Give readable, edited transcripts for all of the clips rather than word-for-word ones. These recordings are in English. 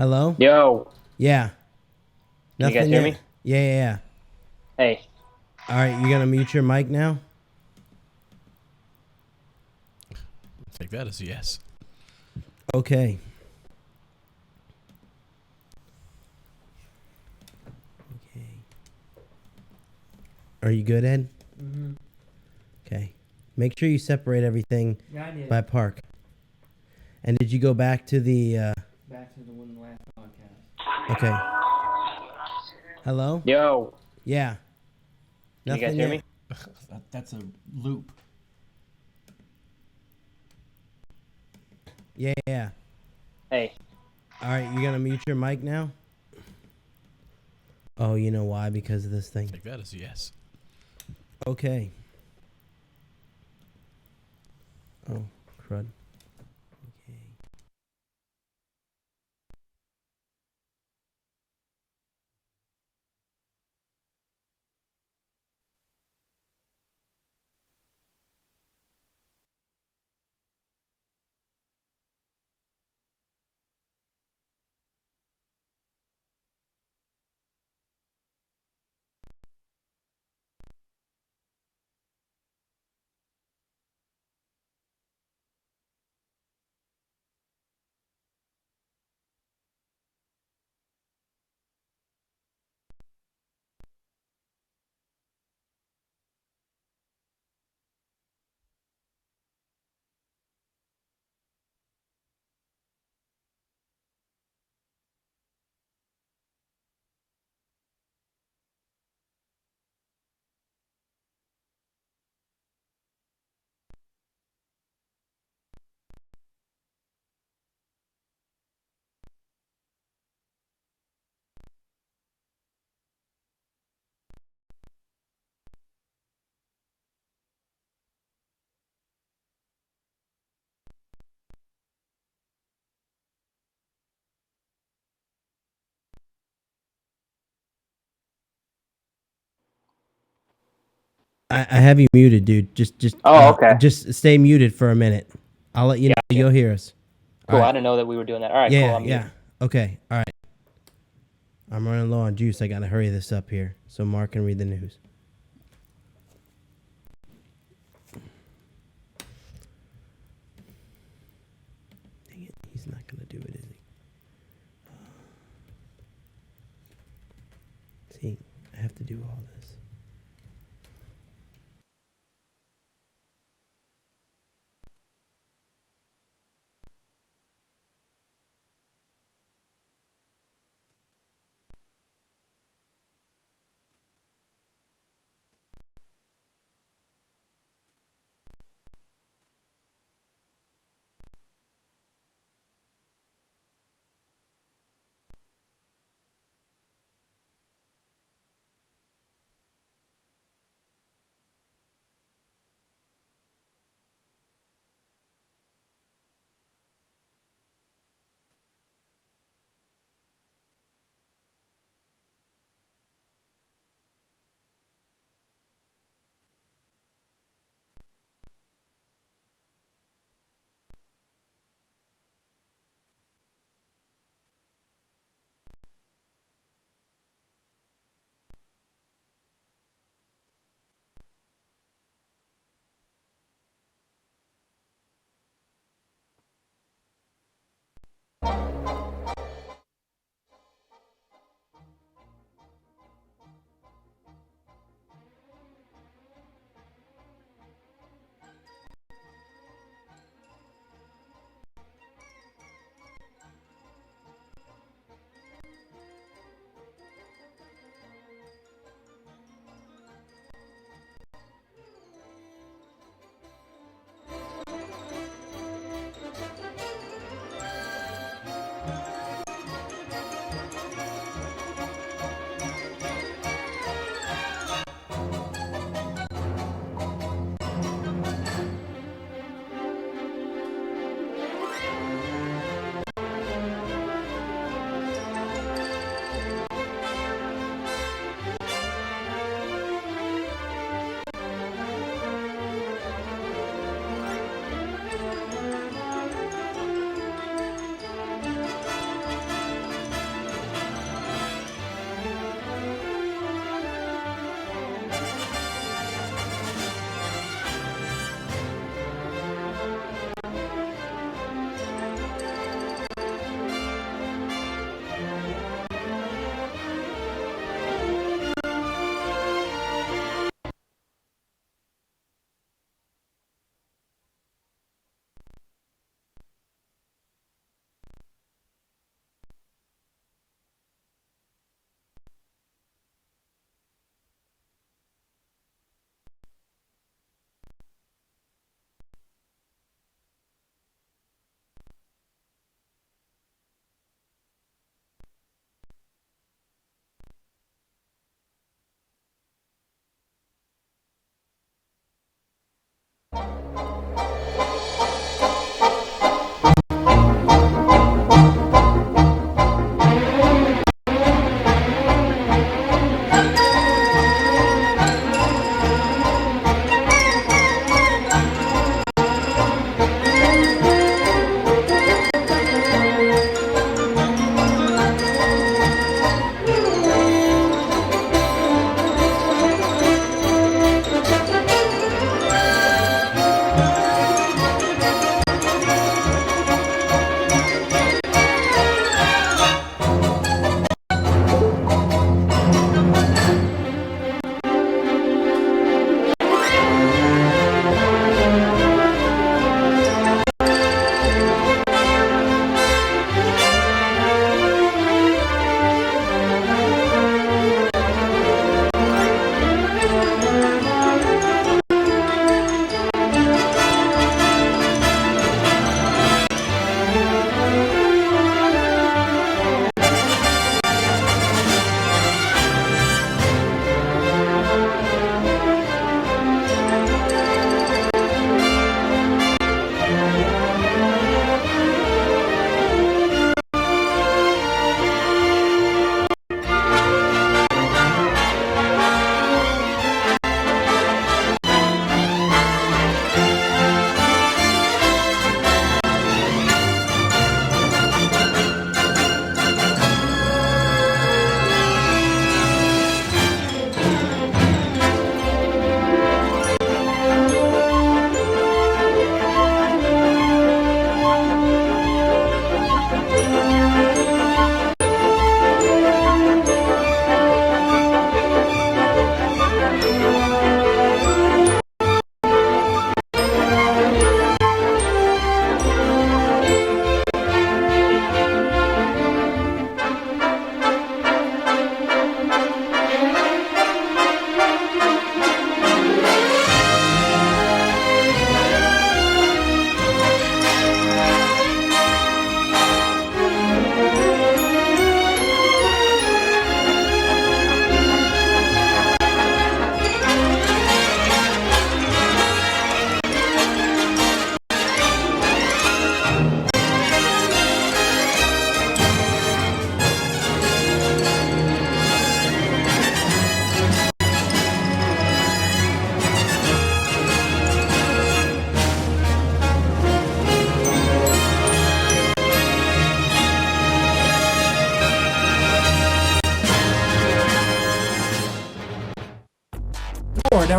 Hello? Yo, Yeah. can you guys Nothing hear yet? me? Yeah. Hey, All right, you gonna mute your mic now? Take that as a yes. Okay. Okay. Are you good, Ed? Mm-hmm. Okay. Make sure you separate everything Yeah, I did. by park. And did you go back to the? Back to the one last podcast. Okay. Hello? yo, Yeah. can you guys Nothing hear yet? me? That's a loop. Yeah. Hey, All right, you gonna mute your mic now? Oh, you know why? Because of this thing. Take that as a yes. Okay. Oh, crud. Okay. I have you muted, dude. Oh, okay. Just stay muted for a minute. I'll let you know. Gotcha. You'll hear us. All Cool. I right. didn't know that we were doing that. All right, cool. Yeah. I'm muted. Okay. All right. I'm running low on juice. I gotta hurry this up here so Mark can read the news. Dang it. He's not gonna do it, is he? See, I have to do all this.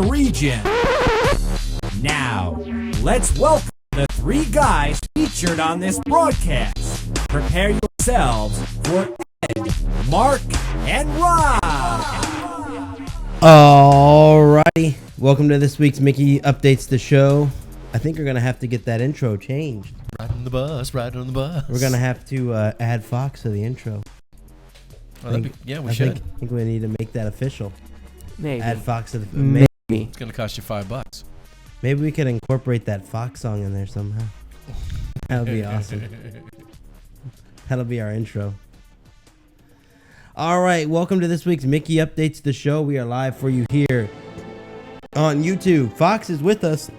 our region. Now, let's welcome the three guys featured on this broadcast. Prepare yourselves for Ed, Mark, and Rob. Alrighty, welcome to this week's Mickey Updates the show. I think we're gonna have to get that intro changed. Riding on the bus. We're gonna have to add Fox to the intro. Well, we I should. think we need to make that official. Maybe. Add Fox to the. Maybe. It's gonna cost you $5. Maybe we could incorporate that Fox song in there somehow. That would be awesome. That'll be our intro. All right, welcome to this week's Mickey Updates the show. We are live for you here on YouTube. Fox is with us.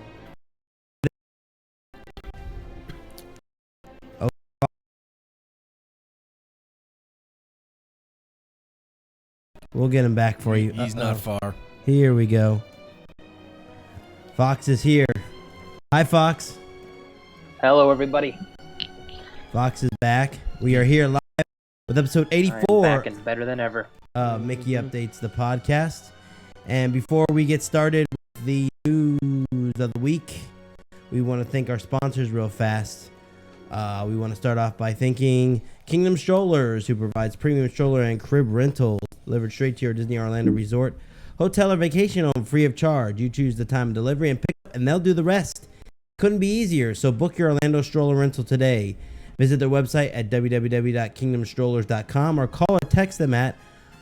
Oh. We'll get him back for you. He's not far. Here we go. Fox is here. Hi, Fox. Hello, everybody. Fox is back. We are here live with episode 84. I'm back and better than ever. Mickey Updates the podcast. And before we get started with the news of the week, we want to thank our sponsors real fast. We want to start off by thanking Kingdom Strollers, who provides premium stroller and crib rentals delivered straight to your Disney Orlando resort, hotel, or vacation home free of charge. You choose the time of delivery and pick up, and they'll do the rest. Couldn't be easier, so book your Orlando stroller rental today. Visit their website at www.kingdomstrollers.com or call or text them at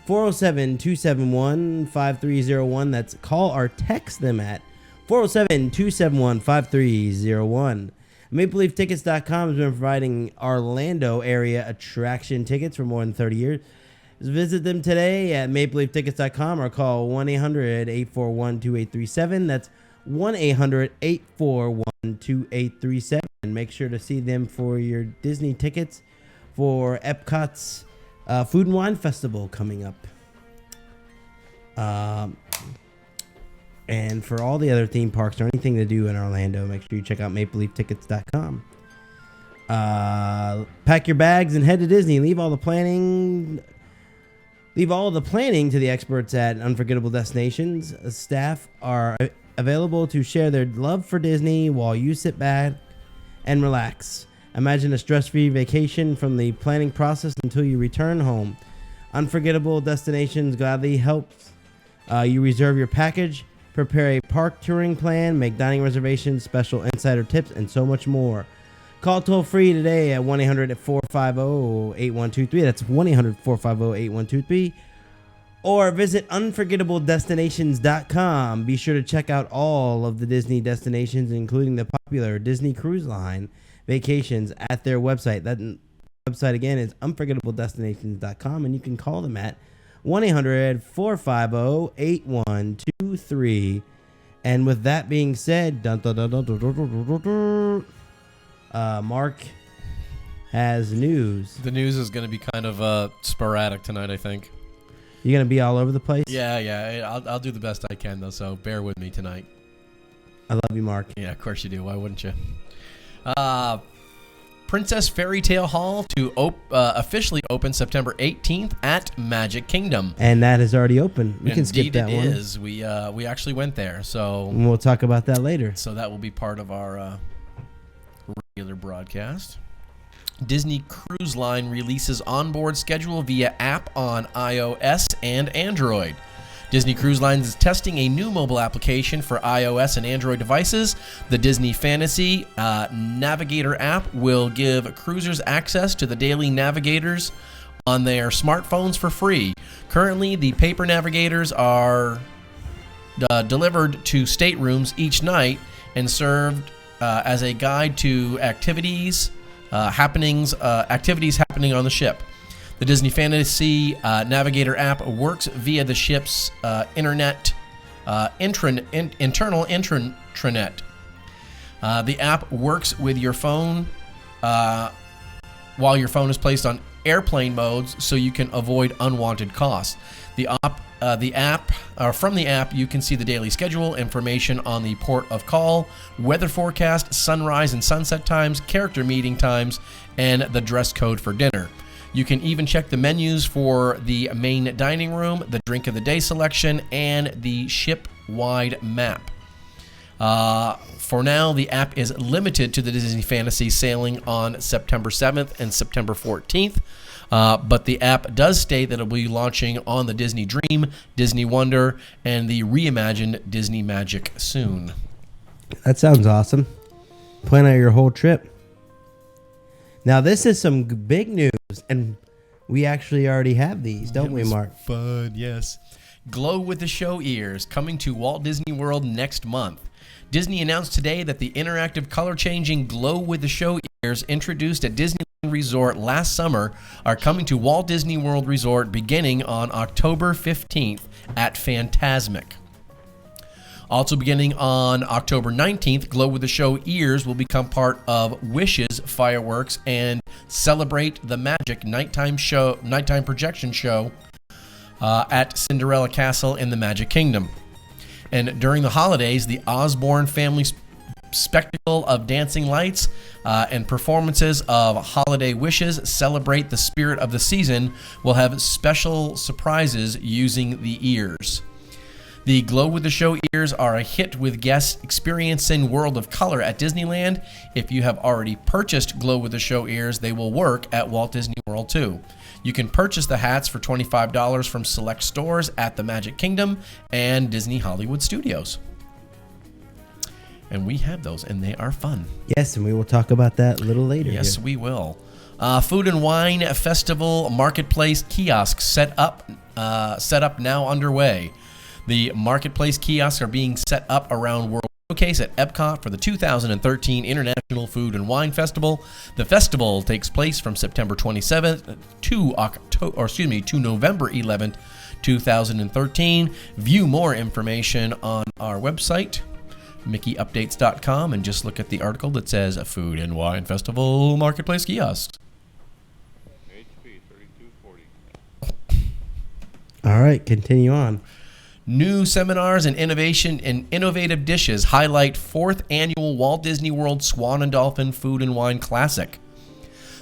407-271-5301. That's call or text them at 407-271-5301. MapleLeafTickets.com has been providing Orlando area attraction tickets for more than 30 years. Visit them today at MapleLeafTickets.com or call 1-800-841-2837. That's 1-800-841-2837. And make sure to see them for your Disney tickets for Epcot's Food and Wine Festival coming up. And for all the other theme parks or anything to do in Orlando, make sure you check out MapleLeafTickets.com. Pack your bags and head to Disney. Leave all the planning to the experts at Unforgettable Destinations. Staff are available to share their love for Disney while you sit back and relax. Imagine a stress-free vacation from the planning process until you return home. Unforgettable Destinations gladly helps you reserve your package, prepare a park touring plan, make dining reservations, special insider tips, and so much more. Call toll-free today at 1-800-450-8123. That's 1-800-450-8123. Or visit unforgettabledestinations.com. Be sure to check out all of the Disney destinations, including the popular Disney Cruise Line vacations at their website. That website, again, is unforgettabledestinations.com, and you can call them at 1-800-450-8123. And with that being said, Mark has news. The news is going to be kind of sporadic tonight, I think. You're going to be all over the place? Yeah. I'll do the best I can, though, so bear with me tonight. I love you, Mark. Yeah, of course you do. Why wouldn't you? Princess Fairy Tale Hall to officially open September 18th at Magic Kingdom. And that is already open. We can skip that one. Indeed it is. We actually went there, so... And we'll talk about that later. So that will be part of our regular broadcast. Disney Cruise Line releases onboard schedule via app on iOS and Android. Disney Cruise Line is testing a new mobile application for iOS and Android devices. The Disney Fantasy Navigator app will give cruisers access to the daily navigators on their smartphones for free. Currently, the paper navigators are delivered to staterooms each night and served as a guide to activities happening on the ship. The Disney Fantasy Navigator app works via the ship's internal intranet. The app works with your phone while your phone is placed on airplane modes, so you can avoid unwanted costs. From the app, you can see the daily schedule, information on the port of call, weather forecast, sunrise and sunset times, character meeting times, and the dress code for dinner. You can even check the menus for the main dining room, the drink of the day selection, and the ship wide map. For now, the app is limited to the Disney Fantasy sailing on September 7th and September 14th. But the app does state that it will be launching on the Disney Dream, Disney Wonder, and the reimagined Disney Magic soon. That sounds awesome. Plan out your whole trip. Now, this is some big news, and we actually already have these, don't we, Mark? Fun, yes. Glow with the Show Ears coming to Walt Disney World next month. Disney announced today that the interactive color-changing Glow with the Show Ears introduced at Disneyland Resort last summer are coming to Walt Disney World Resort beginning on October 15th at Fantasmic. Also beginning on October 19th, Glow with the Show Ears will become part of Wish's fireworks and celebrate the magic nighttime projection show at Cinderella Castle in the Magic Kingdom. And during the holidays, the Osborne family spectacle of dancing lights and performances of holiday wishes celebrate the spirit of the season will have special surprises using the ears. The Glow with the Show ears are a hit with guests experiencing World of Color at Disneyland. If you have already purchased Glow with the Show ears, they will work at Walt Disney World too. You can purchase the hats for $25 from select stores at the Magic Kingdom and Disney Hollywood Studios. And we have those, and they are fun. Yes, and we will talk about that a little later. Yes, here. we will. Food and Wine Festival Marketplace kiosk set up now underway. The Marketplace kiosks are being set up around World Showcase at Epcot for the 2013 International Food and Wine Festival. The festival takes place from September 27th to November 11th, 2013. View more information on our website, MickeyUpdates.com, and just look at the article that says Food and Wine Festival Marketplace kiosks. HP 3240. All right, continue on. New seminars and innovative dishes highlight 4th annual Walt Disney World Swan and Dolphin Food and Wine Classic.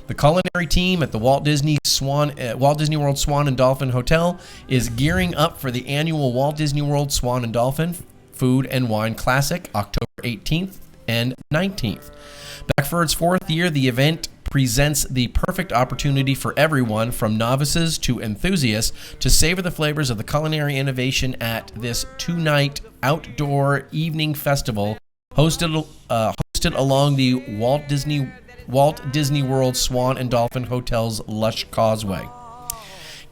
The culinary team at the Walt Disney World Swan and Dolphin Hotel is gearing up for the annual Walt Disney World Swan and Dolphin Food and Wine Classic, October 18th and 19th. Back for its 4th year, the event presents the perfect opportunity for everyone from novices to enthusiasts to savor the flavors of the culinary innovation at this 2-night outdoor evening festival hosted along the Walt Disney World Swan and Dolphin Hotel's lush causeway.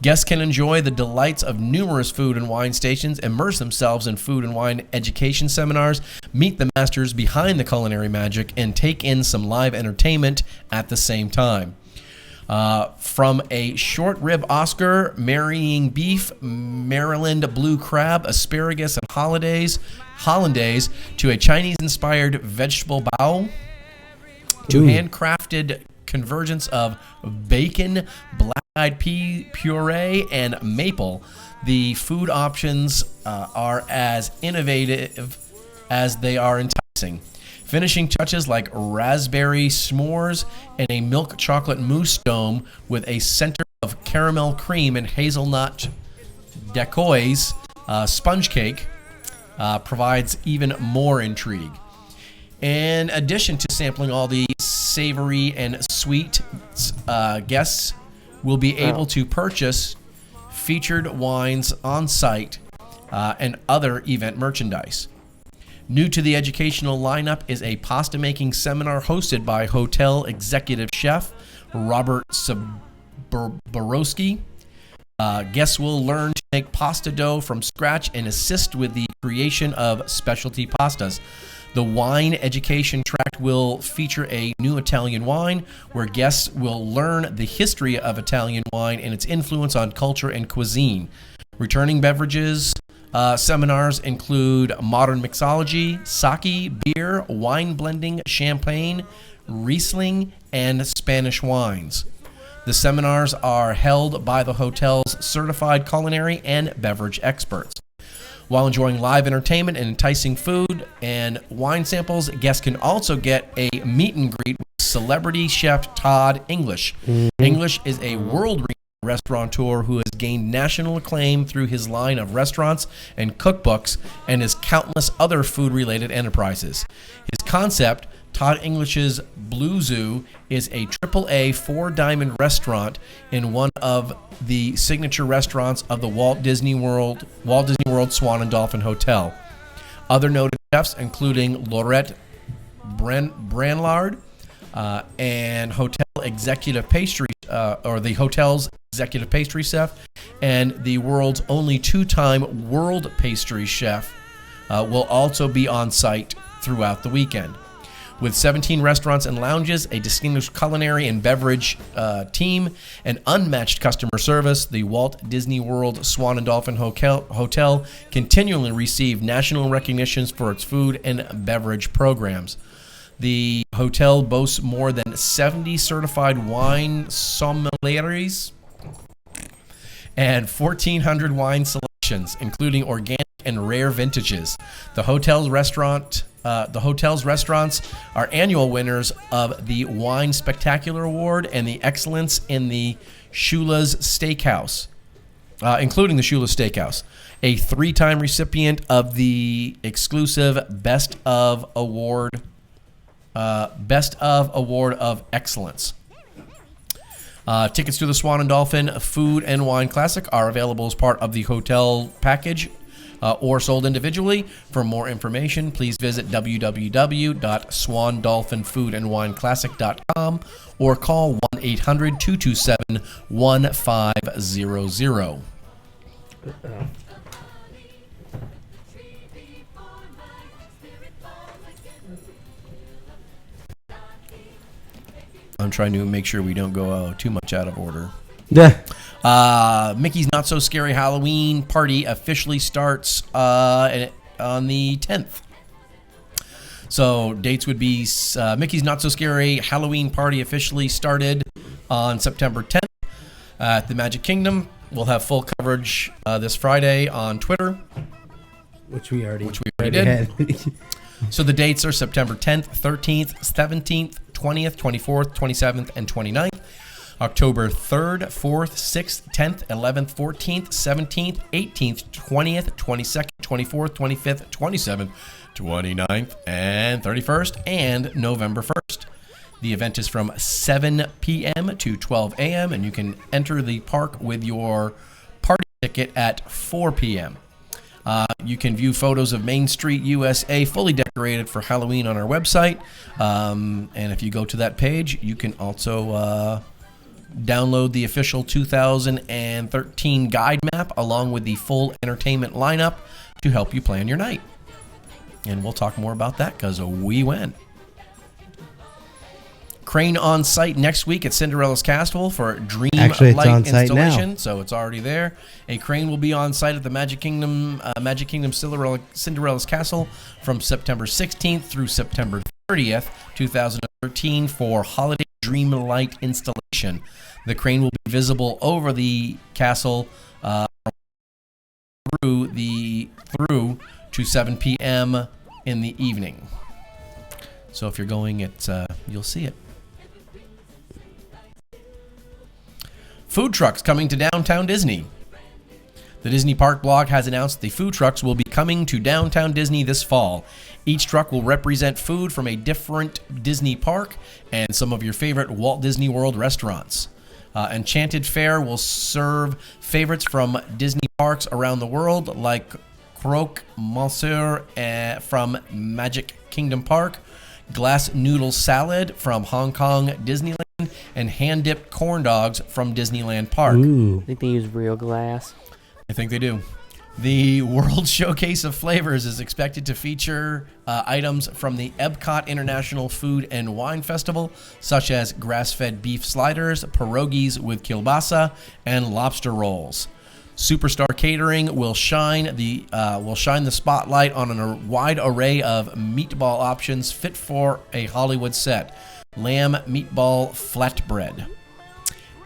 Guests can enjoy the delights of numerous food and wine stations, immerse themselves in food and wine education seminars, meet the masters behind the culinary magic, and take in some live entertainment at the same time. From a short rib Oscar, marrying beef, Maryland blue crab, asparagus, and hollandaise, to a Chinese-inspired vegetable bao, to handcrafted convergence of bacon, black-eyed pea puree, and maple. The food options are as innovative as they are enticing. Finishing touches like raspberry s'mores and a milk chocolate mousse dome with a center of caramel cream and hazelnut decoys sponge cake provides even more intrigue. In addition to sampling all the savory and sweet, guests will be able to purchase featured wines on site and other event merchandise. New to the educational lineup is a pasta making seminar hosted by hotel executive chef Robert Borowski. Guests will learn to make pasta dough from scratch and assist with the creation of specialty pastas. The wine education track will feature a new Italian wine, where guests will learn the history of Italian wine and its influence on culture and cuisine. Returning beverages seminars include modern mixology, sake, beer, wine blending, champagne, Riesling, and Spanish wines. The seminars are held by the hotel's certified culinary and beverage experts. While enjoying live entertainment and enticing food and wine samples, guests can also get a meet and greet with celebrity chef Todd English. English is a world-renowned restaurateur who has gained national acclaim through his line of restaurants and cookbooks and his countless other food-related enterprises. His concept, Todd English's Blue Zoo, is a AAA 4-diamond restaurant in one of the signature restaurants of the Walt Disney World Swan and Dolphin Hotel. Other noted chefs, including Laurette Branlard and hotel executive pastry, or the hotel's executive pastry chef, and the world's only 2-time world pastry chef, will also be on site throughout the weekend. With 17 restaurants and lounges, a distinguished culinary and beverage team, and unmatched customer service, the Walt Disney World Swan and Dolphin Hotel continually received national recognitions for its food and beverage programs. The hotel boasts more than 70 certified wine sommeliers and 1,400 wine selections, including organic and rare vintages. The hotel's restaurants are annual winners of the Wine Spectacular Award and the Excellence in the Shula's Steakhouse, including the Shula's Steakhouse, a 3-time recipient of the exclusive Best of Award of Excellence. Tickets to the Swan and Dolphin Food and Wine Classic are available as part of the hotel package or sold individually. For more information, please visit www.swandolphinfoodandwineclassic.com or call 1-800-227-1500. I'm trying to make sure we don't go too much out of order. Yeah. Mickey's Not So Scary Halloween Party officially starts on the 10th. So dates would be Mickey's Not So Scary Halloween Party officially started on September 10th at the Magic Kingdom. We'll have full coverage this Friday on Twitter. Which we already did. So the dates are September 10th, 13th, 17th, 20th, 24th, 27th, and 29th. October 3rd, 4th, 6th, 10th, 11th, 14th, 17th, 18th, 20th, 22nd, 24th, 25th, 27th, 29th, and 31st, and November 1st. The event is from 7 p.m. to 12 a.m., and you can enter the park with your party ticket at 4 p.m. You can view photos of Main Street USA fully decorated for Halloween on our website. And if you go to that page, you can also download the official 2013 guide map along with the full entertainment lineup to help you plan your night. And we'll talk more about that because we went. Crane on site next week at Cinderella's Castle for Dream Light installation. Now. So it's already there. A crane will be on site at the Magic Kingdom Cinderella's Castle from September 16th through September 30th, 2013 for Holiday Dream Light installation. The crane will be visible over the castle through to 7 p.m. in the evening. So if you're going, you'll see it. Food trucks coming to downtown Disney. The Disney Park blog has announced the food trucks will be coming to downtown Disney this fall. Each truck will represent food from a different Disney park and some of your favorite Walt Disney World restaurants. Enchanted Fare will serve favorites from Disney parks around the world like Croque Monsieur from Magic Kingdom Park, Glass Noodle Salad from Hong Kong Disneyland, and hand-dipped corn dogs from Disneyland Park. Ooh. I think they use real glass. I think they do. The World Showcase of Flavors is expected to feature items from the Epcot International Food and Wine Festival, such as grass-fed beef sliders, pierogies with kielbasa, and lobster rolls. Superstar Catering will shine the spotlight on a wide array of meatball options fit for a Hollywood set. Lamb meatball flatbread.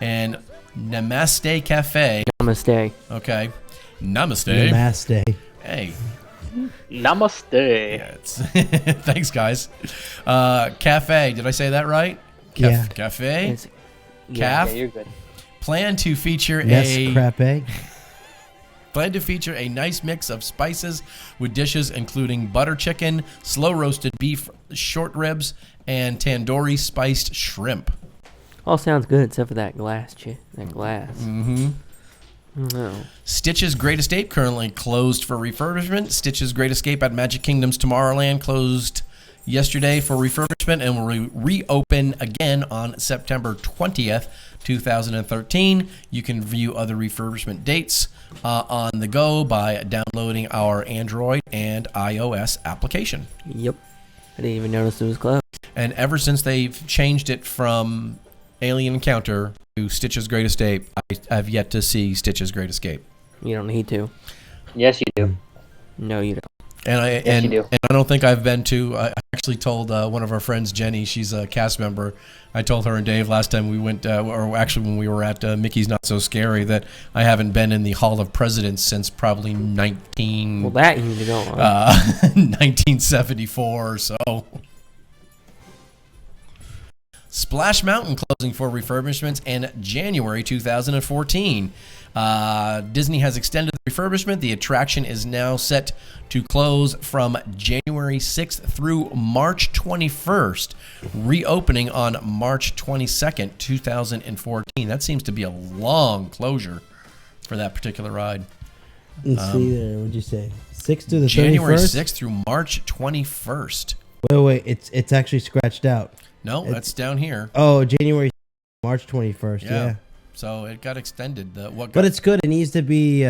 And Namaste Cafe. Namaste. Okay. Namaste. Namaste. Hey. Namaste. Yeah, thanks, guys. Cafe. Did I say that right? Yeah. Cafe. Yeah, Calf. you're good. Plan to feature Crap egg. Plan to feature a nice mix of spices with dishes including butter chicken, slow roasted beef short ribs, and tandoori spiced shrimp. All sounds good except for that glass, that glass. Mm-hmm. No. Stitch's Great Escape currently closed for refurbishment. Stitch's Great Escape at Magic Kingdom's Tomorrowland closed yesterday for refurbishment and will reopen again on September 20th, 2013. You can view other refurbishment dates on the go by downloading our Android and iOS application. Yep. I didn't even notice it was closed. And ever since they've changed it from Alien Encounter to Stitch's Great Escape, I've yet to see Stitch's Great Escape. You don't need to. Yes, you do. No, you don't. Yes, you do. And I don't think I've been to. I actually told one of our friends, Jenny, she's a cast member. I told her and Dave last time we went, or actually when we were at Mickey's Not So Scary, that I haven't been in the Hall of Presidents since probably Well, that you need to go on. 1974 or so. Splash Mountain closing for refurbishments in January 2014. Disney has extended the refurbishment. The attraction is now set to close from January 6th through March 21st, reopening on March 22nd, 2014. That seems to be a long closure for that particular ride. Let's see there. What'd you say? 6th to the 31st? January 6th through March 21st. Wait. It's actually scratched out. No, that's down here. Oh, January, March 21st. Yeah. So it got extended. But it's good. It needs to be.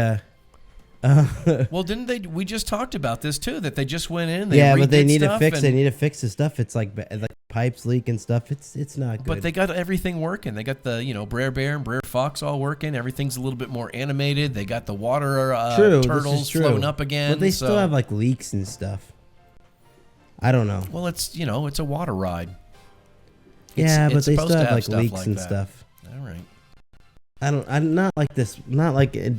Well, didn't they? We just talked about this too. That they just went in. But they need to fix. They need to fix the stuff. It's like pipes leak and stuff. It's not good. But they got everything working. They got the Brer Bear and Brer Fox all working. Everything's a little bit more animated. They got the water turtles floating up again. But they still have like leaks and stuff. I don't know. Well, it's it's a water ride. But they still have like stuff leaks like and that. stuff. All right. I'm not like this. Not like it.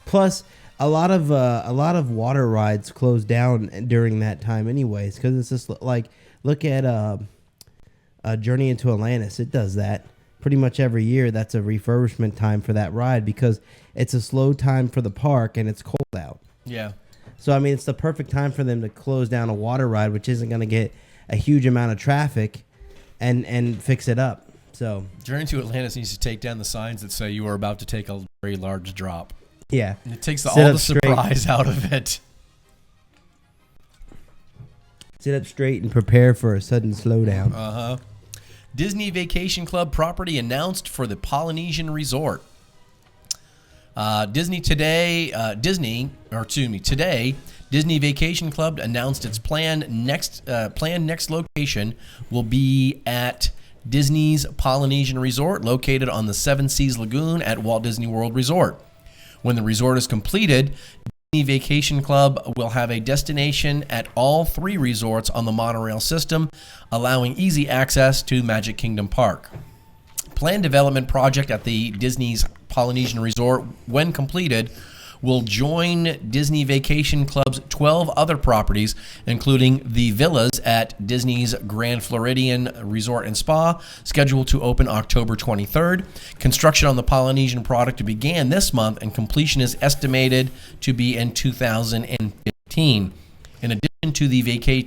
Plus, a lot of water rides close down during that time, anyways, because it's just like look at Journey into Atlantis. It does that pretty much every year. That's a refurbishment time for that ride because it's a slow time for the park and it's cold out. Yeah. So I mean, it's the perfect time for them to close down a water ride, which isn't going to get a huge amount of traffic, and fix it up. So Journey to Atlantis needs to take down the signs that say you are about to take a very large drop. Yeah. And it takes all the surprise out of it. Sit up straight and prepare for a sudden slowdown. Uh-huh. Disney Vacation Club property announced for the Polynesian Resort. Today, Disney Vacation Club announced its planned next location will be at Disney's Polynesian Resort, located on the Seven Seas Lagoon at Walt Disney World Resort. When the resort is completed, Disney Vacation Club will have a destination at all three resorts on the monorail system, allowing easy access to Magic Kingdom Park. Planned development project at the Disney's Polynesian Resort, when completed, will join Disney Vacation Club's 12 other properties, including the villas at Disney's Grand Floridian Resort and Spa, scheduled to open October 23rd. Construction on the Polynesian product began this month, and completion is estimated to be in 2015. In addition to the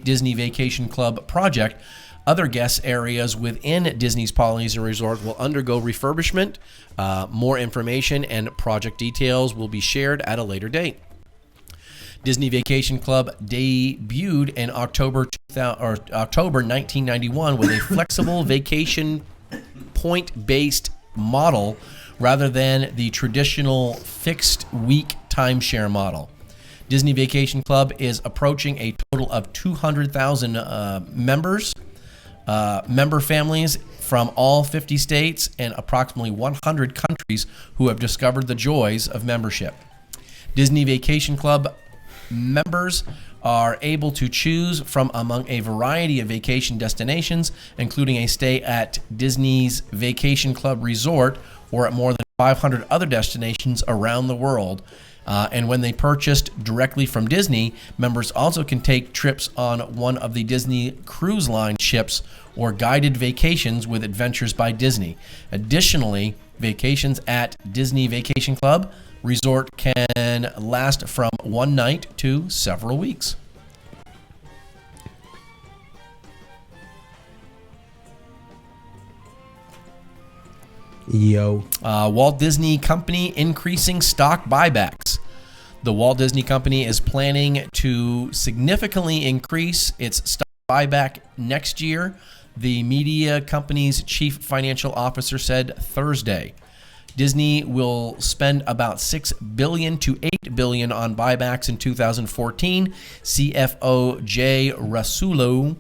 Disney Vacation Club project, other guest areas within Disney's Polynesian Resort will undergo refurbishment. More information and project details will be shared at a later date. Disney Vacation Club debuted in October 1991 with a flexible vacation point-based model rather than the traditional fixed-week timeshare model. Disney Vacation Club is approaching a total of 200,000 members. Member families from all 50 states and approximately 100 countries who have discovered the joys of membership. Disney Vacation Club members are able to choose from among a variety of vacation destinations, including a stay at Disney's Vacation Club Resort or at more than 500 other destinations around the world. And when they purchased directly from Disney, members also can take trips on one of the Disney Cruise Line ships or guided vacations with Adventures by Disney. Additionally, vacations at Disney Vacation Club Resort can last from one night to several weeks. Yo. Walt Disney Company increasing stock buybacks. The Walt Disney Company is planning to significantly increase its stock buyback next year, the media company's chief financial officer said Thursday. Disney will spend about $6 billion to $8 billion on buybacks in 2014, CFO Jay Rasulo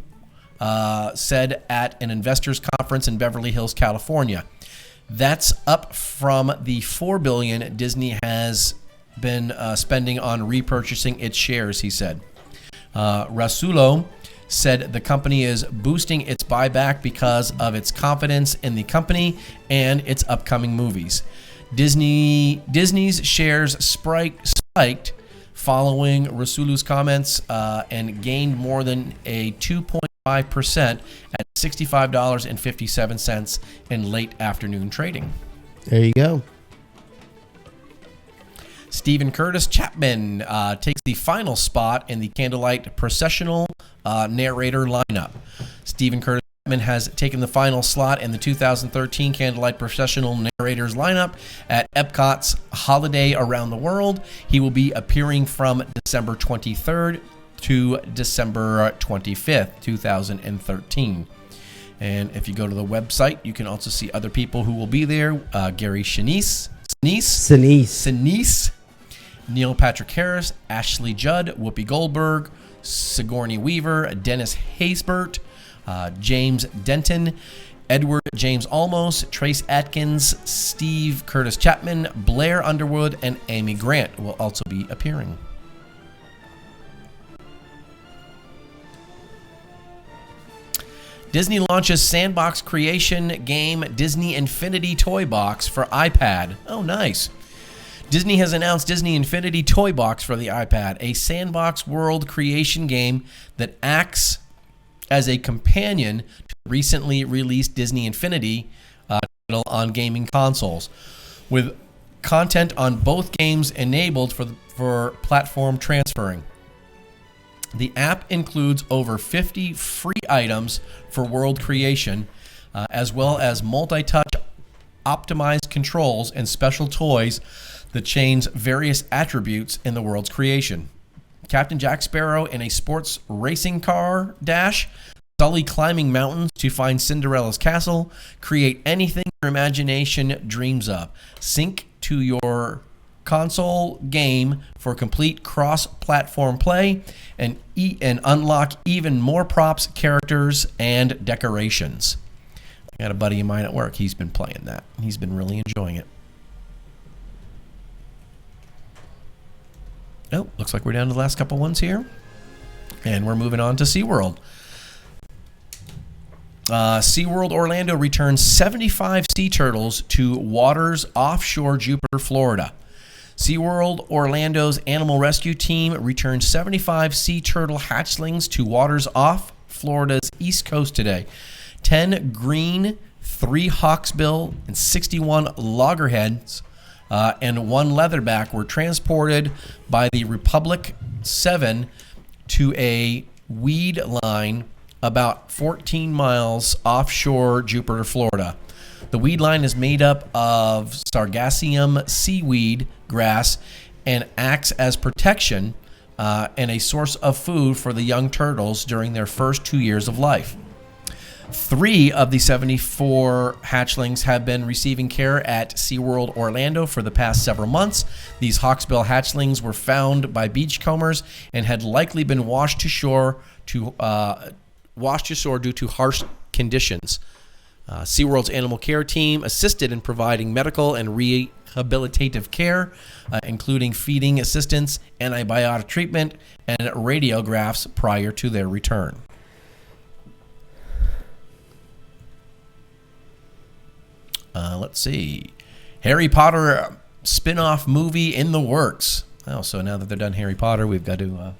said at an investors conference in Beverly Hills, California. That's up from the $4 billion Disney has been spending on repurchasing its shares, he said. Rasulo said the company is boosting its buyback because of its confidence in the company and its upcoming movies. Disney's shares spiked following Rasulo's comments and gained more than a 2.5% at $65.57 in late afternoon trading. There you go. Stephen Curtis Chapman takes the final spot in the Candlelight processional narrator lineup. Stephen Curtis Chapman has taken the final slot in the 2013 Candlelight processional narrators lineup at Epcot's Holiday Around the World. He will be appearing from December 23rd to December 25th, 2013. And if you go to the website, you can also see other people who will be there. Gary Sinise, Neil Patrick Harris, Ashley Judd, Whoopi Goldberg, Sigourney Weaver, Dennis Haysbert, James Denton, Edward James Olmos, Trace Atkins, Steve Curtis Chapman, Blair Underwood, and Amy Grant will also be appearing. Disney launches sandbox creation game Disney Infinity Toy Box for iPad. Oh, nice. Disney has announced Disney Infinity Toy Box for the iPad, a sandbox world creation game that acts as a companion to the recently released Disney Infinity title on gaming consoles, with content on both games enabled for platform transferring. The app includes over 50 free items for world creation, as well as multi-touch optimized controls and special toys that change various attributes in the world's creation. Captain Jack Sparrow in a sports racing car dash, Sully climbing mountains to find Cinderella's castle, create anything your imagination dreams of. Sync to your console game for complete cross-platform play and unlock even more props, characters, and decorations. I got a buddy of mine at work. He's been playing that. He's been really enjoying it. Oh, looks like we're down to the last couple ones here. And we're moving on to SeaWorld. SeaWorld Orlando returns 75 sea turtles to waters offshore Jupiter, Florida. SeaWorld Orlando's animal rescue team returned 75 sea turtle hatchlings to waters off Florida's east coast today. 10 green, 3 hawksbill, and 61 loggerheads and 1 leatherback were transported by the Republic 7 to a weed line about 14 miles offshore Jupiter, Florida. The weed line is made up of Sargassum seaweed grass and acts as protection and a source of food for the young turtles during their first 2 years of life. 3 of the 74 hatchlings have been receiving care at SeaWorld Orlando for the past several months. These hawksbill hatchlings were found by beachcombers and had likely been washed to shore due to harsh conditions. SeaWorld's animal care team assisted in providing medical and rehabilitative care, including feeding assistance, antibiotic treatment, and radiographs prior to their return. Let's see. Harry Potter spin-off movie in the works. Oh, so now that they're done Harry Potter, we've got to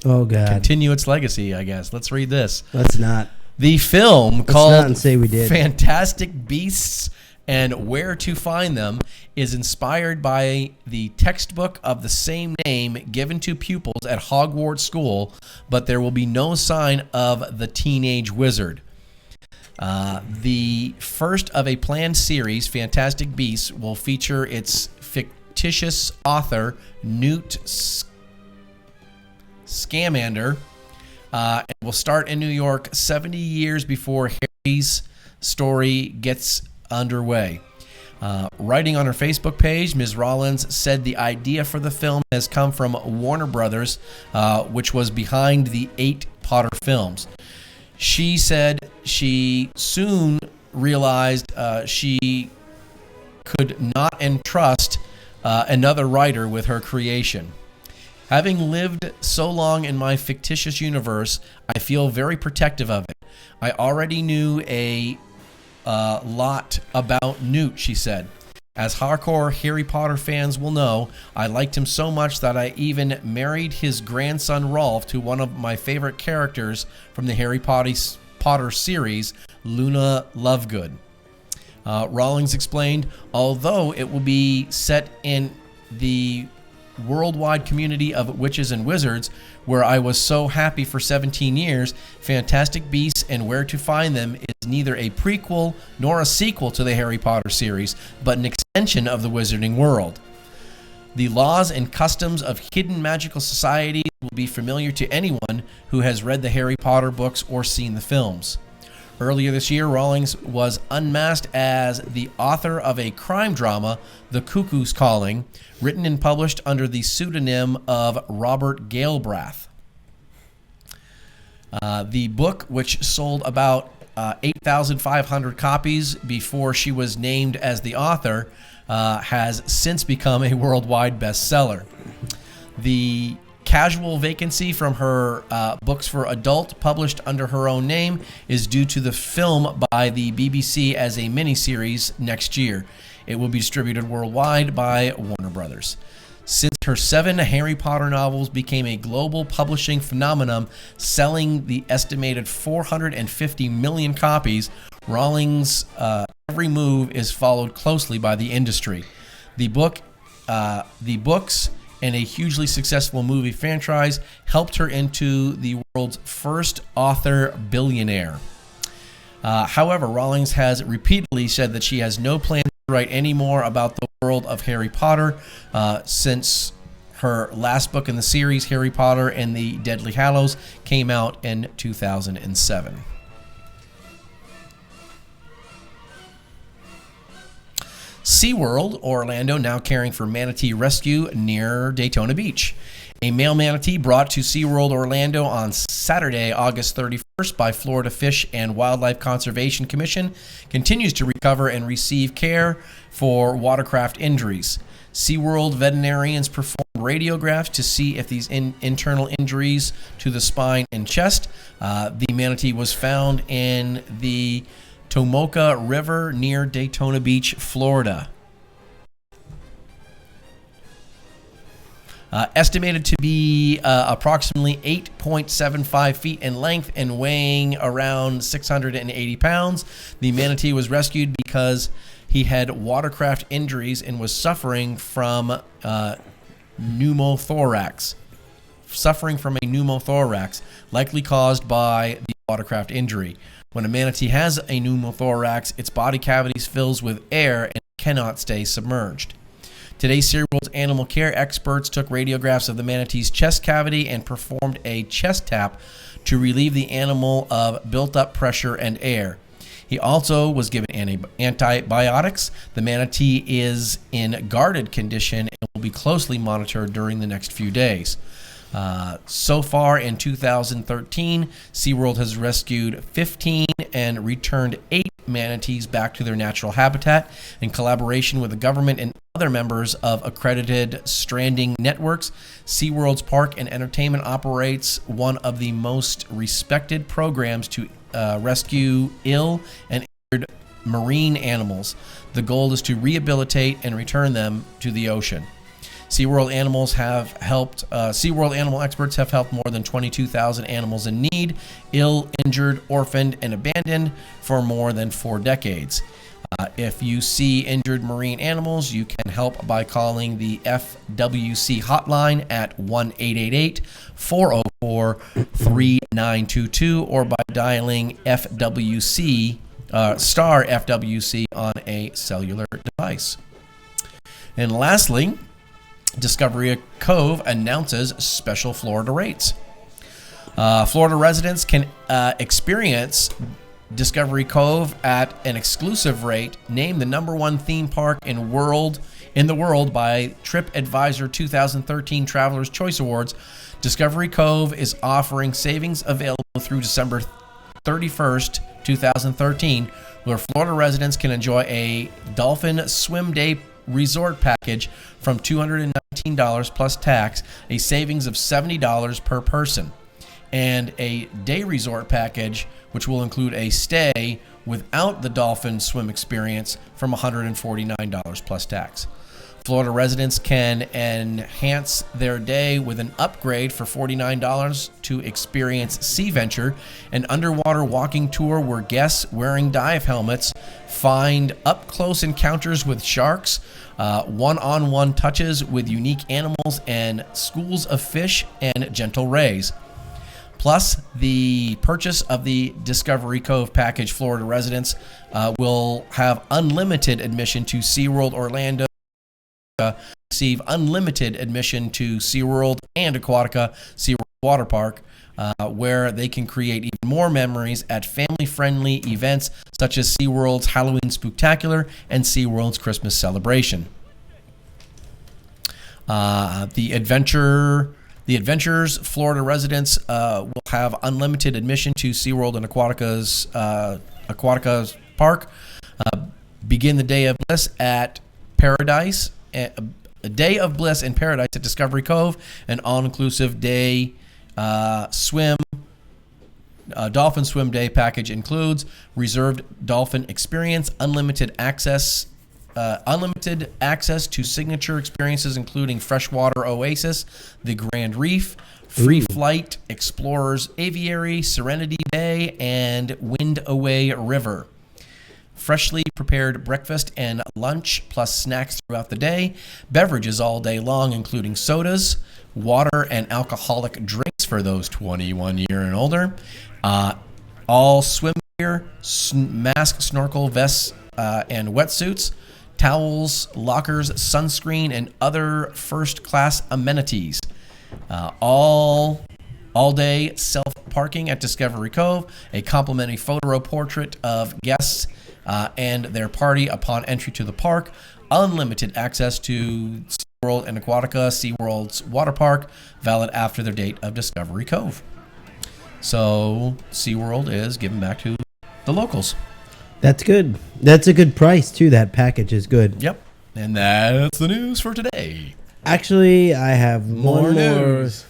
Oh God. continue its legacy, I guess. Let's read this. Let's not. The film Let's called not and say we did. Fantastic Beasts and Where to Find Them is inspired by the textbook of the same name given to pupils at Hogwarts School, but there will be no sign of the teenage wizard. The first of a planned series, Fantastic Beasts, will feature its fictitious author, Newt Scamander. It will start in New York 70 years before Harry's story gets underway. Writing on her Facebook page, Ms. Rollins said the idea for the film has come from Warner Brothers, which was behind the 8 Potter films. She said she soon realized she could not entrust another writer with her creation. Having lived so long in my fictitious universe, I feel very protective of it. I already knew a lot about Newt, she said. As hardcore Harry Potter fans will know, I liked him so much that I even married his grandson Rolf to one of my favorite characters from the Harry Potter series, Luna Lovegood. Rawlings explained, although it will be set in the worldwide community of witches and wizards, where I was so happy for 17 years, Fantastic Beasts and Where to Find Them is neither a prequel nor a sequel to the Harry Potter series, but an extension of the wizarding world. The laws and customs of hidden magical societies will be familiar to anyone who has read the Harry Potter books or seen the films. Earlier this year, Rawlings was unmasked as the author of a crime drama, The Cuckoo's Calling, written and published under the pseudonym of Robert Galbraith. The book, which sold about 8,500 copies before she was named as the author, has since become a worldwide bestseller. The casual vacancy from her books for adult, published under her own name, is due to the film by the BBC as a miniseries next year. It will be distributed worldwide by Warner Brothers. Since her 7 Harry Potter novels became a global publishing phenomenon, selling the estimated 450 million copies, Rawlings' every move is followed closely by the industry. The books, and a hugely successful movie franchise helped her into the world's first author billionaire. However, Rawlings has repeatedly said that she has no plan to write any more about the world of Harry Potter since her last book in the series, Harry Potter and the Deathly Hallows, came out in 2007. SeaWorld Orlando now caring for manatee rescue near Daytona Beach. A male manatee brought to SeaWorld Orlando on Saturday, August 31st by Florida Fish and Wildlife Conservation Commission continues to recover and receive care for watercraft injuries. SeaWorld veterinarians performed radiographs to see if these internal injuries to the spine and chest. The manatee was found in the Tomoka River near Daytona Beach, Florida. Estimated to be approximately 8.75 feet in length and weighing around 680 pounds, the manatee was rescued because he had watercraft injuries and was suffering from pneumothorax. Likely caused by the watercraft injury. When a manatee has a pneumothorax, its body cavity fills with air and cannot stay submerged. Today, SeaWorld's animal care experts took radiographs of the manatee's chest cavity and performed a chest tap to relieve the animal of built-up pressure and air. He also was given antibiotics. The manatee is in guarded condition and will be closely monitored during the next few days. So far in 2013, SeaWorld has rescued 15 and returned 8 manatees back to their natural habitat in collaboration with the government and other members of accredited stranding networks. SeaWorld's Park and Entertainment operates one of the most respected programs to rescue ill and injured marine animals. The goal is to rehabilitate and return them to the ocean. SeaWorld animals have helped. SeaWorld animal experts have helped more than 22,000 animals in need, ill, injured, orphaned, and abandoned for more than 4 decades. If you see injured marine animals, you can help by calling the FWC hotline at 1-888-404-3922 or by dialing FWC star FWC on a cellular device. And lastly, Discovery Cove announces special Florida rates. Florida residents can experience Discovery Cove at an exclusive rate, named the #1 theme park in the world by TripAdvisor 2013 Traveler's Choice Awards. Discovery Cove is offering savings available through December 31st, 2013, where Florida residents can enjoy a dolphin swim day resort package from $219 plus tax, a savings of $70 per person, and a day resort package which will include a stay without the dolphin swim experience from $149 plus tax. Florida residents can enhance their day with an upgrade for $49 to experience Sea Venture, an underwater walking tour where guests wearing dive helmets find up-close encounters with sharks, one-on-one touches with unique animals and schools of fish and gentle rays. Plus, the purchase of the Discovery Cove package, Florida residents will have unlimited admission to SeaWorld Orlando, receive unlimited admission to SeaWorld and Aquatica SeaWorld Water Park, where they can create even more memories at family-friendly events such as SeaWorld's Halloween Spooktacular and SeaWorld's Christmas Celebration. The Adventures Florida residents will have unlimited admission to SeaWorld and Aquatica's Park. Begin the day of bliss at Paradise. A day of bliss in paradise at Discovery Cove, an all-inclusive day dolphin swim day package includes reserved dolphin experience, unlimited access to signature experiences including freshwater oasis, the Grand Reef, free flight, Explorers Aviary, Serenity Bay, and Wind Away River. Freshly prepared breakfast and lunch plus snacks throughout the day, beverages all day long including sodas, water, and alcoholic drinks for those 21 year and older, all swim gear, mask, snorkel, vests, and wetsuits, towels, lockers, sunscreen, and other first class amenities. All day self-parking at Discovery Cove, a complimentary photo portrait of guests and their party upon entry to the park, unlimited access to SeaWorld and Aquatica, SeaWorld's water park, valid after their date of Discovery Cove. So SeaWorld is giving back to the locals. That's good. That's a good price, too. That package is good. Yep. And that's the news for today. Actually, I have More news.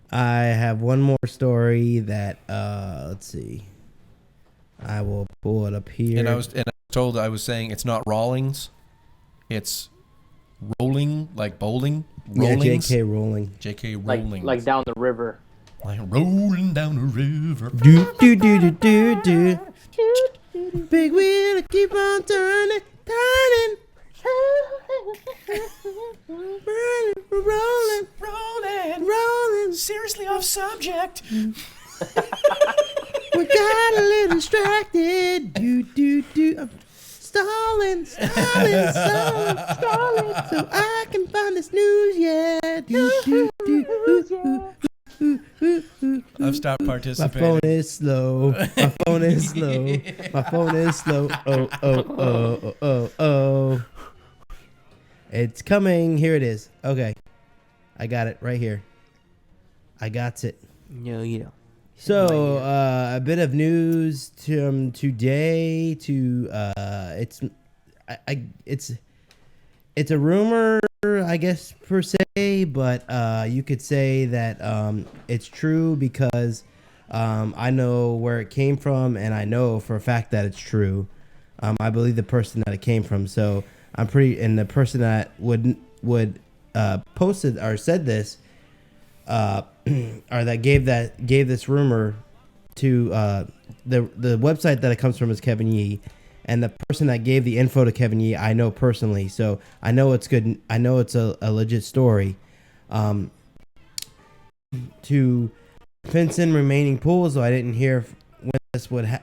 I have one more story that, let's see. I will pull it up here. And I was told I was saying it's not Rawlings. It's rolling, like bowling. Rollings. Yeah, J.K. Rowling. J.K. Rowling. Like down the river. Like rolling down the river. Do, do, do, do, do, do. Big wheel, keep on turning, turning. Rolling, rolling. Seriously off subject. We got a little distracted. Do, do, do. I'm stalling. So I can find this news, yeah. Do, do, do. I've stopped My participating. phone is slow. My phone is slow. Oh. It's coming. Here it is. Okay. I got it right here. I got it. No, you don't. So, a bit of news today. It's a rumor, I guess, per se, but you could say that it's true because I know where it came from, and I know for a fact that it's true. I believe the person that it came from, so I'm pretty, and the person that posted or said this, or that gave this rumor to the website that it comes from is Kevin Yee, and the person that gave the info to Kevin Yee I know personally, so I know it's good. I know it's a legit story. To fence in remaining pools, so I didn't hear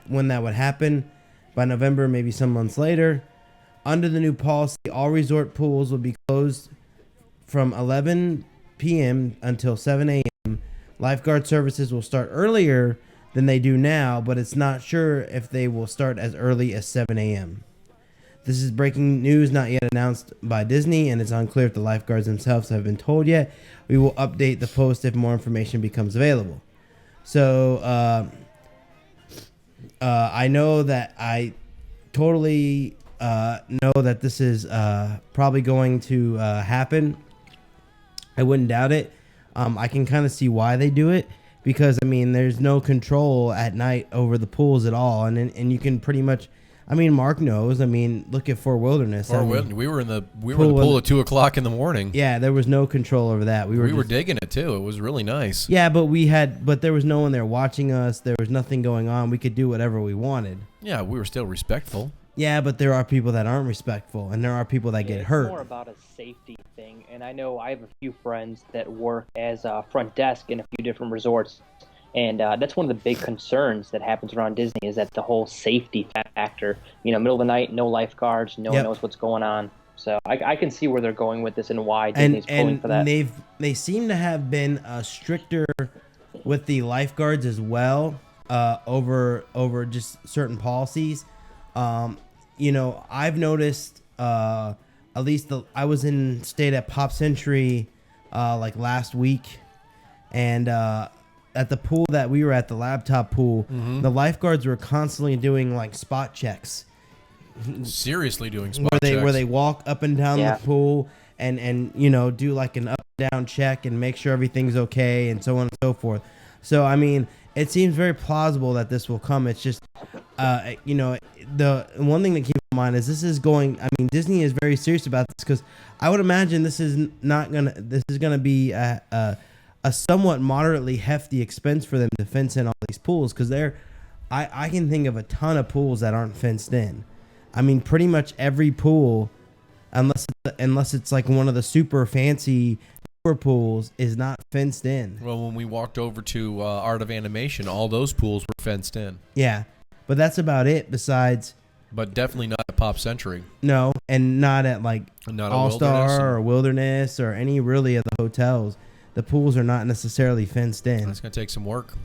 when that would happen. By November, maybe some months later. Under the new policy, all resort pools will be closed from 11 p.m. until 7 a.m. Lifeguard services will start earlier than they do now, but it's not sure if they will start as early as 7 a.m. This is breaking news not yet announced by Disney, and it's unclear if the lifeguards themselves have been told yet. We will update the post if more information becomes available. So, I know that I totally know that this is probably going to happen. I wouldn't doubt it. I can kind of see why they do it, because I mean, there's no control at night over the pools at all, and you can pretty much. I mean, Mark knows. I mean, look at Fort Wilderness. We were in the pool at 2:00 in the morning. Yeah, there was no control over that. We were digging it too. It was really nice. Yeah, but there was no one there watching us. There was nothing going on. We could do whatever we wanted. Yeah, we were still respectful. Yeah, but there are people that aren't respectful, and there are people that get hurt. It's more about a safety thing, and I know I have a few friends that work as a front desk in a few different resorts. And that's one of the big concerns that happens around Disney, is that the whole safety factor. Middle of the night, no lifeguards, no one knows what's going on. So I can see where they're going with this and why Disney's pulling for that. And they seem to have been stricter with the lifeguards as well, over just certain policies. I've noticed at least I was stayed at Pop Century like last week, and at the pool that we were at, the laptop pool, the lifeguards were constantly doing like spot checks. Seriously doing spot checks. Where they walk up and down the pool and do like an up and down check and make sure everything's okay and so on and so forth. So, I mean, it seems very plausible that this will come. It's just, the one thing to keep in mind is Disney is very serious about this, because I would imagine this is going to be a somewhat moderately hefty expense for them to fence in all these pools, because I can think of a ton of pools that aren't fenced in. I mean, pretty much every pool, unless it's like one of the super fancy pools, is not fenced in. Well, when we walked over to Art of Animation, all those pools were fenced in. Yeah, but that's about it. Besides, but definitely not at Pop Century. No, and not at like All Star or Wilderness or any really of the hotels. The pools are not necessarily fenced in. That's going to take some work.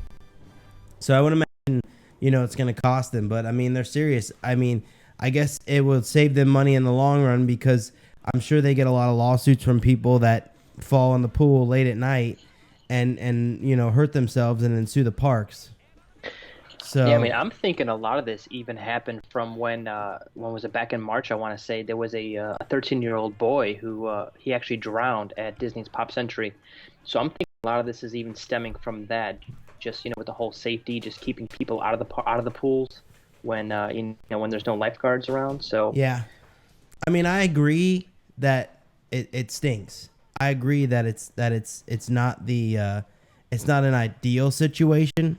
So I would imagine, it's going to cost them. But, I mean, they're serious. I mean, I guess it will save them money in the long run, because I'm sure they get a lot of lawsuits from people that fall in the pool late at night and hurt themselves and then sue the parks. So yeah, I mean, I'm thinking a lot of this even happened from when was it, back in March, I want to say, there was a 13-year-old boy who he actually drowned at Disney's Pop Century. So I'm thinking a lot of this is even stemming from that, just with the whole safety, just keeping people out of the pools when when there's no lifeguards around. So yeah, I mean, I agree that it stinks. I agree that it's not it's not an ideal situation,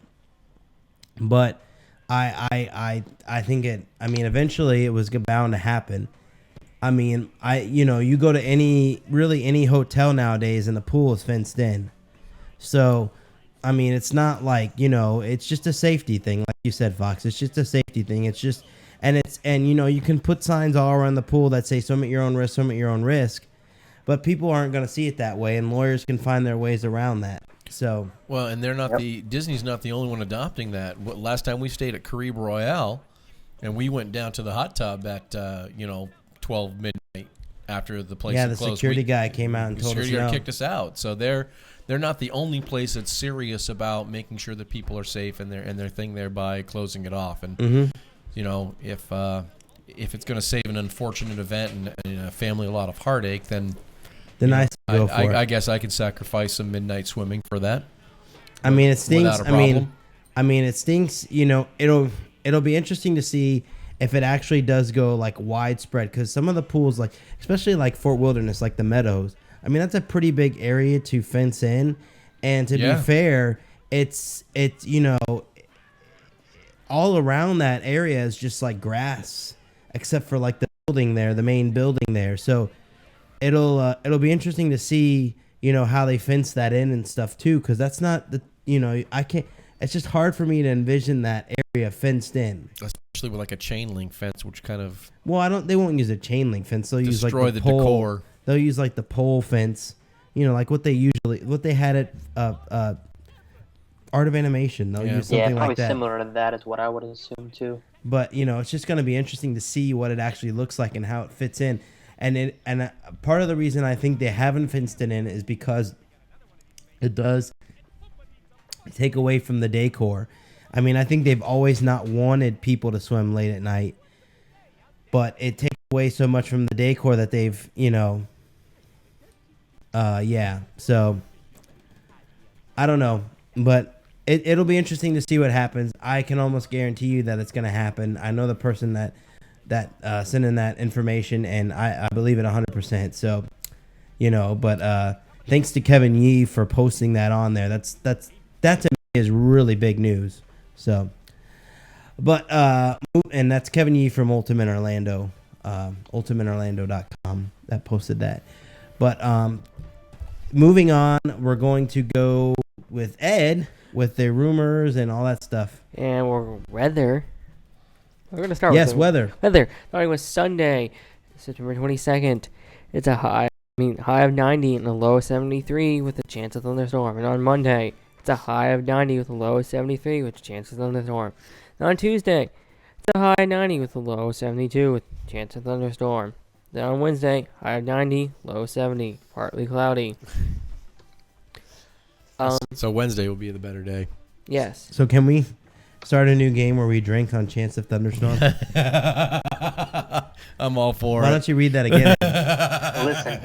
but I think eventually it was bound to happen. I mean, you go to any hotel nowadays and the pool is fenced in. So, I mean, it's not like, it's just a safety thing. Like you said, Fox, it's just a safety thing. It's just, you can put signs all around the pool that say swim at your own risk, swim at your own risk. But people aren't going to see it that way, and lawyers can find their ways around that. So, well, and Disney's not the only one adopting that. Last time we stayed at Caribe Royale, and we went down to the hot tub at, 12 midnight after the place had closed. Yeah, the security guy came out and told us no. The security guard kicked us out. So they're not the only place that's serious about making sure that people are safe and their thing there by closing it off. And if it's going to save an unfortunate event and a family a lot of heartache, then I guess I could sacrifice some midnight swimming for that. I mean, it stinks. I mean, it stinks. It'll be interesting to see if it actually does go like widespread, because some of the pools, like especially like Fort Wilderness, like the Meadows, I mean that's a pretty big area to fence in, and to be fair, it's all around that area is just like grass, except for like the building there, the main building there. So it'll be interesting to see how they fence that in and stuff too, because that's not the I can't. It's just hard for me to envision that area fenced in, especially with like a chain link fence, which kind of they won't use a chain link fence. They'll use like the pole. Decor. They'll use like the pole fence, like what they had at Art of Animation. They'll use something probably like that. Similar to that is what I would assume too. But it's just going to be interesting to see what it actually looks like and how it fits in. And part of the reason I think they haven't fenced it in is because it does take away from the decor. I mean, I think they've always not wanted people to swim late at night, but it takes away so much from the decor that they've, So I don't know, but it'll be interesting to see what happens. I can almost guarantee you that it's going to happen. I know the person that sent in that information, and I believe it 100%. So, but thanks to Kevin Yee for posting that on there. That to me is really big news. So, but and that's Kevin Yee from Ultimate Orlando, ultimateorlando.com that posted that. But moving on, we're going to go with Ed with the rumors and all that stuff. And weather. We're going to start with weather. Weather. Starting with Sunday, September 22nd. It's a high of 90 and a low of 73 with a chance of thunderstorm. And on Monday, it's a high of 90 with a low of 73 with a chance of thunderstorm. And on Tuesday, it's a high of 90 with a low of 72 with a chance of thunderstorm. Then on Wednesday, high of 90, low of 70, partly cloudy. So Wednesday will be the better day. Yes. So can we start a new game where we drink on chance of thunderstorm? I'm all for it. Why don't you read that again? Listen.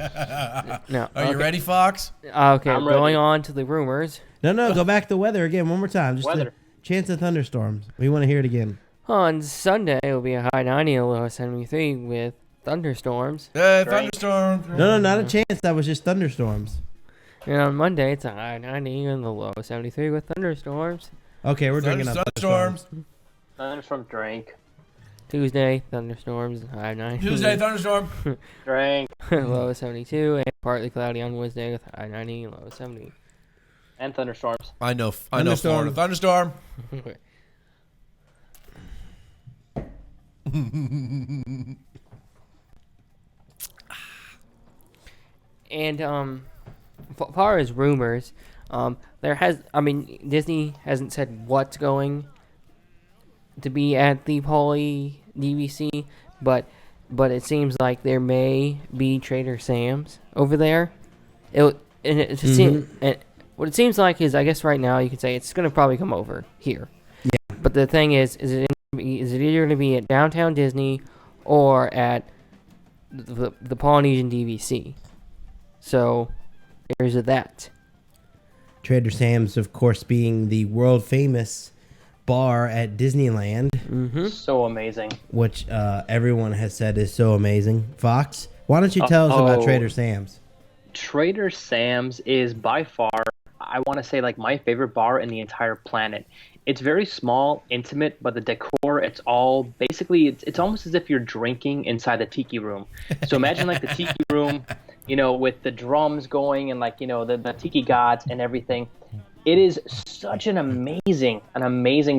No. Are you ready, Fox? Okay, I'm going ready. on to the rumors. No, go back to weather again one more time. Just Weather. chance of thunderstorms. We want to hear it again. On Sunday, it will be a high 90 and a low of 73 with thunderstorms. Thunderstorm. No, not a chance. That was just thunderstorms. And on Monday, it's a high 90 and a low of 73 with thunderstorms. Okay, we're drinking up thunderstorms. Thunderstorm drink. Tuesday, thunderstorms, high of 90. Tuesday, thunderstorm. Drink. Low of 72, and partly cloudy on Wednesday with high 90 and low of 70. And thunderstorms. I know Thunderstorm. Florida. Thunderstorm. And far as rumors, Disney hasn't said what's going to be at the Poly DVC, but it seems like there may be Trader Sam's over there. What it seems like is, I guess right now you could say it's going to probably come over here. Yeah. But the thing is it either going to be at Downtown Disney or at the Polynesian DVC? So there's that. Trader Sam's, of course, being the world famous bar at Disneyland, So amazing. which everyone has said is so amazing. Fox, why don't you tell us about Trader Sam's? Trader Sam's is by far, I want to say, like my favorite bar in the entire planet. It's very small, intimate, but the decor, it's all basically, it's almost as if you're drinking inside the tiki room. So imagine like the tiki room, with the drums going and like, the tiki gods and everything. It is such an amazing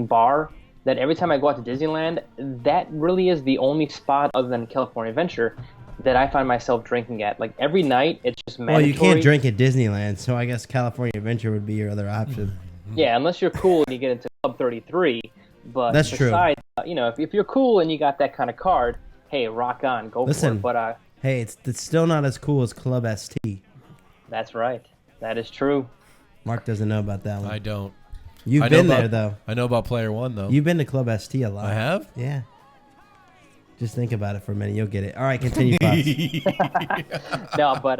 bar that every time I go out to Disneyland, that really is the only spot other than California Adventure that I find myself drinking at. Like every night, it's just mandatory. Well, you can't drink at Disneyland, so I guess California Adventure would be your other option. Yeah, unless you're cool and you get into Club 33. But That's true. besides, if you're cool and you got that kind of card, hey, rock on, go for it. But hey, it's still not as cool as Club ST. that's right. That is true. Mark doesn't know about that one. I don't. You've I know been about- there, though. I know about Player One though. You've been to Club ST a lot. I have. Yeah. Just think about it for a minute. You'll get it. All right, continue, Fox. No, but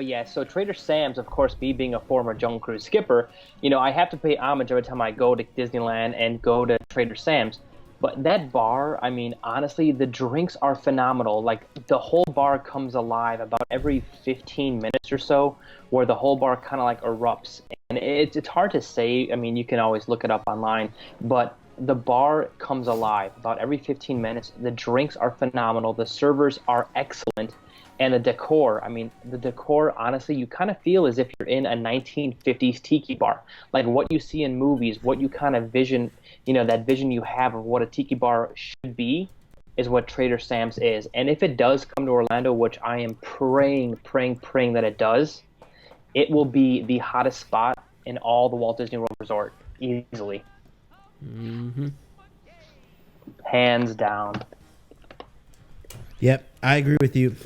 yeah. So Trader Sam's, of course, me being a former Jungle Cruise skipper, I have to pay homage every time I go to Disneyland and go to Trader Sam's. But that bar, I mean, honestly, the drinks are phenomenal. Like the whole bar comes alive about every 15 minutes or so, where the whole bar kind of like erupts. And it's hard to say. I mean, you can always look it up online, but the bar comes alive about every 15 minutes. The drinks are phenomenal. The servers are excellent. And the decor, I mean, the decor, honestly, you kind of feel as if you're in a 1950s tiki bar. Like what you see in movies, what you kind of vision, that vision you have of what a tiki bar should be is what Trader Sam's is. And if it does come to Orlando, which I am praying that it does, it will be the hottest spot in all the Walt Disney World Resort, easily. Mm-hmm. Hands down. Yep, I agree with you.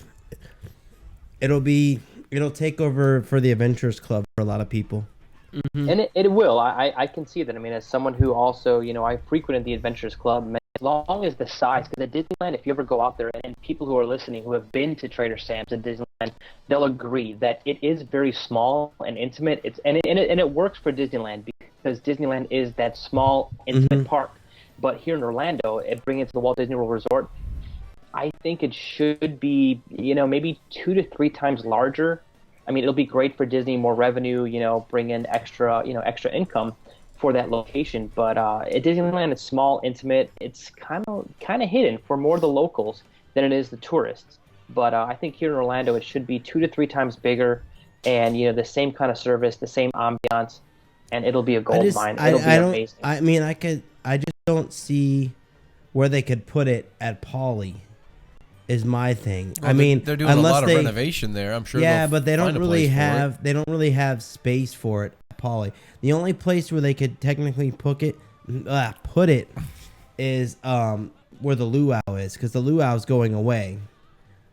It'll take over for the Adventurers Club for a lot of people. Mm-hmm. And it will. I can see that. I mean, as someone who also, I frequented the Adventurers Club, as long as the size, because at Disneyland, if you ever go out there, and people who are listening who have been to Trader Sam's at Disneyland, they'll agree that it is very small and intimate. And it works for Disneyland because Disneyland is that small, intimate park. But here in Orlando, bringing it to the Walt Disney World Resort, I think it should be, maybe 2 to 3 times larger. I mean, it'll be great for Disney, more revenue, bring in extra income for that location. But at Disneyland, it's small, intimate. It's kind of hidden for more of the locals than it is the tourists. But I think here in Orlando, it should be 2 to 3 times bigger, and the same kind of service, the same ambiance, and it'll be a gold mine. It'll be amazing. I mean, I just don't see where they could put it at Poly. Is my thing. Well, I mean, they're doing a lot of renovation there. I'm sure. Yeah, but they don't really have space for it at Poly. The only place where they could technically put it is where the luau is, because the luau is going away.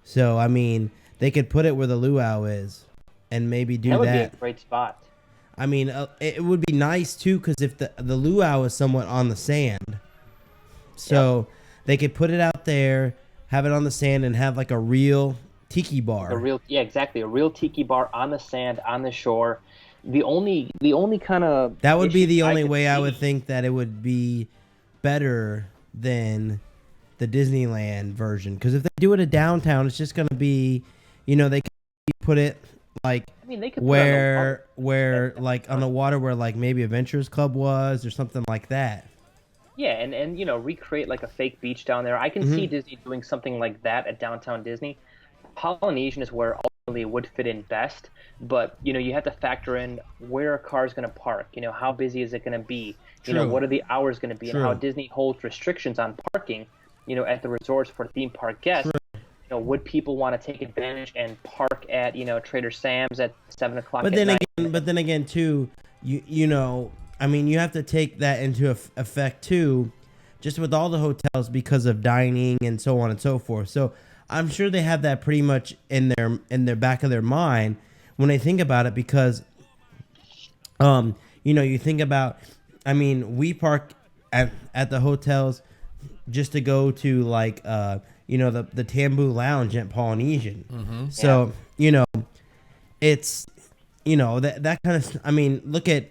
So I mean, they could put it where the luau is, and maybe do that. That would be a great spot. I mean, it would be nice too, because if the luau is somewhat on the sand, so they could put it out there, have it on the sand, and have like a real tiki bar. Exactly. A real tiki bar on the sand, on the shore. The only kind of that would be the only way I would think that it would be better than the Disneyland version. Because if they do it at downtown, it's just gonna be, they could put it like they could where like on the water where like maybe Adventurers Club was or something like that. Yeah, and recreate like a fake beach down there. I can see Disney doing something like that at downtown Disney. Polynesian is where ultimately it would fit in best, but you have to factor in where a car is going to park. How busy is it going to be? True. What are the hours going to be, True. and how Disney holds restrictions on parking. At the resorts for theme park guests. True. Would people want to take advantage and park at Trader Sam's at 7 o'clock? But then again, too, I mean, you have to take that into effect too, just with all the hotels because of dining and so on and so forth. So I'm sure they have that pretty much in their back of their mind when they think about it, because, you think about, I mean, we park at the hotels just to go to like, the Tambu Lounge at Polynesian. Mm-hmm. So, it's, that kind of, I mean, look at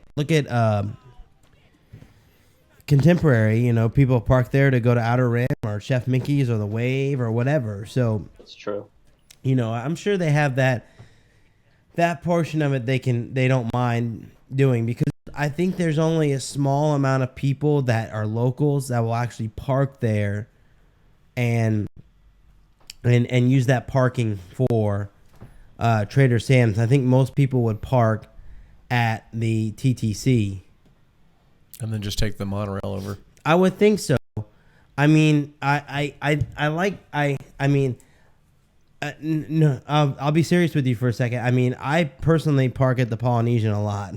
Contemporary, people park there to go to Outer Rim or Chef Mickey's or the Wave or whatever. So it's true. I'm sure they have that portion of it they don't mind doing, because I think there's only a small amount of people that are locals that will actually park there and use that parking for Trader Sam's. I think most people would park at the TTC. And then just take the monorail over. I would think so. I mean, no, I'll be serious with you for a second. I mean, I personally park at the Polynesian a lot.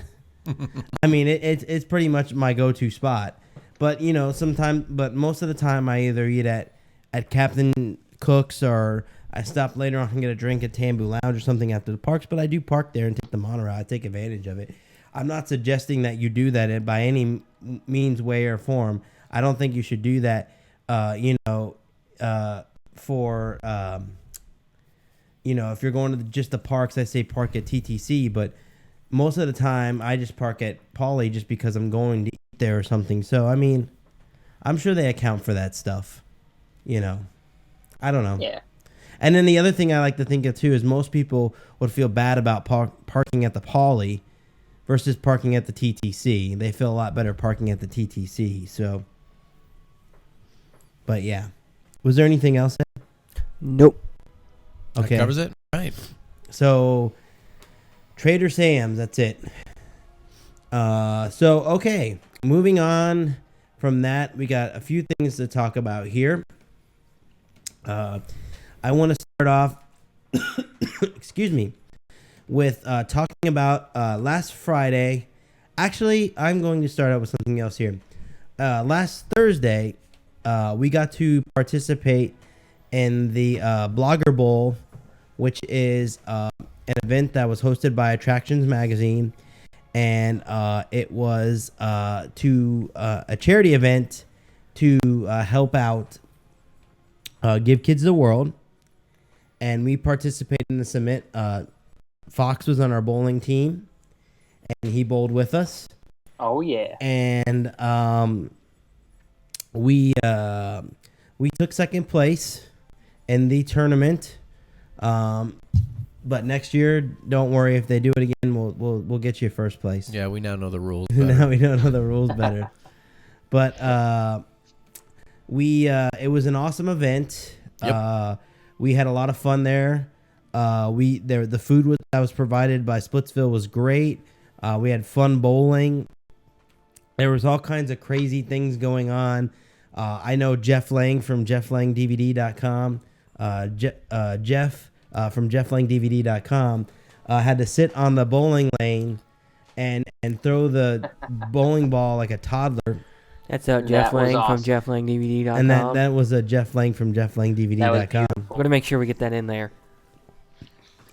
I mean, it's pretty much my go-to spot. But but most of the time I either eat at Captain Cook's, or I stop later on and get a drink at Tambu Lounge or something after the parks. But I do park there and take the monorail. I take advantage of it. I'm not suggesting that you do that by any means, way, or form. I don't think you should do that, for, if you're going to just the parks, I say park at TTC. But most of the time, I just park at Poly just because I'm going to eat there or something. So, I mean, I'm sure they account for that stuff. You know, I don't know. Yeah. And then the other thing I like to think of too is most people would feel bad about parking at the Poly versus parking at the TTC. They feel a lot better parking at the TTC. So, but yeah, was there anything else? Nope. Okay, That covers it. Right. so Trader Sam's. That's it. So okay, moving on from that, we got a few things to talk about here. I want to start off, excuse me, with talking about last Friday. Actually, I'm going to start out with something else here. Last Thursday, we got to participate in the Blogger Bowl, which is an event that was hosted by Attractions Magazine, and it was to a charity event to help out Give Kids the World. And we participated in this event. Fox was on our bowling team, and he bowled with us. Oh yeah. And we took second place in the tournament. But next year, don't worry, if they do it again, we'll get you first place. Yeah, we now know the rules. Now we don't know the rules better. But it was an awesome event. Yep. We had a lot of fun there. The food that was provided by Splitsville was great. We had fun bowling. There was all kinds of crazy things going on. I know Jeff Lang from JeffLangDVD.com. Jeff from JeffLangDVD.com had to sit on the bowling lane and throw the bowling ball like a toddler. That's Jeff was Lang awesome. from JeffLangDVD.com. And that was a Jeff Lang from JeffLangDVD.com. We're gonna make sure we get that in there.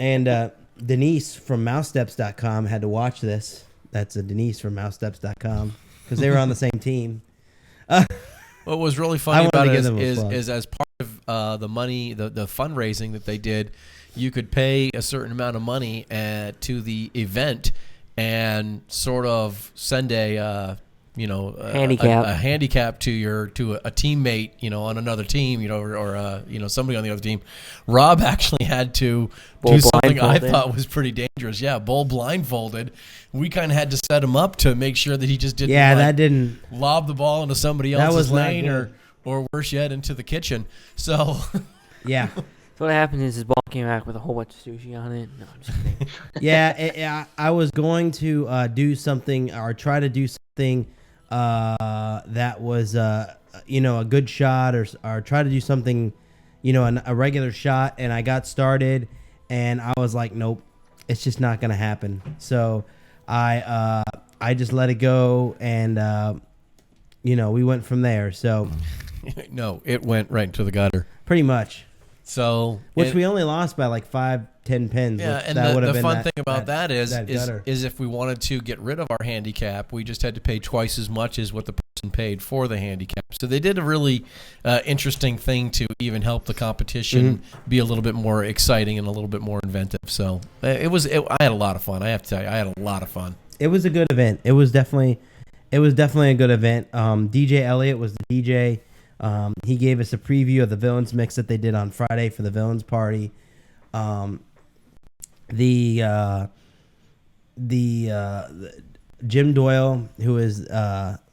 And Denise from MouseSteps.com had to watch this. That's a Denise from MouseSteps.com because they were on the same team. What was really funny wanted about to it give them a is plug. as part of the money, the fundraising that they did, you could pay a certain amount of money to the event and sort of send a Handicap. a handicap to a teammate, on another team, or somebody on the other team. Rob actually had to Bowl do something I blindfolded. thought was pretty dangerous. Yeah, bowl blindfolded. We kind of had to set him up to make sure that he just didn't. Yeah, that didn't. lob the ball into somebody That was else's not lane, good. or worse yet, into the kitchen. So Yeah. So what happened is his ball came back with a whole bunch of sushi on it. No, I'm just kidding. Yeah, I was going to do something or try to do something that was a good shot or try to do something, a regular shot, and I got started and I was like, nope, it's just not gonna happen. So I just let it go, and we went from there. So no, it went right into the gutter. pretty much, So which we only lost by like 5-10 pins. Yeah, which and that would have the been fun thing about that is gutter. if we wanted to get rid of our handicap, we just had to pay twice as much as what the person paid for the handicap. So they did a really interesting thing to even help the competition be a little bit more exciting and a little bit more inventive. So I had a lot of fun. I have to tell you, I had a lot of fun. It was a good event. It was definitely a good event. DJ Elliott was the DJ. He gave us a preview of the Villains mix that they did on Friday for the Villains party. The Jim Doyle, who is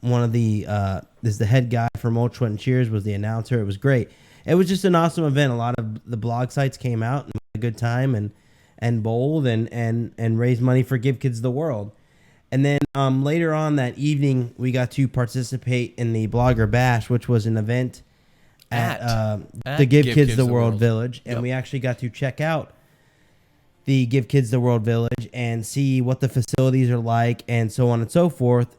one of the is the head guy from Ultra and Cheers, was the announcer. It was great. It was just an awesome event. A lot of the blog sites came out and had a good time and bowled and raised money for Give Kids the World. And then later on that evening, we got to participate in the Blogger Bash, which was an event at the Give Kids the World Village. And we actually got to check out the Give Kids the World Village and see what the facilities are like and so on and so forth.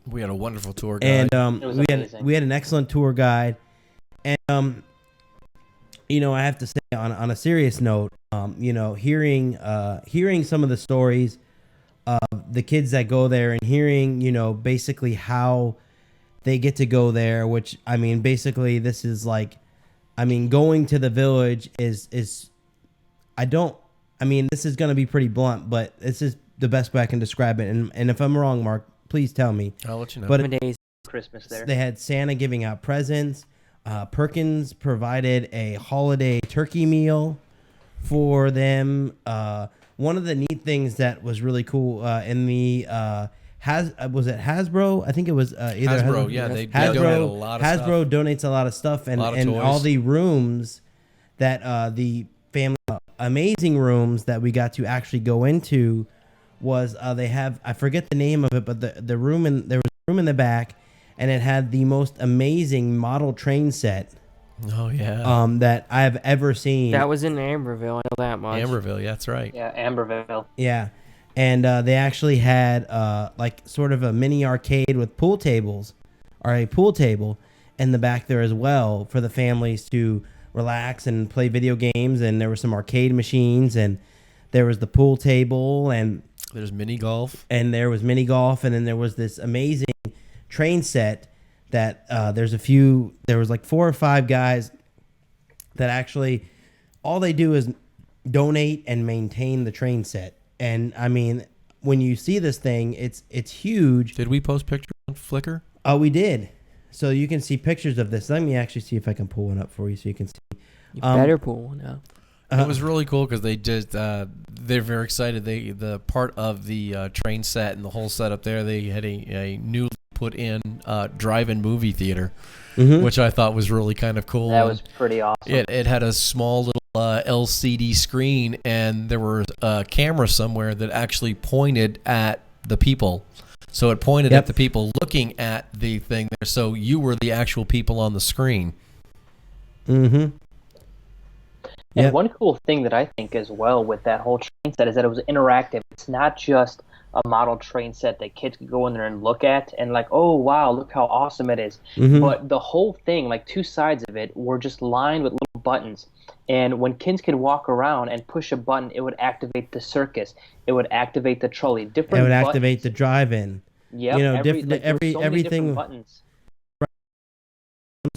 We had a wonderful tour guide. And It was we amazing. had an excellent tour guide. And, I have to say on a serious note, hearing some of the stories of the kids that go there and hearing, basically how they get to go there, which, basically this is like, going to the village is this is going to be pretty blunt, but this is the best way I can describe it. And if I'm wrong, Mark, please tell me. I'll let you know. But 7 days Christmas there. They had Santa giving out presents. Perkins provided a holiday turkey meal for them. One of the neat things that was really cool in the was it Hasbro? I think it was either Hasbro. Yeah, they donated a lot of stuff. Hasbro donates a lot of stuff, and all the rooms that the family amazing rooms that we got to actually go into was they have, I forget the name of it, but there was a room in the back, and it had the most amazing model train set. Oh yeah. That I've ever seen. That was in Amberville. I know that much. Amberville, yeah, that's right. Yeah, Amberville. Yeah, and they actually had like sort of a mini arcade with pool tables, or a pool table in the back there as well for the families to relax and play video games. And there were some arcade machines, and there was the pool table, and there's mini golf, and then there was this amazing train set that there was like 4 or 5 guys that actually all they do is donate and maintain the train set. And I mean, when you see this thing, it's huge. Did we post pictures on Flickr? Oh, we did. So you can see pictures of this. Let me actually see if I can pull one up for you so you can see. You better pull one up. It was really cool because they just they're very excited. The part of the train set and the whole setup there, they had a newly put in drive-in movie theater, which I thought was really kind of cool. That was pretty awesome. It had a small little LCD screen, and there were a camera somewhere that actually pointed at the people. So it pointed at the people looking at the thing there. So you were the actual people on the screen. Mm-hmm. And one cool thing that I think as well with that whole train set is that it was interactive. It's not just a model train set that kids could go in there and look at and like, oh, wow, look how awesome it is. But the whole thing, like 2 sides of it, were just lined with little buttons. And when kids could walk around and push a button, it would activate the circus. It would activate the trolley. It would activate the drive-in. Yep. You know, everything. Buttons. Some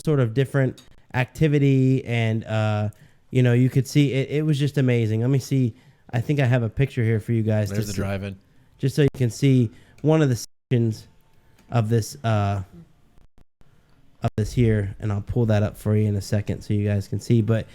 sort of different activity, and you know, you could see it was just amazing. Let me see. I think I have a picture here for you guys. There's the drive-in. Just so you can see one of the sections of this here, and I'll pull that up for you in a second so you guys can see. But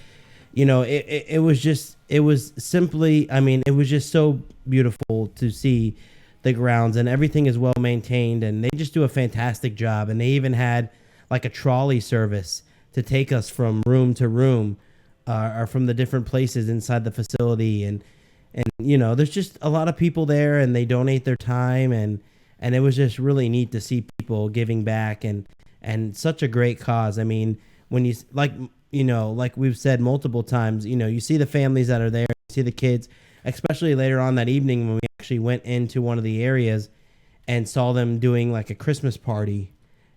you know, it was simply, I mean, it was just so beautiful to see the grounds, and everything is well maintained, and they just do a fantastic job. And they even had like a trolley service to take us from room to room, or from the different places inside the facility. And you know, there's just a lot of people there, and they donate their time, and it was just really neat to see people giving back, and such a great cause. I mean, when you like we've said multiple times, you know, you see the families that are there, you see the kids, especially later on that evening when we actually went into one of the areas and saw them doing like a Christmas party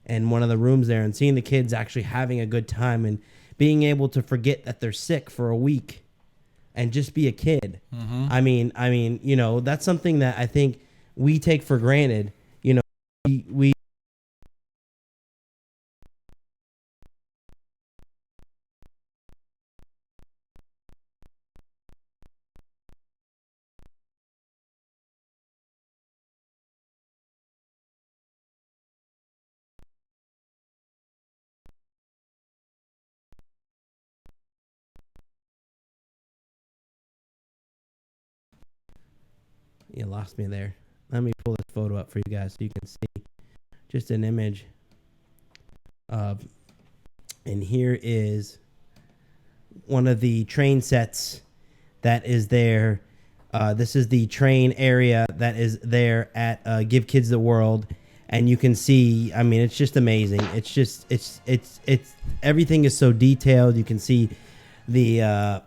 in one of the rooms there, and seeing the kids actually having a good time and being able to forget that they're sick for a week and just be a kid. I mean, you know, that's something that I think we take for granted. You know, we You lost me there. Let me pull this photo up for you guys so you can see just an image of, and here is one of the train sets that is there. This is the train area that is there at Give Kids the World, and you can see, I mean, it's just amazing. It's just, it's everything is so detailed. You can see the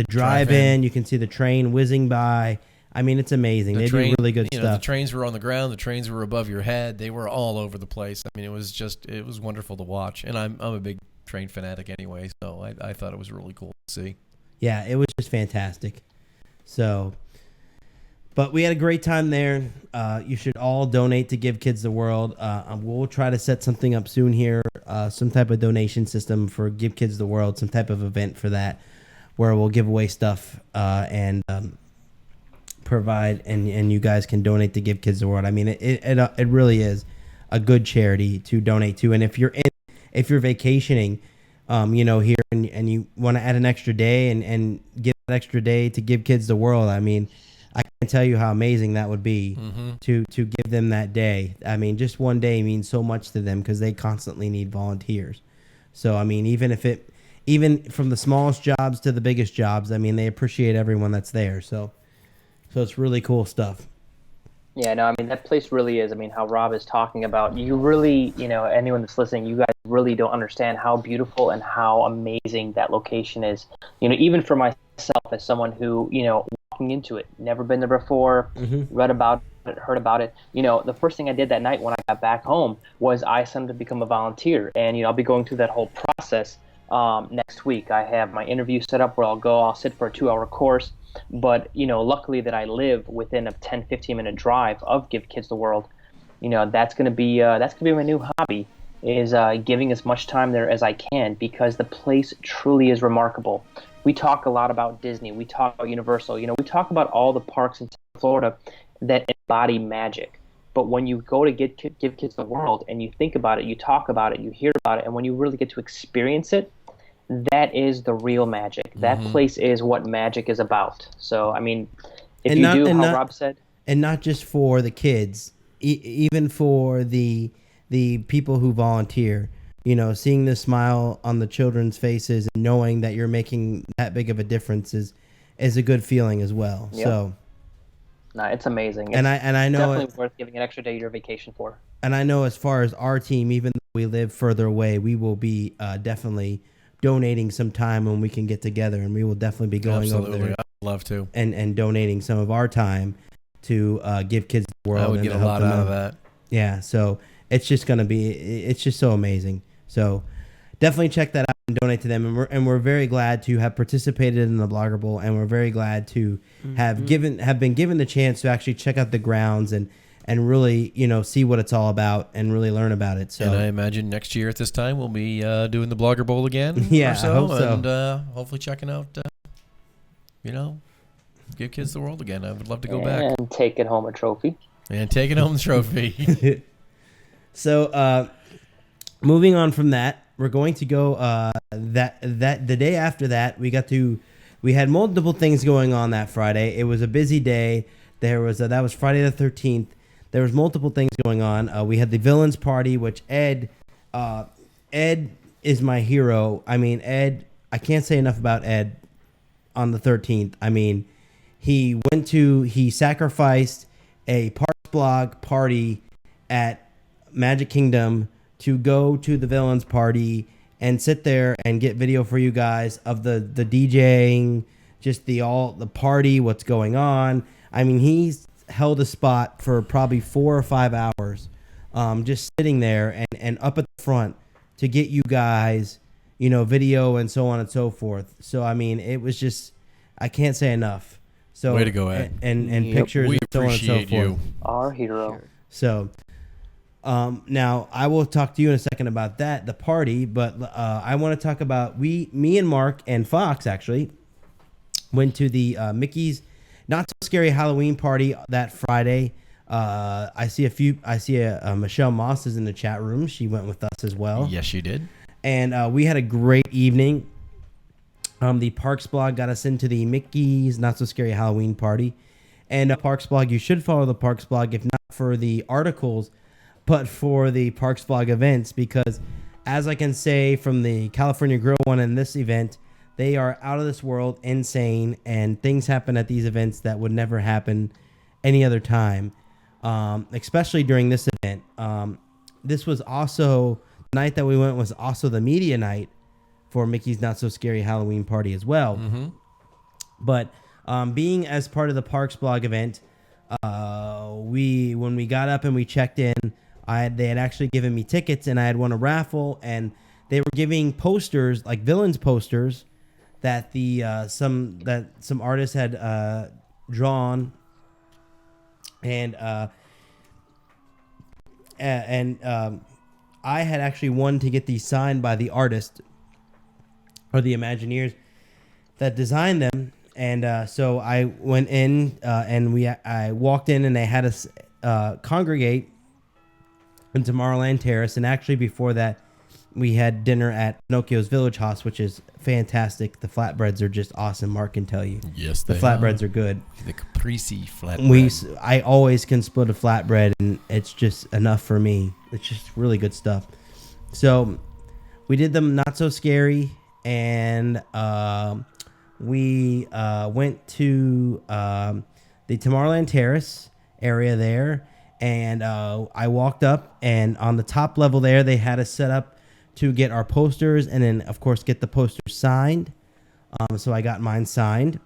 drive-in, you can see the train whizzing by. I mean, it's amazing. They do really good stuff. The trains were on the ground. The trains were above your head. They were all over the place. I mean, it was wonderful to watch. And I'm a big train fanatic anyway, so I thought it was really cool to see. Yeah, it was just fantastic. So, but we had a great time there. You should all donate to Give Kids the World. We'll try to set something up soon here, some type of donation system for Give Kids the World, some type of event for that, where we'll give away stuff and provide, and you guys can donate to Give Kids the World. I mean, it really is a good charity to donate to. And if you're vacationing, here and you want to add an extra day and give an extra day to Give Kids the World, I mean, I can't tell you how amazing that would be to give them that day. I mean, just one day means so much to them because they constantly need volunteers. So, I mean, even from the smallest jobs to the biggest jobs, I mean, they appreciate everyone that's there. So it's really cool stuff. Yeah, no, I mean, that place really is. I mean, how Rob is talking about, you really, anyone that's listening, you guys really don't understand how beautiful and how amazing that location is. Even for myself as someone who, walking into it, never been there before, read about it, heard about it. The first thing I did that night when I got back home was I signed up to become a volunteer. And, I'll be going through that whole process next week. I have my interview set up where I'll sit for a 2-hour course. But, luckily that I live within a 10, 15-minute drive of Give Kids the World, that's going to be my new hobby, is giving as much time there as I can, because the place truly is remarkable. We talk a lot about Disney. We talk about Universal. We talk about all the parks in Florida that embody magic. But when you go to Give Kids the World and you think about it, you talk about it, you hear about it, and when you really get to experience it, that is the real magic. That place is what magic is about. So, I mean, Rob said. And not just for the kids, even for the people who volunteer, seeing the smile on the children's faces and knowing that you're making that big of a difference is a good feeling as well. Yep. So. No, it's amazing. It's I know definitely worth giving an extra day to your vacation for. And I know as far as our team, even though we live further away, we will be definitely donating some time when we can get together, and we will definitely be going over there. I'd love to. And donating some of our time to Give Kids the World. I would get a lot out of that. Yeah, so it's just so amazing. So definitely check that out and donate to them. And we're very glad to have participated in the Blogger Bowl, and we're very glad to have been given the chance to actually check out the grounds and really, see what it's all about and really learn about it. So, and I imagine next year at this time we'll be doing the Blogger Bowl again. Yeah, or so, I hope so. And hopefully checking out, Give Kids the World again. I would love to go back and taking home a trophy. So, moving on from that, we're going to go that the day after that we had multiple things going on that Friday. It was a busy day. That was Friday the 13th. There was multiple things going on. We had the Villains Party, which Ed is my hero. I mean, Ed, I can't say enough about Ed on the 13th. I mean, he sacrificed a Parks Blog party at Magic Kingdom to go to the Villains Party and sit there and get video for you guys of the DJing, just the party, what's going on. I mean, he's held a spot for probably 4 or 5 hours, just sitting there and up at the front to get you guys, video and so on and so forth. So, I mean, it was just, I can't say enough. So, way to go, Ed. And pictures and so on and so forth. You. Our hero. So, now I will talk to you in a second about the party, but I want to talk about me and Mark and Fox actually went to the Mickey's Not So Scary Halloween party that Friday. I see Michelle Moss is in the chat room. She went with us as well. Yes, she did. And we had a great evening. The Parks Blog got us into the Mickey's Not So Scary Halloween party. And Parks Blog, you should follow the Parks Blog, if not for the articles, but for the Parks Blog events, because as I can say from the California Grill one and this event, they are out of this world, insane, and things happen at these events that would never happen any other time, especially during this event. This was also, the night that we went was also the media night for Mickey's Not So Scary Halloween party as well. Mm-hmm. But being as part of the Parks Blog event, when we got up and we checked in, they had actually given me tickets, and I had won a raffle, and they were giving posters, like Villains posters, that some artists had drawn, and I had actually won to get these signed by the artist or the Imagineers that designed them. And so I went in and I walked in, and they had us congregate in Tomorrowland Terrace. And actually before that, we had dinner at Pinocchio's Village House, which is fantastic. The flatbreads are just awesome. Mark can tell you. Yes, the flatbreads are good. The caprese flatbread. I always can split a flatbread, and it's just enough for me. It's just really good stuff. So we did them Not So Scary, and we went to the Tomorrowland Terrace area there, and I walked up, and on the top level there, they had us set up to get our posters, and then of course get the posters signed. So I got mine signed.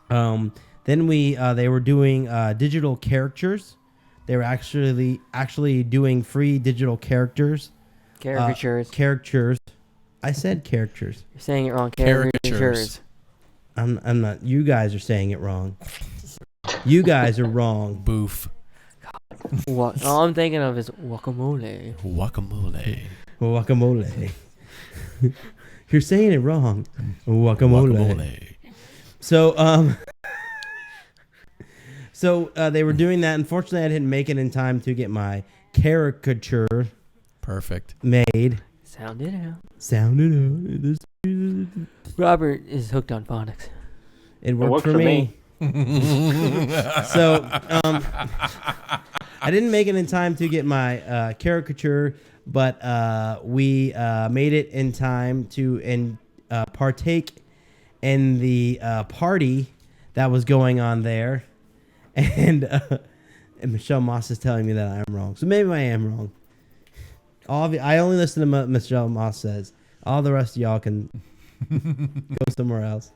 Then they were doing digital characters. They were actually doing free digital characters. Caricatures. I said characters. You're saying it wrong. Caricatures. I'm not. You guys are saying it wrong. You guys are wrong. Boof. What? All I'm thinking of is guacamole. Guacamole. Guacamole. You're saying it wrong. Guacamole. So they were doing that. Unfortunately, I didn't make it in time to get my caricature Perfect. made. Sound it out. Robert is hooked on phonics. It worked for me. So I didn't make it in time to get my caricature, but we made it in time to partake in the party that was going on there. And Michelle Moss is telling me that I'm wrong. So maybe I am wrong. I only listen to what Michelle Moss says. All the rest of y'all can go somewhere else.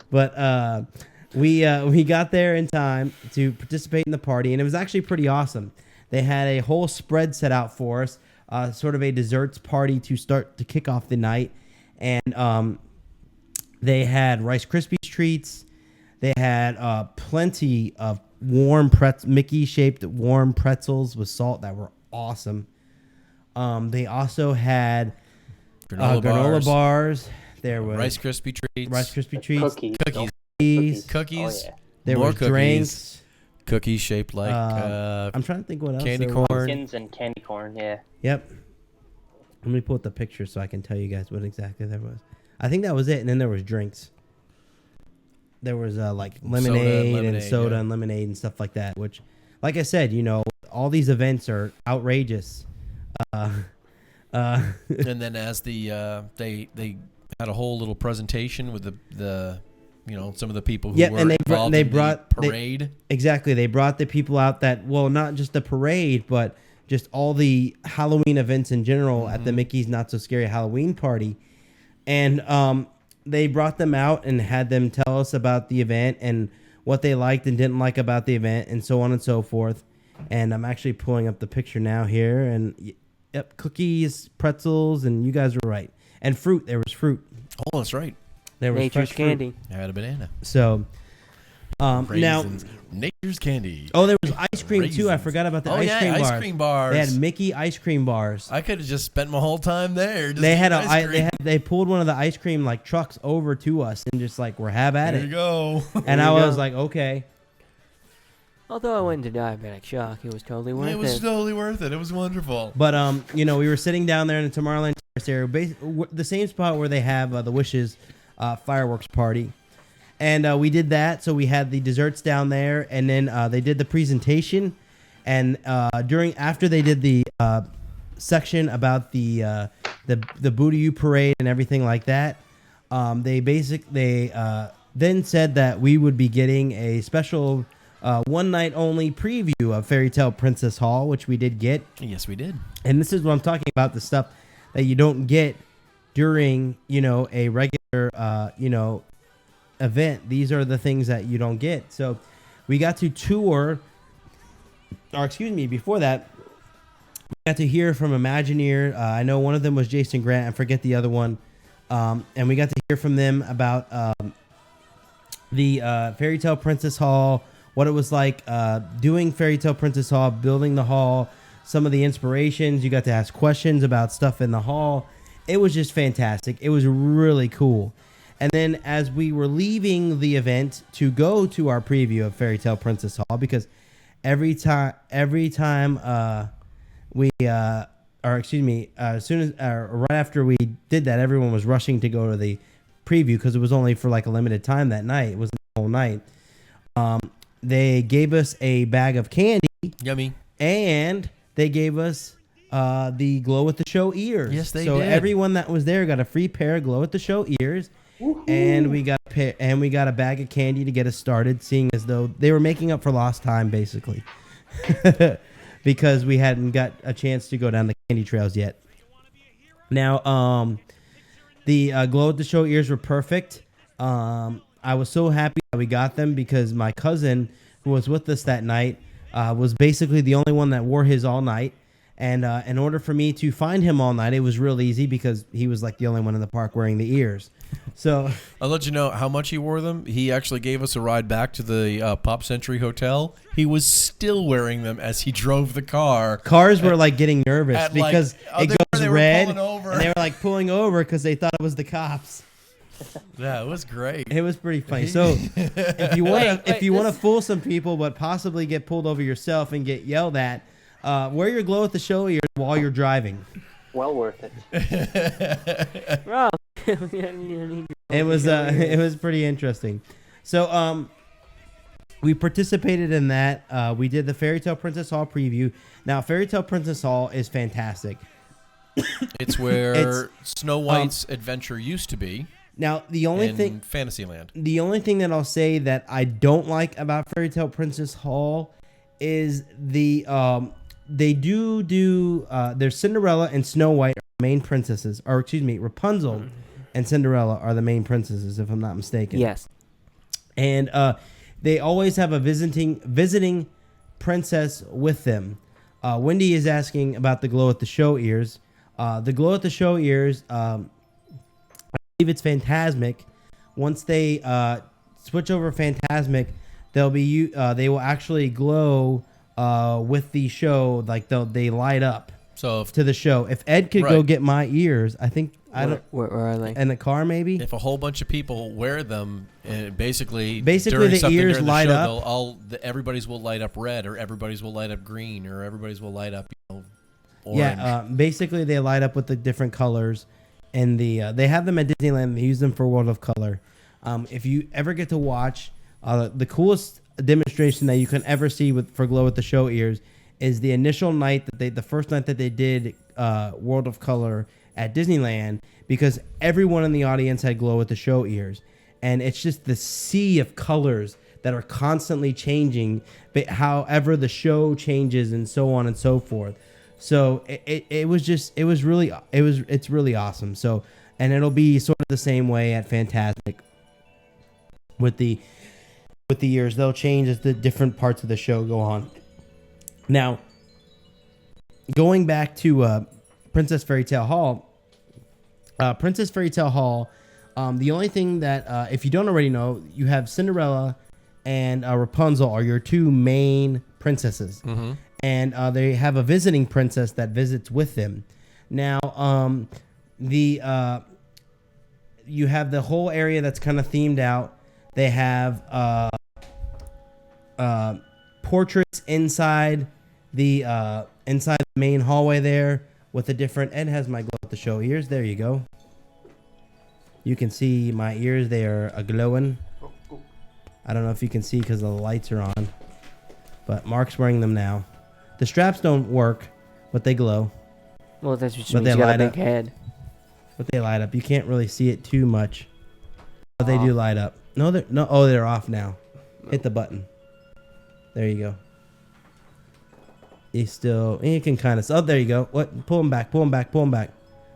But we got there in time to participate in the party, and it was actually pretty awesome. They had a whole spread set out for us, sort of a desserts party to kick off the night. And they had Rice Krispies treats. They had plenty of warm Mickey-shaped warm pretzels with salt that were awesome. They also had granola bars. There was Rice Krispie treats. Cookies. Oh, yeah. There More were cookies. drinks. Cookies shaped like I'm trying to think what else. candy there corn. were. Pumpkins and candy corn, yeah. Yep. Let me pull up the picture so I can tell you guys what exactly there was. I think that was it, and then there was drinks. There was like lemonade and soda and lemonade and stuff like that. Which, like I said, all these events are outrageous. And then as the they had a whole little presentation with the some of the people who were involved in the parade. Exactly. They brought the people out that, well, not just the parade, but just all the Halloween events in general at the Mickey's Not So Scary Halloween party. And they brought them out and had them tell us about the event and what they liked and didn't like about the event and so on and so forth. And I'm actually pulling up the picture now here. And yep, cookies, pretzels, and you guys were right. And fruit. There was fruit. Oh, that's right. There was Nature's fresh candy. I had a banana. So, now, Raisins. Nature's candy. oh, there was ice cream too. I Raisins. forgot about the Oh, ice yeah, cream ice bars. cream bars. They had Mickey ice cream bars. I could have just spent my whole time there. Just They had eating ice cream. they pulled one of the ice cream like trucks over to us and just like, we're have at There it. you go. And I was like, okay. Although I went into diabetic shock, it was totally worth it. It was totally worth it. It was wonderful. But we were sitting down there in the Tomorrowland Terrace area, the same spot where they have the Wishes fireworks party. And we did that. So we had the desserts down there, and then they did the presentation. And after they did the section about the Booty-U parade and everything like that, they then said that we would be getting a special one night only preview of Fairy Tale Princess Hall, which we did get. Yes, we did. And this is what I'm talking about, the stuff that you don't get during, a regular, event. These are the things that you don't get. So we got to tour, or excuse me, before that, we got to hear from Imagineer. I know one of them was Jason Grant. I forget the other one. And we got to hear from them about the Fairy Tale Princess Hall, what it was like doing Fairy Tale Princess Hall, building the hall, some of the inspirations. You got to ask questions about stuff in the hall. It was just fantastic. It was really cool. And then as we were leaving the event to go to our preview of Fairy Tale Princess Hall, because every time as soon as right after we did that, everyone was rushing to go to the preview because it was only for like a limited time that night. It wasn't the whole night. They gave us a bag of candy. Yummy. And they gave us the Glow at the Show ears. Yes, they so did. Everyone that was there got a free pair of Glow at the Show ears. Woo-hoo. And we got a bag of candy to get us started, seeing as though they were making up for lost time, basically, because we hadn't got a chance to go down the candy trails yet. Now, the Glow at the Show ears were perfect. I was so happy that we got them because my cousin, who was with us that night, was basically the only one that wore his all night. And in order for me to find him all night, it was real easy because he was like the only one in the park wearing the ears. So I'll let you know how much he wore them. He actually gave us a ride back to the Pop Century Hotel. He was still wearing them as he drove the car. Cars were like getting nervous because it goes red, and they were like pulling over because they thought it was the cops. Yeah, it was great. It was pretty funny. So if you want to fool some people but possibly get pulled over yourself and get yelled at, wear your Glow at the Show ears while you're driving. Well worth it. Bro. It was pretty interesting. So we participated in that. We did the Fairy Tale Princess Hall preview. Now, Fairy Tale Princess Hall is fantastic. It's where Snow White's adventure used to be. Now, the only in Fantasyland. The only thing that I'll say that I don't like about Fairy Tale Princess Hall is they do there's Cinderella and Snow White are the main princesses, or excuse me, Rapunzel and Cinderella are the main princesses, if I'm not mistaken. Yes. And they always have a visiting princess with them. Wendy is asking about the Glow at the Show ears. The Glow at the Show ears, I believe it's Phantasmic. Once they switch over Phantasmic, they will actually glow with the show, like they light up. So to the show. If Ed could go get my ears, I think where are they? In the car, maybe. If a whole bunch of people wear them, basically the ears light up. Everybody's will light up red, or everybody's will light up green, or everybody's will light up orange. Yeah, basically they light up with the different colors, and they have them at Disneyland. They use them for World of Color. If you ever get to watch the coolest demonstration that you can ever see for Glow at the Show ears is the initial night the first night that they did World of Color at Disneyland, because everyone in the audience had Glow at the Show ears, and it's just the sea of colors that are constantly changing, but however the show changes and so on and so forth. So it's really awesome. So, and it'll be sort of the same way at Fantasmic with the years. They'll change as the different parts of the show go on. Now, going back to Princess Fairy Tale Hall, the only thing that, if you don't already know, you have Cinderella and Rapunzel are your two main princesses. Mm-hmm. And they have a visiting princess that visits with them. Now, you have the whole area that's kind of themed out. They have portraits inside the main hallway there with the different. Ed has my Glow at the Show ears. There you go. You can see my ears. They are glowing. I don't know if you can see because the lights are on, but Mark's wearing them now. The straps don't work, but they glow. Well, that's what you got a big head. But they light up. You can't really see it too much, but they do light up. They're off now. Hit the button. There you go. You can kind of. Oh, there you go. What? Pull them back.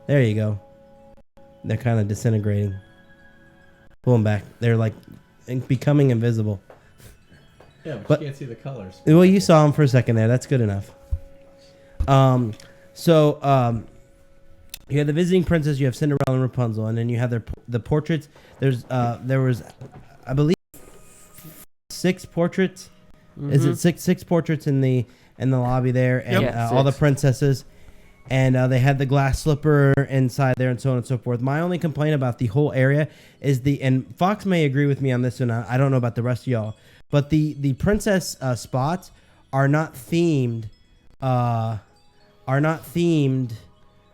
There you go. They're kind of disintegrating. Pull them back. They're like becoming invisible. Yeah, but you can't see the colors. Well, you saw them for a second there. That's good enough. You have the visiting princess. You have Cinderella and Rapunzel, and then you have the portraits. There was, I believe, 6 portraits. Mm-hmm. Is it six portraits in the lobby there, and all the princesses, and they had the glass slipper inside there, and so on and so forth. My only complaint about the whole area is and Fox may agree with me on this, and I don't know about the rest of y'all, but the princess spots are not themed are not themed.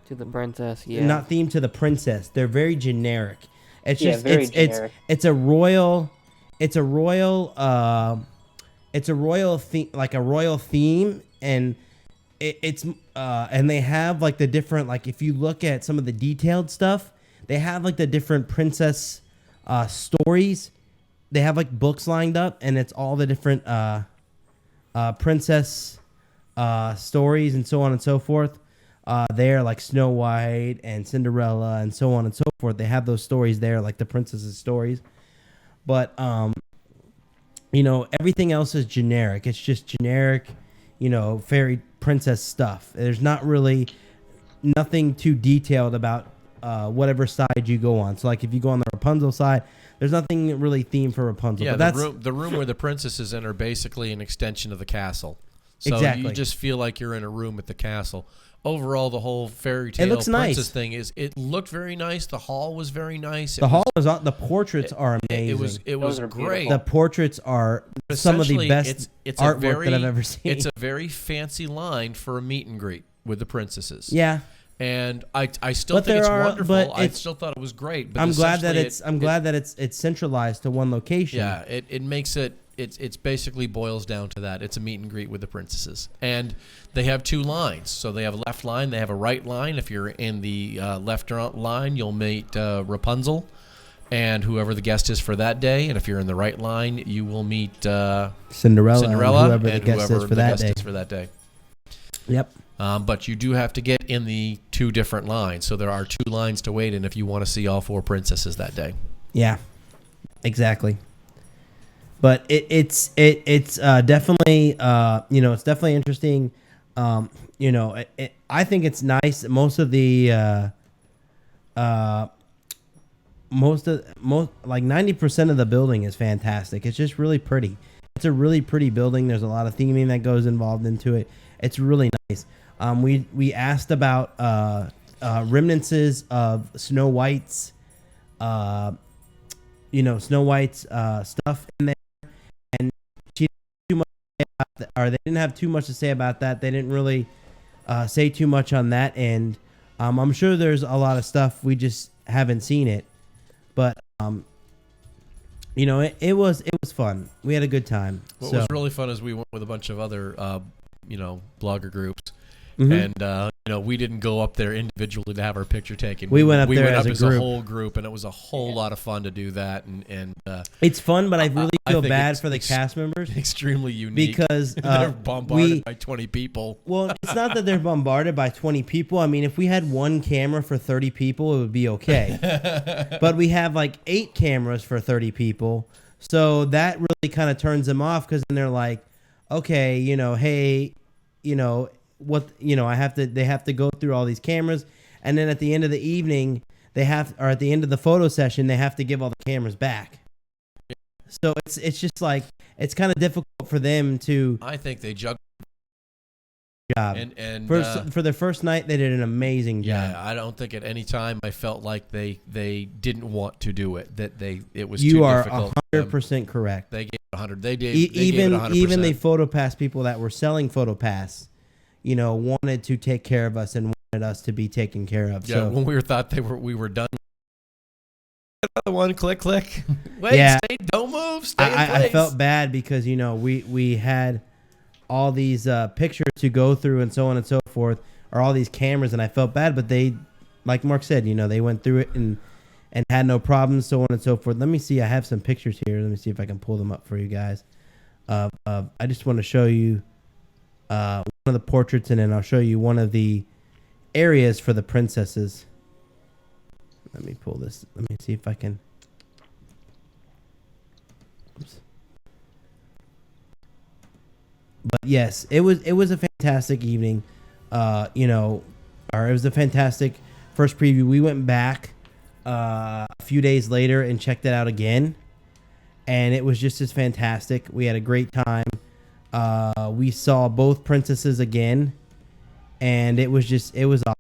To the princess, yeah. Not themed to the princess. They're very generic. It's just very generic. it's a royal theme, like a royal theme, and it's and they have like the different, like if you look at some of the detailed stuff, they have like the different princess stories. They have like books lined up, and it's all the different princess stories and so on and so forth. There, like Snow White and Cinderella and so on and so forth. They have those stories there, like the princesses' stories. But everything else is generic. It's just generic, fairy princess stuff. There's not really nothing too detailed about whatever side you go on. So, like if you go on the Rapunzel side, there's nothing really themed for Rapunzel. Yeah, but the room where the princesses enter basically an extension of the castle. So exactly. You just feel like you're in a room at the castle. Overall, the whole fairy tale princess nice. thing it looked very nice. The hall was very nice. The portraits are amazing. It was great. The portraits are some of the best artwork that I've ever seen. It's a very fancy line for a meet and greet with the princesses. Yeah. And I still think it's wonderful. I still thought it was great. But I'm glad that it's centralized to one location. Yeah, it makes it. It's basically boils down to that. It's a meet and greet with the princesses, and they have two lines. So they have a left line, they have a right line. If you're in the left line, you'll meet Rapunzel, and whoever the guest is for that day. And if you're in the right line, you will meet Cinderella, and whoever the guest is for that day. Yep. But you do have to get in the two different lines. So there are two lines to wait in if you want to see all four princesses that day. Yeah, exactly. But it's definitely it's definitely interesting. I think it's nice. Most like 90% of the building is fantastic. It's just really pretty. It's a really pretty building. There's a lot of theming that goes involved into it. It's really nice. We asked about remnants of Snow White's stuff in there. They didn't have too much to say about that. They didn't really say too much on that end. I'm sure there's a lot of stuff we just haven't seen it, but it was fun. We had a good time. What was really fun is we went with a bunch of other blogger groups, mm-hmm. and we didn't go up there individually to have our picture taken. We went up there as a group. A whole group, and it was a whole lot of fun to do that. And it's fun, but I really feel bad for the cast members. Extremely unique because they're bombarded by 20 people. Well, it's not that they're bombarded by 20 people. I mean, if we had one camera for 30 people, it would be okay. But we have like 8 cameras for 30 people, so that really kind of turns them off because then they're like, okay, hey, they have to go through all these cameras, and then at the end of the evening at the end of the photo session they have to give all the cameras back. So it's just like it's kind of difficult for them to. I think they juggled job. And for their first night they did an amazing job. Yeah, I don't think at any time I felt like they didn't want to do it. That it was you too are difficult. 100% correct. They gave it 100. They gave it 100%. Even the PhotoPass people that were selling PhotoPass, wanted to take care of us and wanted us to be taken care of. Yeah, so, when we were done. Another one, click. Wait, yeah, don't move, stay in place. I felt bad because we had all these pictures to go through and so on and so forth, or all these cameras, and I felt bad. But they, like Mark said, they went through it and had no problems, so on and so forth. Let me see. I have some pictures here. Let me see if I can pull them up for you guys. I just want to show you one of the portraits, and then I'll show you one of the areas for the princesses. Let me pull this. Let me see if I can. Oops. But yes, it was a fantastic evening. Or it was a fantastic first preview. We went back a few days later and checked it out again, and it was just as fantastic. We had a great time. We saw both princesses again, and it was awesome.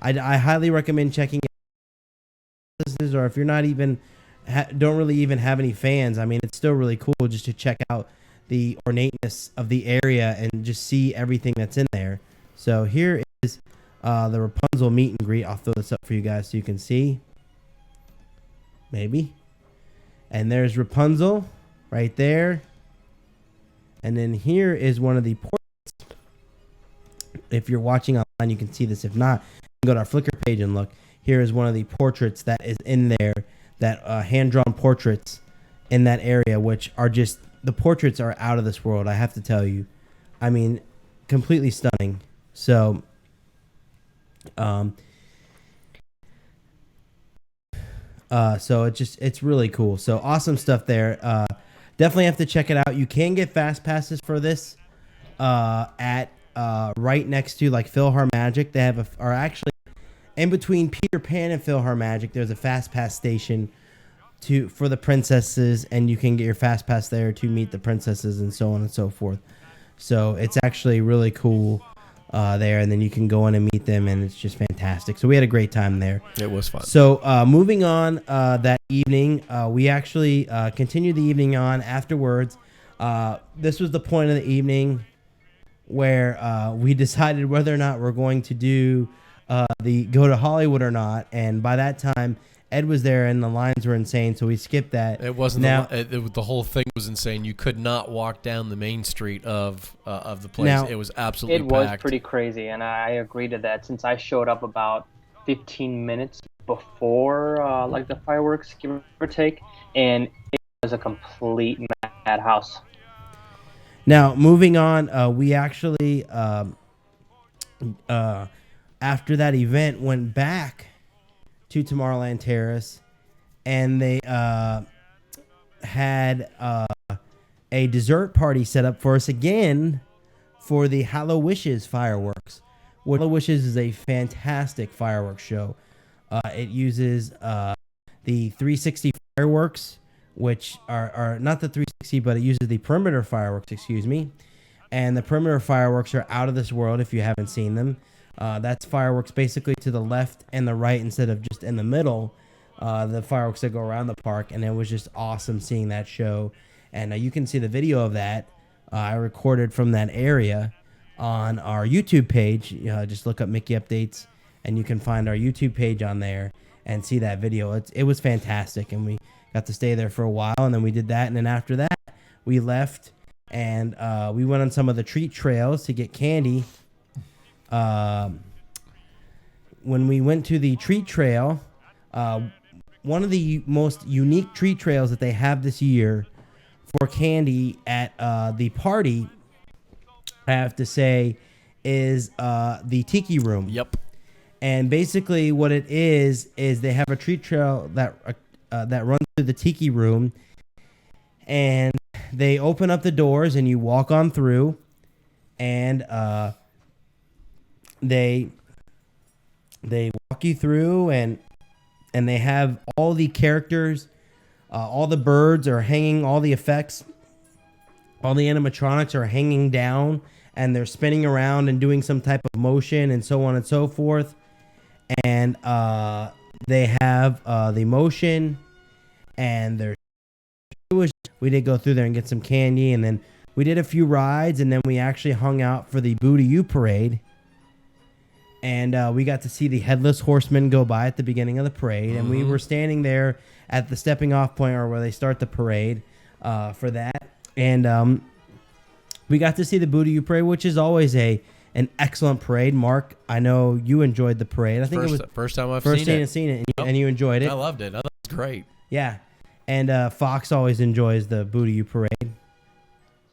I highly recommend checking it. Or if you're not even don't really even have any fans, I mean, it's still really cool just to check out the ornateness of the area and just see everything that's in there. So here is the Rapunzel meet and greet. I'll throw this up for you guys so you can see. Maybe. And there's Rapunzel right there. And then here is one of the portraits. If you're watching online, you can see this. If not, you can go to our Flickr page and look. Here is one of the portraits that is in there, that hand-drawn portraits in that area, which are just, the portraits are out of this world, I have to tell you. I mean, completely stunning. So, so it's really cool. So awesome stuff there. Definitely have to check it out. You can get fast passes for this at right next to like PhilharMagic. They have or actually in between Peter Pan and PhilharMagic, there's a fast pass station for the princesses, and you can get your fast pass there to meet the princesses and so on and so forth. So it's actually really cool there, and then you can go in and meet them, and it's just fantastic. So we had a great time there. It was fun. So moving on that evening, we actually continued the evening on afterwards. This was the point of the evening where we decided whether or not we're going to do the go to Hollywood or not, and by that time Ed was there and the lines were insane, so we skipped that. It wasn't now. The whole thing was insane. You could not walk down the main street of the place. Now, it was absolutely It was packed. pretty crazy, and I agree to that. Since I showed up about 15 minutes before, like the fireworks, give or take, and it was a complete madhouse. Now moving on, we actually after that event went back to Tomorrowland Terrace, and they had a dessert party set up for us again for the Hallow Wishes fireworks. Hallow Wishes is a fantastic fireworks show. It uses the 360 fireworks, which are not the 360, but it uses the perimeter fireworks, excuse me. And the perimeter fireworks are out of this world if you haven't seen them. That's fireworks basically to the left and the right instead of just in the middle. The fireworks that go around the park, and it was just awesome seeing that show. And you can see the video of that I recorded from that area on our YouTube page. Just look up Mickey Updates, and you can find our YouTube page on there and see that video. It was fantastic, and we got to stay there for a while, and then we did that, and then after that, we left, and we went on some of the treat trails to get candy. When we went to the treat trail, one of the most unique treat trails that they have this year for candy at the party, I have to say, is the Tiki Room. Yep. And basically what it is they have a treat trail that runs through the Tiki Room, and they open up the doors and you walk on through, and they walk you through, and they have all the characters, all the birds are hanging, all the effects, all the animatronics are hanging down, and they're spinning around and doing some type of motion and so on and so forth. And they have the motion, and we did go through there and get some candy, and then we did a few rides, and then we actually hung out for the Boo to You parade. And we got to see the Headless Horseman go by at the beginning of the parade. And we were standing there at the stepping off point, or where they start the parade for that. And we got to see the Boo to You parade, which is always an excellent parade. Mark, I know you enjoyed the parade. I think it was first time I've first seen seen it. it, and you enjoyed it. I loved it. I thought it was great. Yeah. And Fox always enjoys the Boo to You parade.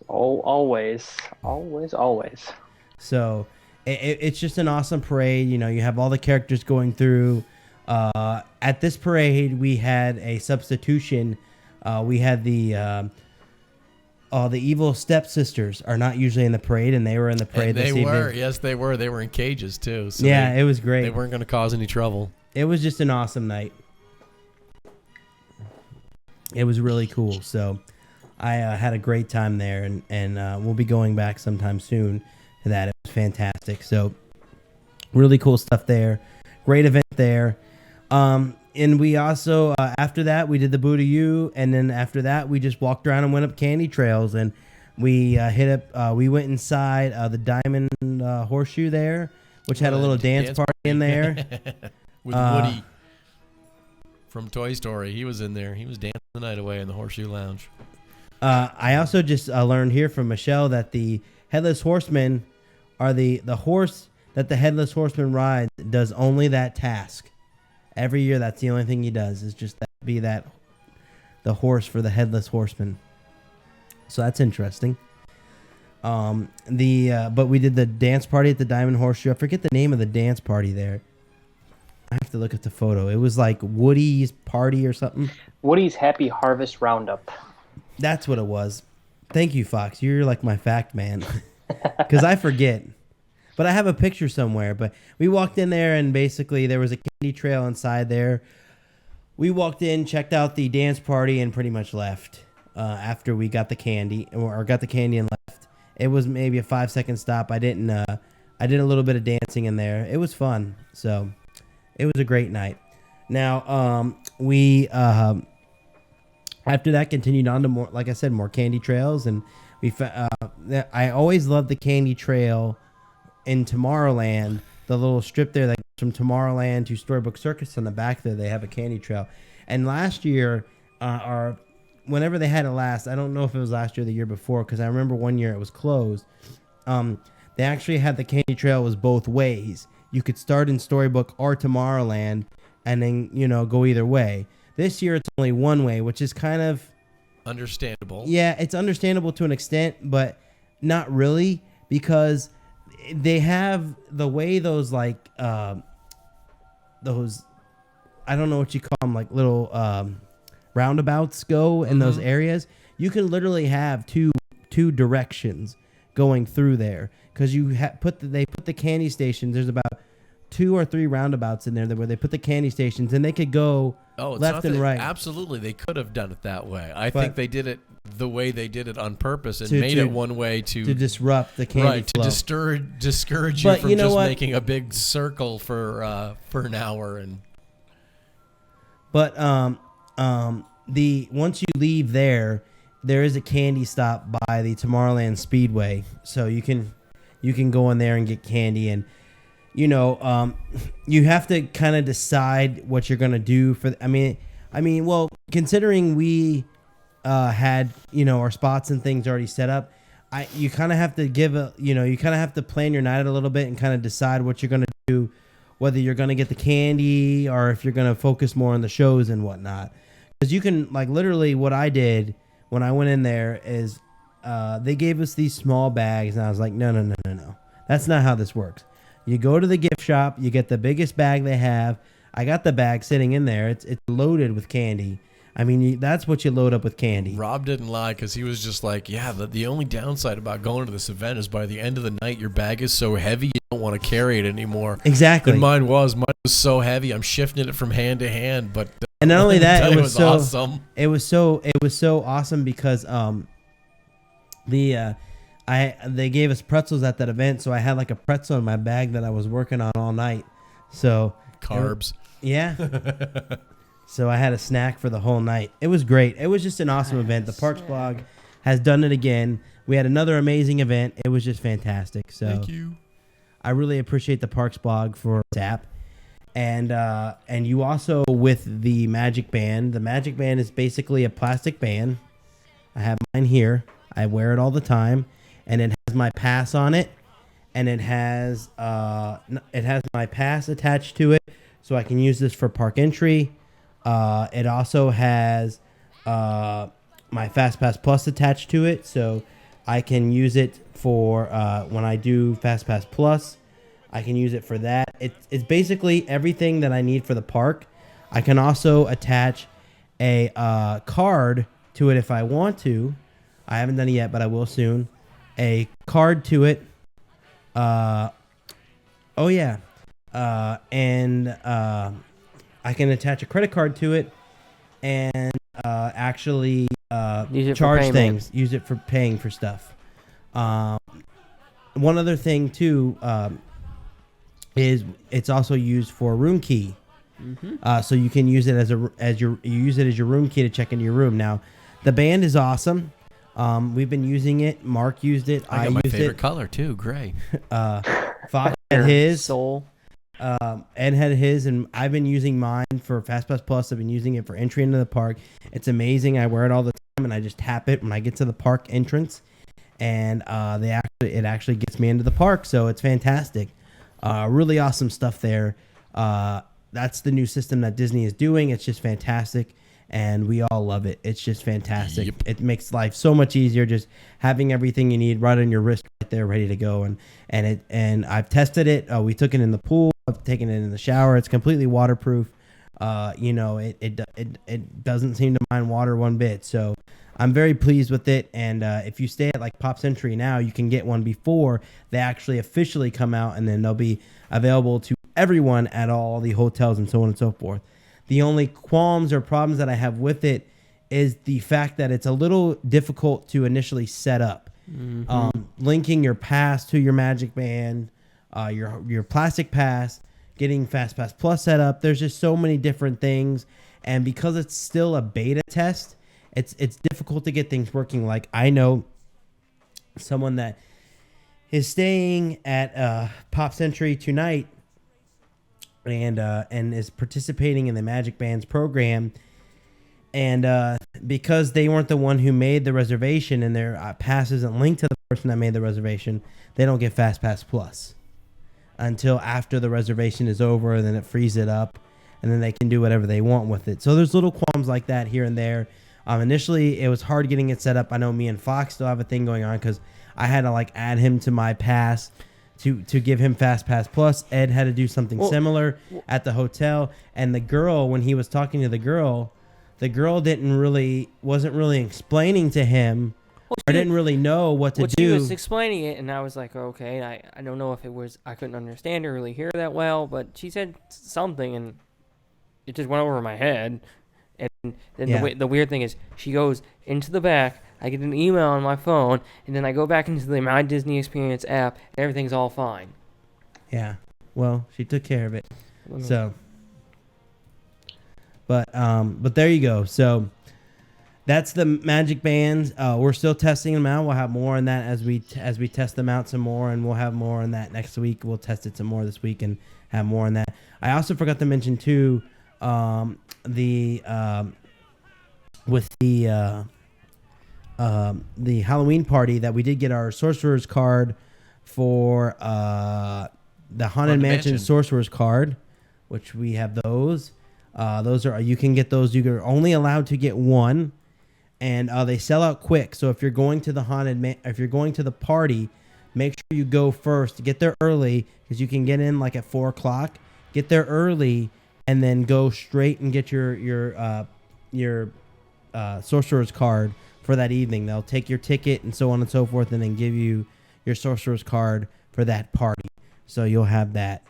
Oh, always. So it's just an awesome parade. You know, you have all the characters going through. At this parade, we had a substitution. We had the evil stepsisters are not usually in the parade, and they were in the parade this evening. They were. Yes, they were. They were in cages, too. So yeah, it was great. They weren't going to cause any trouble. It was just an awesome night. It was really cool. So I had a great time there, and we'll be going back sometime soon to that. It was fantastic. So really cool stuff there. Great event there. And we also, after that, we did the Boo to You, and then after that, we just walked around and went up candy trails, and We hit up. We went inside the Diamond Horseshoe there, which had a little dance party in there with Woody from Toy Story. He was in there. He was dancing the night away in the Horseshoe Lounge. I also just learned here from Michelle that the Headless Horsemen are the horse that the Headless Horseman rides does only that task. Every year, that's the only thing he does is just be the horse for the Headless Horseman. So that's interesting. But we did the dance party at the Diamond Horseshoe. I forget the name of the dance party there. I have to look at the photo. It was like Woody's party or something. Woody's Happy Harvest Roundup. That's what it was. Thank you, Fox. You're like my fact man. Because I forget. But I have a picture somewhere. But we walked in there and basically there was a candy trail inside there. We walked in, checked out the dance party, and pretty much left after we got the candy and left. It was maybe a 5-second stop. I did a little bit of dancing in there. It was fun. So it was a great night. Now we after that continued on to more, like I said, more candy trails, and I always loved the candy trail in Tomorrowland. The little strip there that goes from Tomorrowland to Storybook Circus on the back there, they have a candy trail. And last year, whenever they had it last, I don't know if it was last year or the year before, because I remember one year it was closed. They actually had the candy trail was both ways. You could start in Storybook or Tomorrowland, and then go either way. This year it's only one way, which is kind of understandable. Yeah, it's understandable to an extent, but not really, because they have the way those I don't know what you call them, like little roundabouts go in those areas. You can literally have two directions going through there, because they put the candy stations. There's about 2 or 3 roundabouts in there where they put the candy stations, and they could go left and right. Absolutely, they could have done it that way. I think they did it the way they did it on purpose and made it one way to disrupt the candy flow. To discourage you from just making a big circle for an hour. But once you leave there is a candy stop by the Tomorrowland Speedway, so you can go in there and get candy. And you have to kind of decide what you're gonna do for. Well, considering we had our spots and things already set up, you kind of have to have to plan your night a little bit and kind of decide what you're gonna do, whether you're gonna get the candy or if you're gonna focus more on the shows and whatnot. Because you can, like, literally what I did when I went in there is they gave us these small bags, and I was like, no, that's not how this works. You go to the gift shop, you get the biggest bag they have. I got the bag sitting in there. It's loaded with candy. That's what you load up with candy. Rob didn't lie, because he was just like, yeah, the only downside about going to this event is by the end of the night, your bag is so heavy, you don't want to carry it anymore. Exactly. And mine was so heavy, I'm shifting it from hand to hand. But and not only that, it was so awesome. It was so awesome because they gave us pretzels at that event, so I had like a pretzel in my bag that I was working on all night. So carbs. Yeah. So I had a snack for the whole night. It was great. It was just an awesome event. The Parks blog has done it again. We had another amazing event. It was just fantastic. So thank you. I really appreciate the Parks blog for this app. And you also, with the Magic Band. The Magic Band is basically a plastic band. I have mine here. I wear it all the time. And it has my pass on it. And it has my pass attached to it, so I can use this for park entry. It also has my FastPass Plus attached to it, so I can use it for when I do FastPass Plus. I can use it for that. It's basically everything that I need for the park. I can also attach a card to it if I want to. I haven't done it yet, but I will soon. A card to it. And I can attach a credit card to it and actually charge things. Use it for paying for stuff. One other thing too is it's also used for room key. Mm-hmm. So you can use it as your room key to check into your room. Now, the band is awesome. We've been using it. Mark used it. I got my used favorite it. color too, gray. Fox had his. Soul. Ed had his, and I've been using mine for FastPass Plus. I've been using it for entry into the park. It's amazing. I wear it all the time, and I just tap it when I get to the park entrance, and it actually gets me into the park. So it's fantastic. Really awesome stuff there. That's the new system that Disney is doing. It's just fantastic, and we all love it. It's just fantastic. Yep. It makes life so much easier just having everything you need right on your wrist right there, ready to go. And I've tested it. We took it in the pool. I've taken it in the shower. It's completely waterproof. It doesn't seem to mind water one bit. So I'm very pleased with it. And if you stay at like Pop Century now, you can get one before they actually officially come out, and then they'll be available to everyone at all the hotels and so on and so forth. The only qualms or problems that I have with it is the fact that it's a little difficult to initially set up. Linking your pass to your Magic Band, your plastic pass, getting FastPass Plus set up. There's just so many different things, and because it's still a beta test, it's difficult to get things working. Like, I know someone that is staying at Pop Century tonight, and is participating in the Magic Bands program, and because they weren't the one who made the reservation and their pass isn't linked to the person that made the reservation, they don't get FastPass Plus until after the reservation is over, and then it frees it up, and then they can do whatever they want with it. So there's little qualms like that here and there. Initially, it was hard getting it set up. I know me and Fox still have a thing going on because I had to like add him to my pass to give him FastPass Plus. Ed had to do something similar at the hotel, and the girl, when he was talking to the girl wasn't really explaining to him, or didn't really know what to do. She was explaining it, and I was like, okay. I don't know if it was, I couldn't understand or really hear that well, but she said something, and it just went over my head. And then the weird thing is, she goes into the back, I get an email on my phone, and then I go back into the My Disney Experience app, and everything's all fine. Yeah. Well, she took care of it. So, but there you go. So that's the Magic Bands. We're still testing them out. We'll have more on that as we test them out some more, and we'll have more on that next week. We'll test it some more this week and have more on that. I also forgot to mention too, the Halloween party that we did get our Sorcerer's card for the Haunted Mansion Sorcerer's card, which we have those. Those are, you can get those. You're only allowed to get one, and they sell out quick. So if you're going to the if you're going to the party, make sure you go first. Get there early because you can get in like at 4:00. Get there early and then go straight and get your Sorcerer's card for that evening. They'll take your ticket and so on and so forth, and then give you your Sorcerer's card for that party. So you'll have that.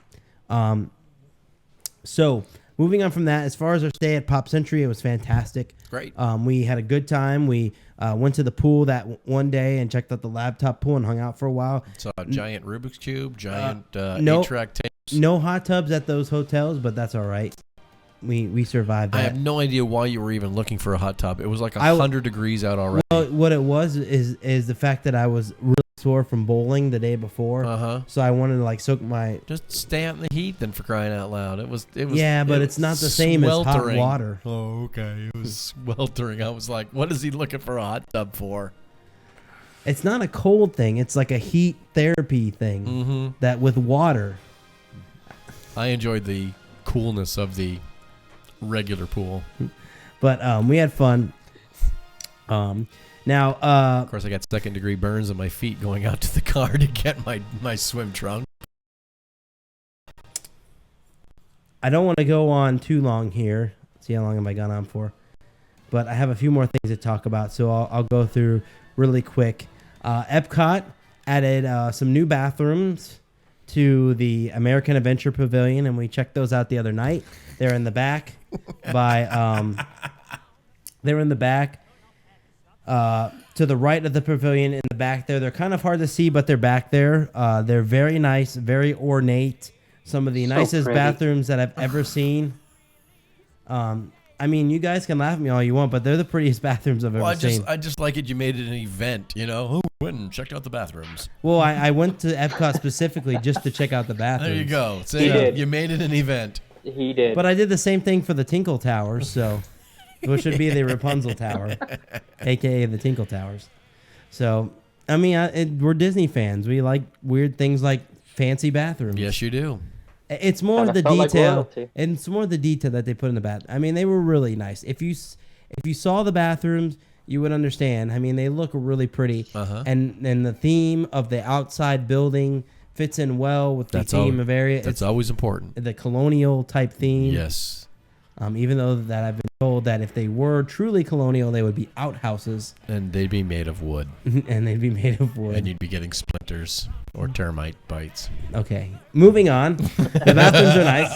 So moving on from that, as far as our stay at Pop Century, it was fantastic. Great. We had a good time. We went to the pool that one day and checked out the laptop pool and hung out for a while. Saw a giant Rubik's Cube, giant no, 8-track tapes. No hot tubs at those hotels, but that's all right. We survived that. I have no idea why you were even looking for a hot tub. It was like 100 degrees out already. Well, what it was is the fact that I was really sore from bowling the day before. So I wanted to like soak my. Just stay out in the heat then, for crying out loud. It was. Yeah, but it's not the same as hot water. Oh, okay. It was sweltering. I was like, what is he looking for a hot tub for? It's not a cold thing. It's like a heat therapy thing that with water. I enjoyed the coolness of the regular pool, but we had fun. Now, of course, I got second-degree burns on my feet going out to the car to get my swim trunk. I don't want to go on too long here. See how long have I gone on for? But I have a few more things to talk about, so I'll go through really quick. Epcot added some new bathrooms to the American Adventure Pavilion, and we checked those out the other night. They're in the back they're in the back to the right of the pavilion in the back there. They're kind of hard to see, but they're back there. They're very nice, very ornate. Some of the nicest pretty. bathrooms that I've ever seen. I mean, you guys can laugh at me all you want, but they're the prettiest bathrooms I've ever seen. I just like it. You made it an event, you know. Who went and checked out the bathrooms? Well, I went to Epcot specifically just to check out the bathrooms. There you go. He did. You made it an event. He did. But I did the same thing for the Tinkle Towers, so which would be the Rapunzel Tower, aka the Tinkle Towers. So, I mean, we're Disney fans. We like weird things like fancy bathrooms. Yes, you do. It's more Kinda the felt like detail, royalty. and it's more the detail that they put in the bath. I mean, they were really nice. If you saw the bathrooms, you would understand. I mean, they look really pretty, and the theme of the outside building fits in well with the theme of area. That's always important. The colonial type theme. Yes. Even though that I've been told that if they were truly colonial, they would be outhouses, And they'd be made of wood, and they'd be made of wood. and you'd be getting splinters or termite bites. Okay, moving on. The bathrooms are nice.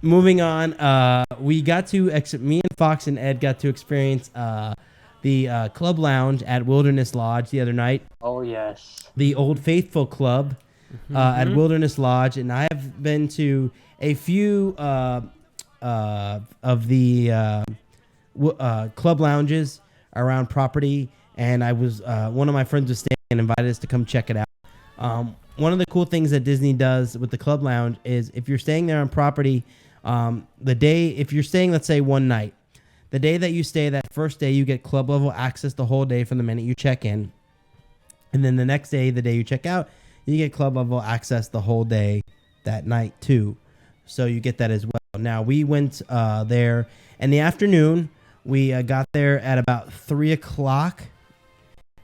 Moving on, we got to me and Fox and Ed got to experience the club lounge at Wilderness Lodge the other night. Oh yes. The Old Faithful Club at Wilderness Lodge, and I have been to a few of the club lounges around property, and I was one of my friends was staying and invited us to come check it out. One of the cool things that Disney does with the club lounge is if you're staying there on property, if you're staying, let's say, one night, the day that you stay, that first day, you get club level access the whole day from the minute you check in. And then the next day, the day you check out, you get club level access the whole day that night too. So you get that as well. Now, we went there in the afternoon. We got there at about 3 o'clock.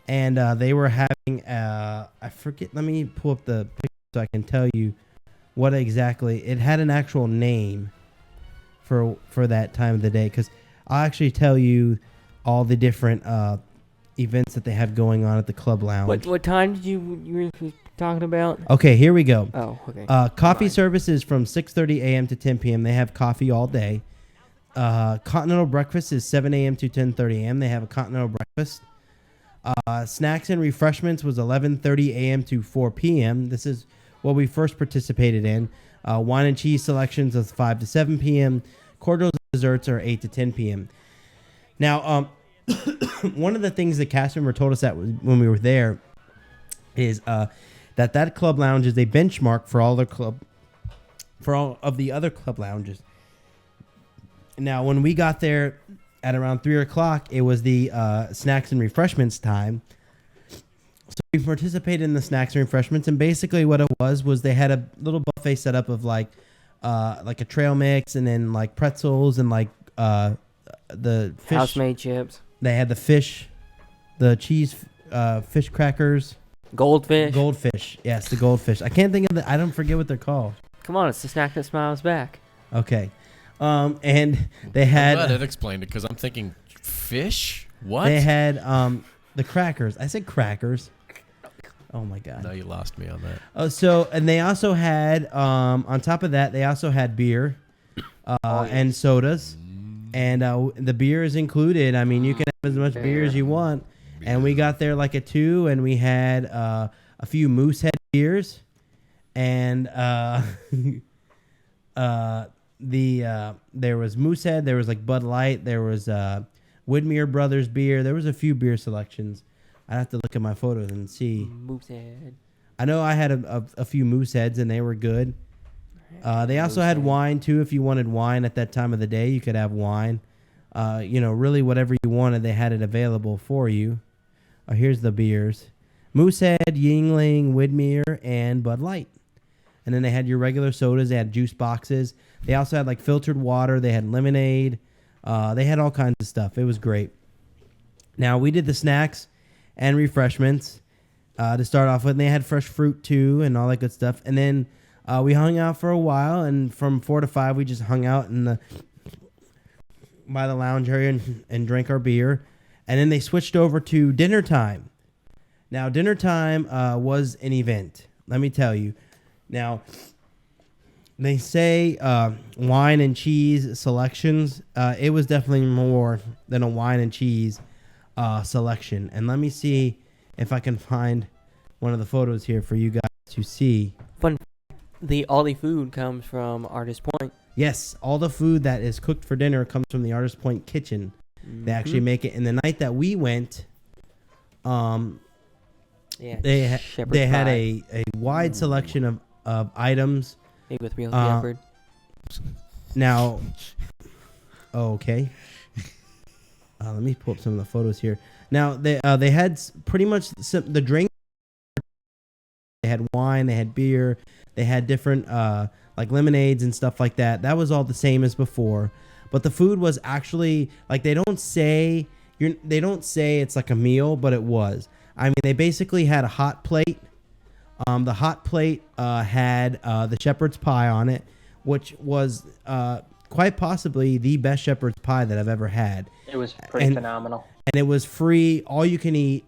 And they were having, I forget, let me pull up the picture so I can tell you what exactly. It had an actual name for that time of the day. Because I'll actually tell you all the different events that they have going on at the club lounge. What time did you were talking about? Okay, here we go. Oh, okay. Coffee service is from 6:30 a.m. to 10 p.m. They have coffee all day. Continental breakfast is 7 a.m. to 10:30 a.m. They have a continental breakfast. Snacks and refreshments was 11:30 a.m. to 4 p.m. This is what we first participated in. Wine and cheese selections is 5 to 7 p.m. Cordials and desserts are 8 to 10 p.m. Now, one of the things the cast member told us that when we were there is that club lounge is a benchmark for all of the other club lounges. Now, when we got there at around 3 o'clock, it was the snacks and refreshments time. So we participated in the snacks and refreshments, and basically what it was they had a little buffet set up of like a trail mix, and then like pretzels and like the fish. House-made chips. They had the fish, the cheese, fish crackers. Goldfish. Yes, the goldfish. I can't think of I don't forget what they're called. Come on, it's the snack that smiles back. Okay. And they had. I'm glad Ed explained it because I'm thinking fish. What? They had the crackers. I said crackers. Oh my god. No, you lost me on that. Oh, and they also had on top of that they also had beer, and sodas, and the beer is included. I mean, you can have as much beer as you want. And we got there like at 2, and we had a few Moosehead beers, and there was Moosehead, there was like Bud Light, there was Widmer Brothers beer. There was a few beer selections. I'd have to look at my photos and see. Moosehead. I know I had a few Mooseheads, and they were good. They also had wine too. If you wanted wine at that time of the day, you could have wine. Really whatever you wanted, they had it available for you. Here's the beers: Moosehead, Yingling, Widmer, and Bud Light. And then they had your regular sodas. They had juice boxes. They also had like filtered water. They had lemonade. They had all kinds of stuff. It was great. Now, we did the snacks and refreshments to start off with. And they had fresh fruit too and all that good stuff. And then we hung out for a while. And from 4 to 5, we just hung out by the lounge area and drank our beer. And then they switched over to dinner time. Now, dinner time was an event. Let me tell you. Now, they say wine and cheese selections. It was definitely more than a wine and cheese selection. And let me see if I can find one of the photos here for you guys to see. All the food comes from Artist Point. Yes, all the food that is cooked for dinner comes from the Artist Point kitchen. They actually make it. And the night that we went, they had a wide selection of items. Made with real shepherd. Now, okay. Let me pull up some of the photos here. Now they had pretty much the drink. They had wine. They had beer. They had different like lemonades and stuff like that. That was all the same as before, but the food was actually like they don't say it's like a meal, but it was. I mean, they basically had a hot plate. The hot plate had the shepherd's pie on it, which was quite possibly the best shepherd's pie that I've ever had. It was pretty phenomenal. And it was free, all you can eat,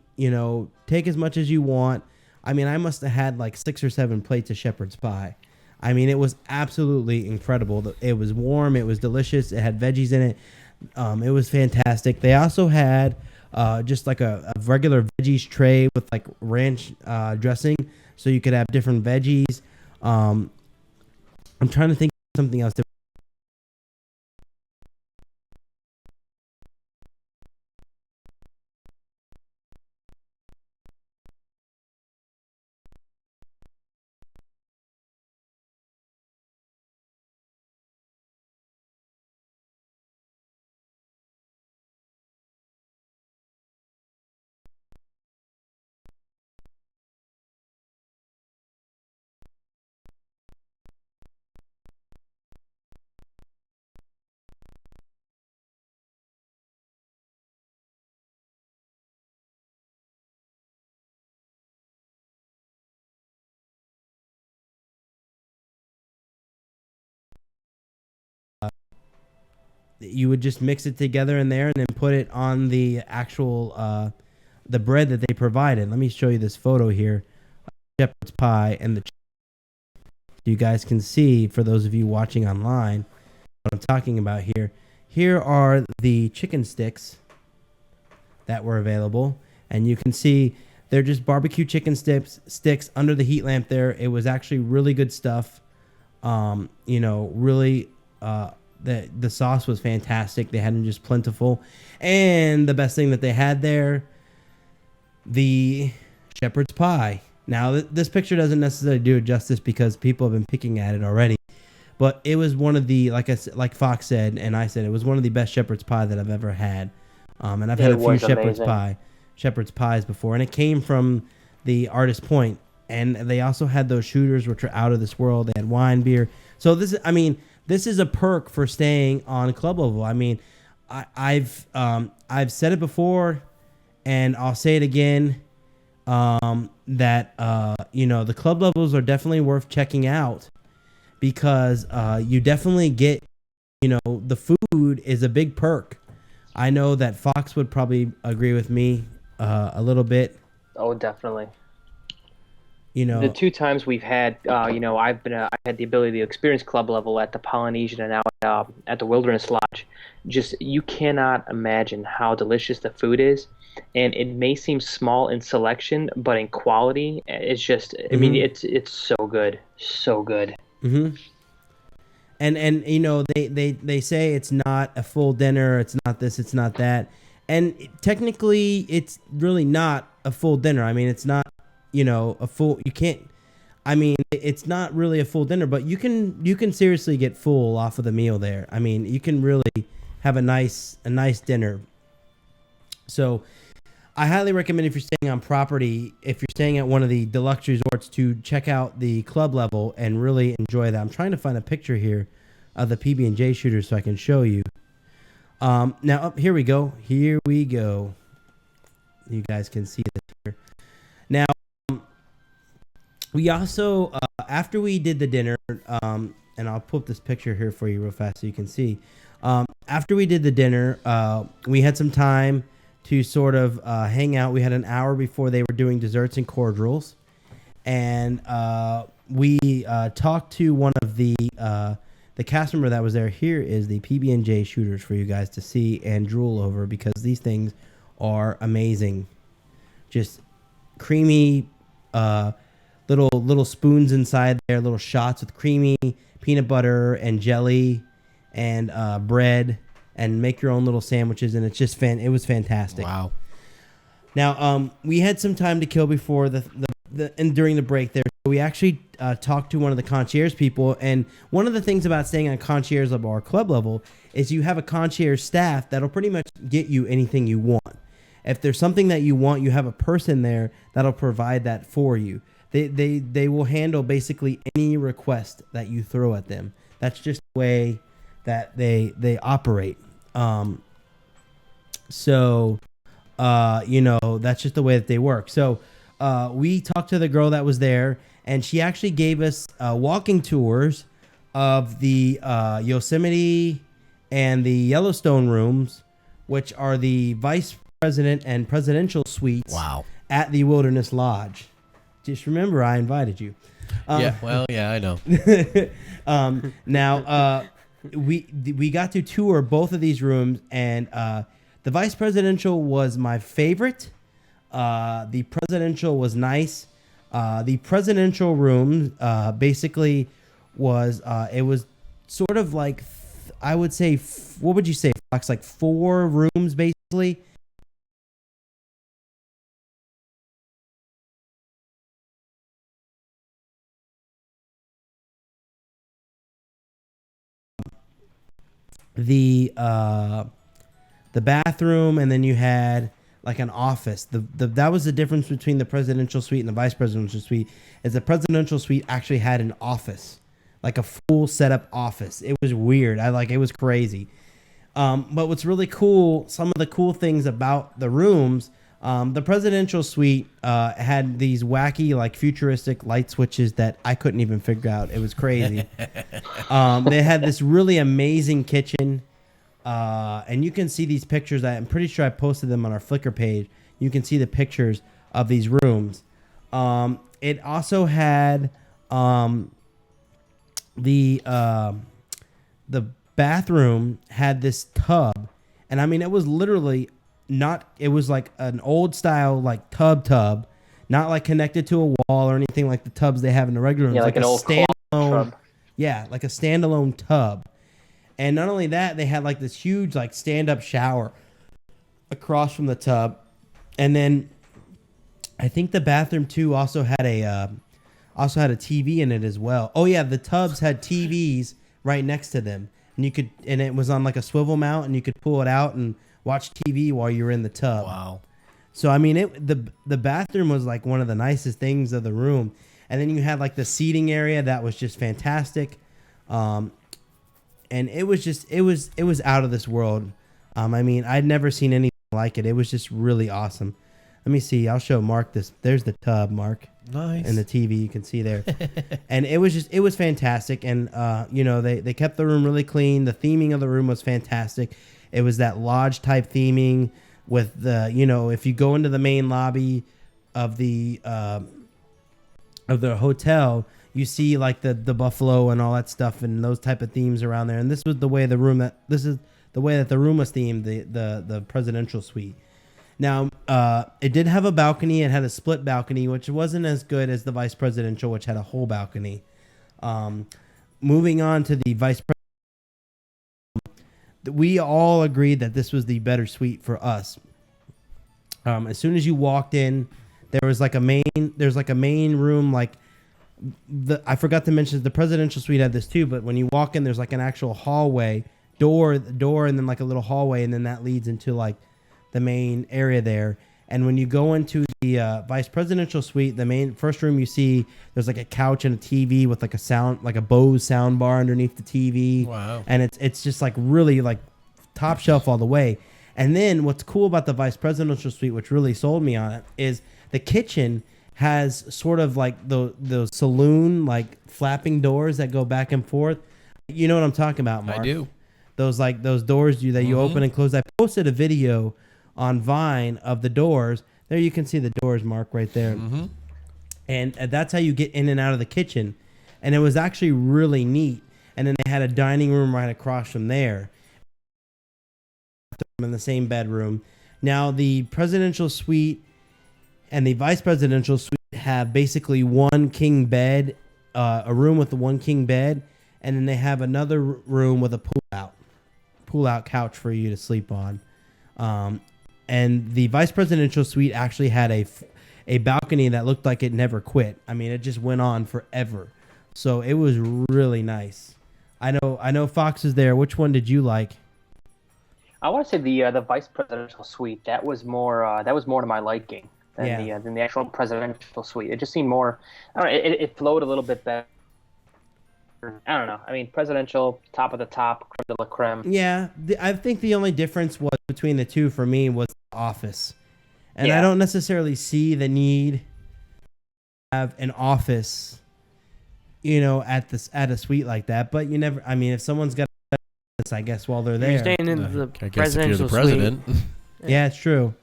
take as much as you want. I mean, I must have had like 6 or 7 plates of shepherd's pie. I mean, it was absolutely incredible. It was warm, it was delicious, it had veggies in it. It was fantastic. They also had just like a regular veggies tray with like ranch dressing, so you could have different veggies. I'm trying to think of something else. You would just mix it together in there and then put it on the actual the bread that they provided. Let me show you this photo here. Shepherd's pie and you guys can see, for those of you watching online, what I'm talking about here. Here are the chicken sticks that were available, and you can see they're just barbecue chicken sticks under the heat lamp there. It was actually really good stuff. Really the sauce was fantastic. They had them just plentiful. And the best thing that they had there, the shepherd's pie. Now, this picture doesn't necessarily do it justice because people have been picking at it already. But it was one of the, like Fox said, and I said, it was one of the best shepherd's pie that I've ever had. And I've had a few shepherd's pies before. And it came from the Artist Point. And they also had those shooters, which are out of this world. They had wine, beer. So this is a perk for staying on club level. I mean, I've said it before, and I'll say it again, that the club levels are definitely worth checking out because you definitely get, the food is a big perk. I know that Fox would probably agree with me a little bit. Oh, definitely. The 2 times we've had, I had the ability to experience club level at the Polynesian and now at the Wilderness Lodge. Just, you cannot imagine how delicious the food is. And it may seem small in selection, but in quality, it's just, I mean, it's so good. So good. Mm-hmm. And they say it's not a full dinner, it's not this, it's not that. And technically, it's really not a full dinner. I mean, it's not, a full, it's not really a full dinner, but you can seriously get full off of the meal there. I mean, you can really have a nice dinner. So I highly recommend, if you're staying on property, if you're staying at one of the deluxe resorts, to check out the club level and really enjoy that. I'm trying to find a picture here of the PB&J shooters so I can show you. Now, here we go. Here we go. You guys can see this here. Now, we also, after we did the dinner, and I'll put this picture here for you real fast so you can see. After we did the dinner, we had some time to sort of hang out. We had an hour before they were doing desserts and cordials. And we talked to one of the cast member that was there. Here is the PB&J shooters for you guys to see and drool over, because these things are amazing. Just creamy, little spoons inside there, little shots with creamy peanut butter and jelly and bread and make your own little sandwiches, and it's just it was fantastic. Wow. Now, we had some time to kill before and during the break there. We actually talked to one of the concierge people, and one of the things about staying on concierge level or club level is you have a concierge staff that'll pretty much get you anything you want. If there's something that you want, you have a person there that'll provide that for you. They will handle basically any request that you throw at them. That's just the way that they operate. That's just the way that they work. So we talked to the girl that was there, and she actually gave us walking tours of the Yosemite and the Yellowstone rooms, which are the vice president and presidential suites. Wow. At the Wilderness Lodge. Just remember, I invited you. Yeah, I know. Now, we got to tour both of these rooms, and the vice presidential was my favorite. The presidential was nice. The presidential room basically was it was sort of like I would say what would you say, Fox? Like 4 rooms basically. The bathroom, and then you had like an office. That was the difference between the presidential suite and the vice presidential suite. Is the presidential suite actually had an office, like a full setup office. It was weird. It was crazy. But what's really cool, some of the cool things about the rooms, the presidential suite had these wacky, like futuristic light switches that I couldn't even figure out. It was crazy. They had this really amazing kitchen. And you can see these pictures. I'm pretty sure I posted them on our Flickr page. You can see the pictures of these rooms. It also had the bathroom had this tub, and I mean it was literally not. It was like an old style like tub, not like connected to a wall or anything like the tubs they have in the regular rooms. Yeah, like an old standalone tub. Yeah, like a standalone tub. And not only that, they had like this huge like stand-up shower across from the tub, and then I think the bathroom too also had a TV in it as well. Oh yeah, the tubs had TVs right next to them, and it was on like a swivel mount, and you could pull it out and watch TV while you were in the tub. Wow. So I mean, the bathroom was like one of the nicest things of the room, and then you had like the seating area that was just fantastic. And it was out of this world. I mean, I'd never seen anything like it. It was just really awesome. Let me see. I'll show Mark this. There's the tub, Mark. Nice. And the TV you can see there. And it was fantastic. And they kept the room really clean. The theming of the room was fantastic. It was that lodge type theming with the, if you go into the main lobby of the hotel, you see like the buffalo and all that stuff and those type of themes around there. And this is the way the room that the room was themed, the presidential suite. Now, it did have a balcony. It had a split balcony, which wasn't as good as the vice presidential, which had a whole balcony. Moving on to the vice presidential, we all agreed that this was the better suite for us. As soon as you walked in, there's like a main room, like I forgot to mention the presidential suite had this too, but when you walk in, there's like an actual hallway door, and then like a little hallway, and then that leads into like the main area there. And when you go into the vice presidential suite, the main first room you see, there's like a couch and a TV with like a Bose sound bar underneath the TV. Wow. And it's just like really like top shelf all the way. And then what's cool about the vice presidential suite, which really sold me on it, is the kitchen has sort of like those saloon like flapping doors that go back and forth. You know what I'm talking about, Mark? I do. Those doors you open and close. I posted a video on Vine of the doors. There you can see the doors, Mark, right there. Mm-hmm. And that's how you get in and out of the kitchen. And it was actually really neat. And then they had a dining room right across from there. In the same bedroom. Now the presidential suite and the vice presidential suite have basically one king bed, a room with the one king bed, and then they have another room with a pull out couch for you to sleep on. And the vice presidential suite actually had a balcony that looked like it never quit. I mean, it just went on forever. So it was really nice. I know Fox is there. Which one did you like? I want to say the vice presidential suite. That was more to my liking than the actual presidential suite. It just seemed more. I don't know. It flowed a little bit better. I don't know. I mean, presidential, top of the top, creme de la creme. Yeah, I think the only difference was between the two for me was the office, and I don't necessarily see the need to have an office, at a suite like that. But you never. I mean, if someone's got this, I guess while they're there, You're staying in the I guess if you're the presidential president. suite. yeah, it's true.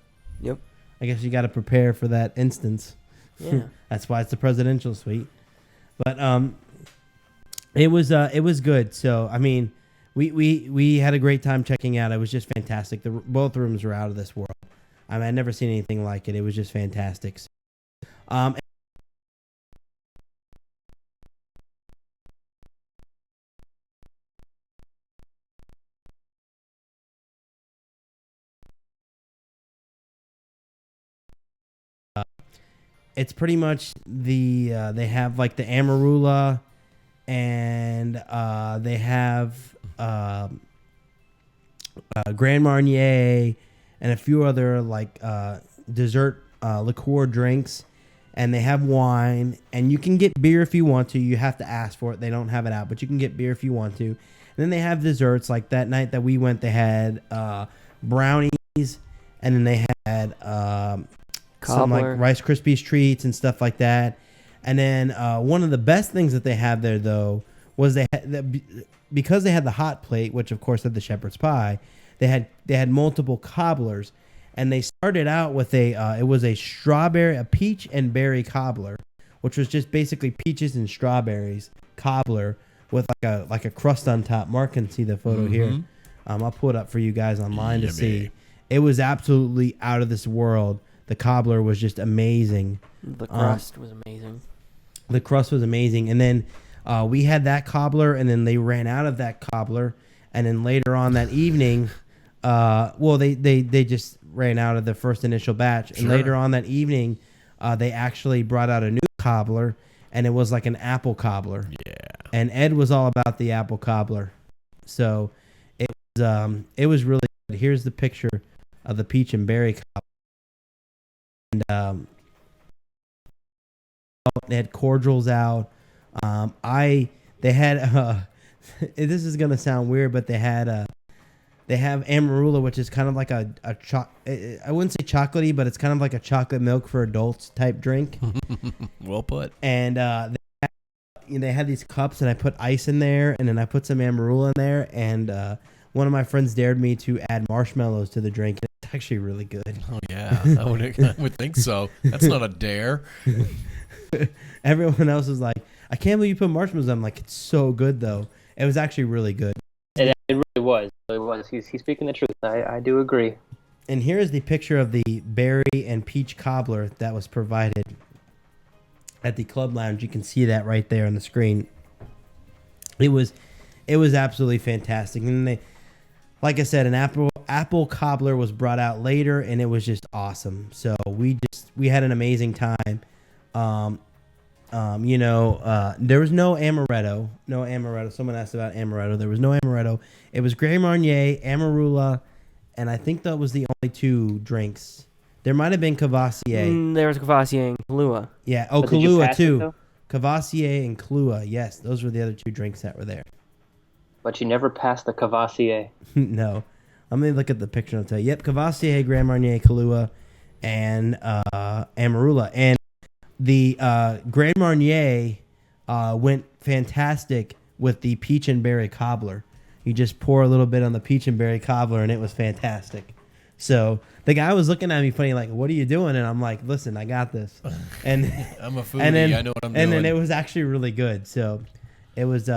Yep. I guess you got to prepare for that instance. Yeah. That's why it's the presidential suite. But it was good. So I mean, we had a great time checking out. It was just fantastic. Both rooms were out of this world. I mean, I'd never seen anything like it. It was just fantastic. It's pretty much they have like the Amarula, and they have Grand Marnier and a few other like dessert liqueur drinks, and they have wine, and you can get beer if you want to. You have to ask for it. They don't have it out, but you can get beer if you want to. And then they have desserts. Like that night that we went, they had brownies, and then they had some like Rice Krispies treats and stuff like that. And then one of the best things that they have there, though, was because they had the hot plate, which of course had the shepherd's pie. They had multiple cobblers, and they started out with it was a peach and berry cobbler, which was just basically peaches and strawberries cobbler with like a crust on top. Mark can see the photo here. I'll pull it up for you guys online to see. It was absolutely out of this world. The cobbler was just amazing. The crust was amazing. The crust was amazing. And then we had that cobbler, and then they ran out of that cobbler. And then later on that evening, they just ran out of the first initial batch. And later on that evening, they actually brought out a new cobbler, and it was like an apple cobbler. Yeah. And Ed was all about the apple cobbler. So it was really good. Here's the picture of the peach and berry cobbler. And they had cordials out. They had this is gonna sound weird, but they have Amarula, which is kind of like I wouldn't say chocolatey, but it's kind of like a chocolate milk for adults type drink. Well put. And they had these cups, and I put ice in there, and then I put some Amarula in there, and one of my friends dared me to add marshmallows to the drink. It's actually really good. Oh yeah, I would think so. That's not a dare. Everyone else was like, I can't believe you put marshmallows. I'm like, it's so good though. It was actually really good. It really was. It was. He's speaking the truth. I do agree. And here's the picture of the berry and peach cobbler that was provided at the club lounge. You can see that right there on the screen. It was absolutely fantastic. And they, like I said, an apple cobbler was brought out later, and it was just awesome. So we had an amazing time. There was no amaretto. Someone asked about amaretto. There was no amaretto. It was Grand Marnier, Amarula, and I think that was the only two drinks. There might have been Cavassier. There was Cavassier and Kahlua. Yeah. Oh, Kahlua too. Cavassier and Kahlua. Yes, those were the other two drinks that were there. But you never passed the Cavassier. No. Let me look at the picture and I'll tell you. Yep, Cavassier, Grand Marnier, Kahlua, and Amarula. And the Grand Marnier went fantastic with the peach and berry cobbler. You just pour a little bit on the peach and berry cobbler, and it was fantastic. So the guy was looking at me funny, like, what are you doing? And I'm like, listen, I got this. And I'm a foodie. I know what I'm doing. And then it was actually really good. So it was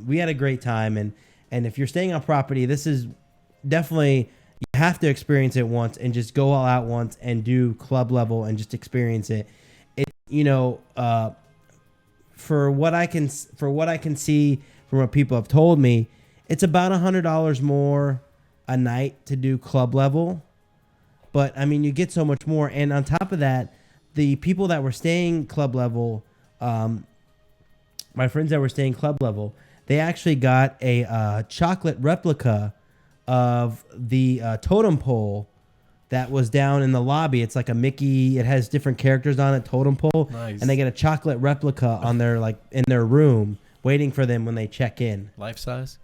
we had a great time. And if you're staying on property, this is definitely, you have to experience it once and just go all out once and do club level and just experience it. For what I can see, from what people have told me, it's about $100 more a night to do club level. But I mean, you get so much more, and on top of that, the people that were staying club level, my friends that were staying club level, they actually got a chocolate replica of the totem pole that was down in the lobby. It's like a Mickey. It has different characters on it, totem pole. Nice. And they get a chocolate replica on their in their room, waiting for them when they check in. Life size?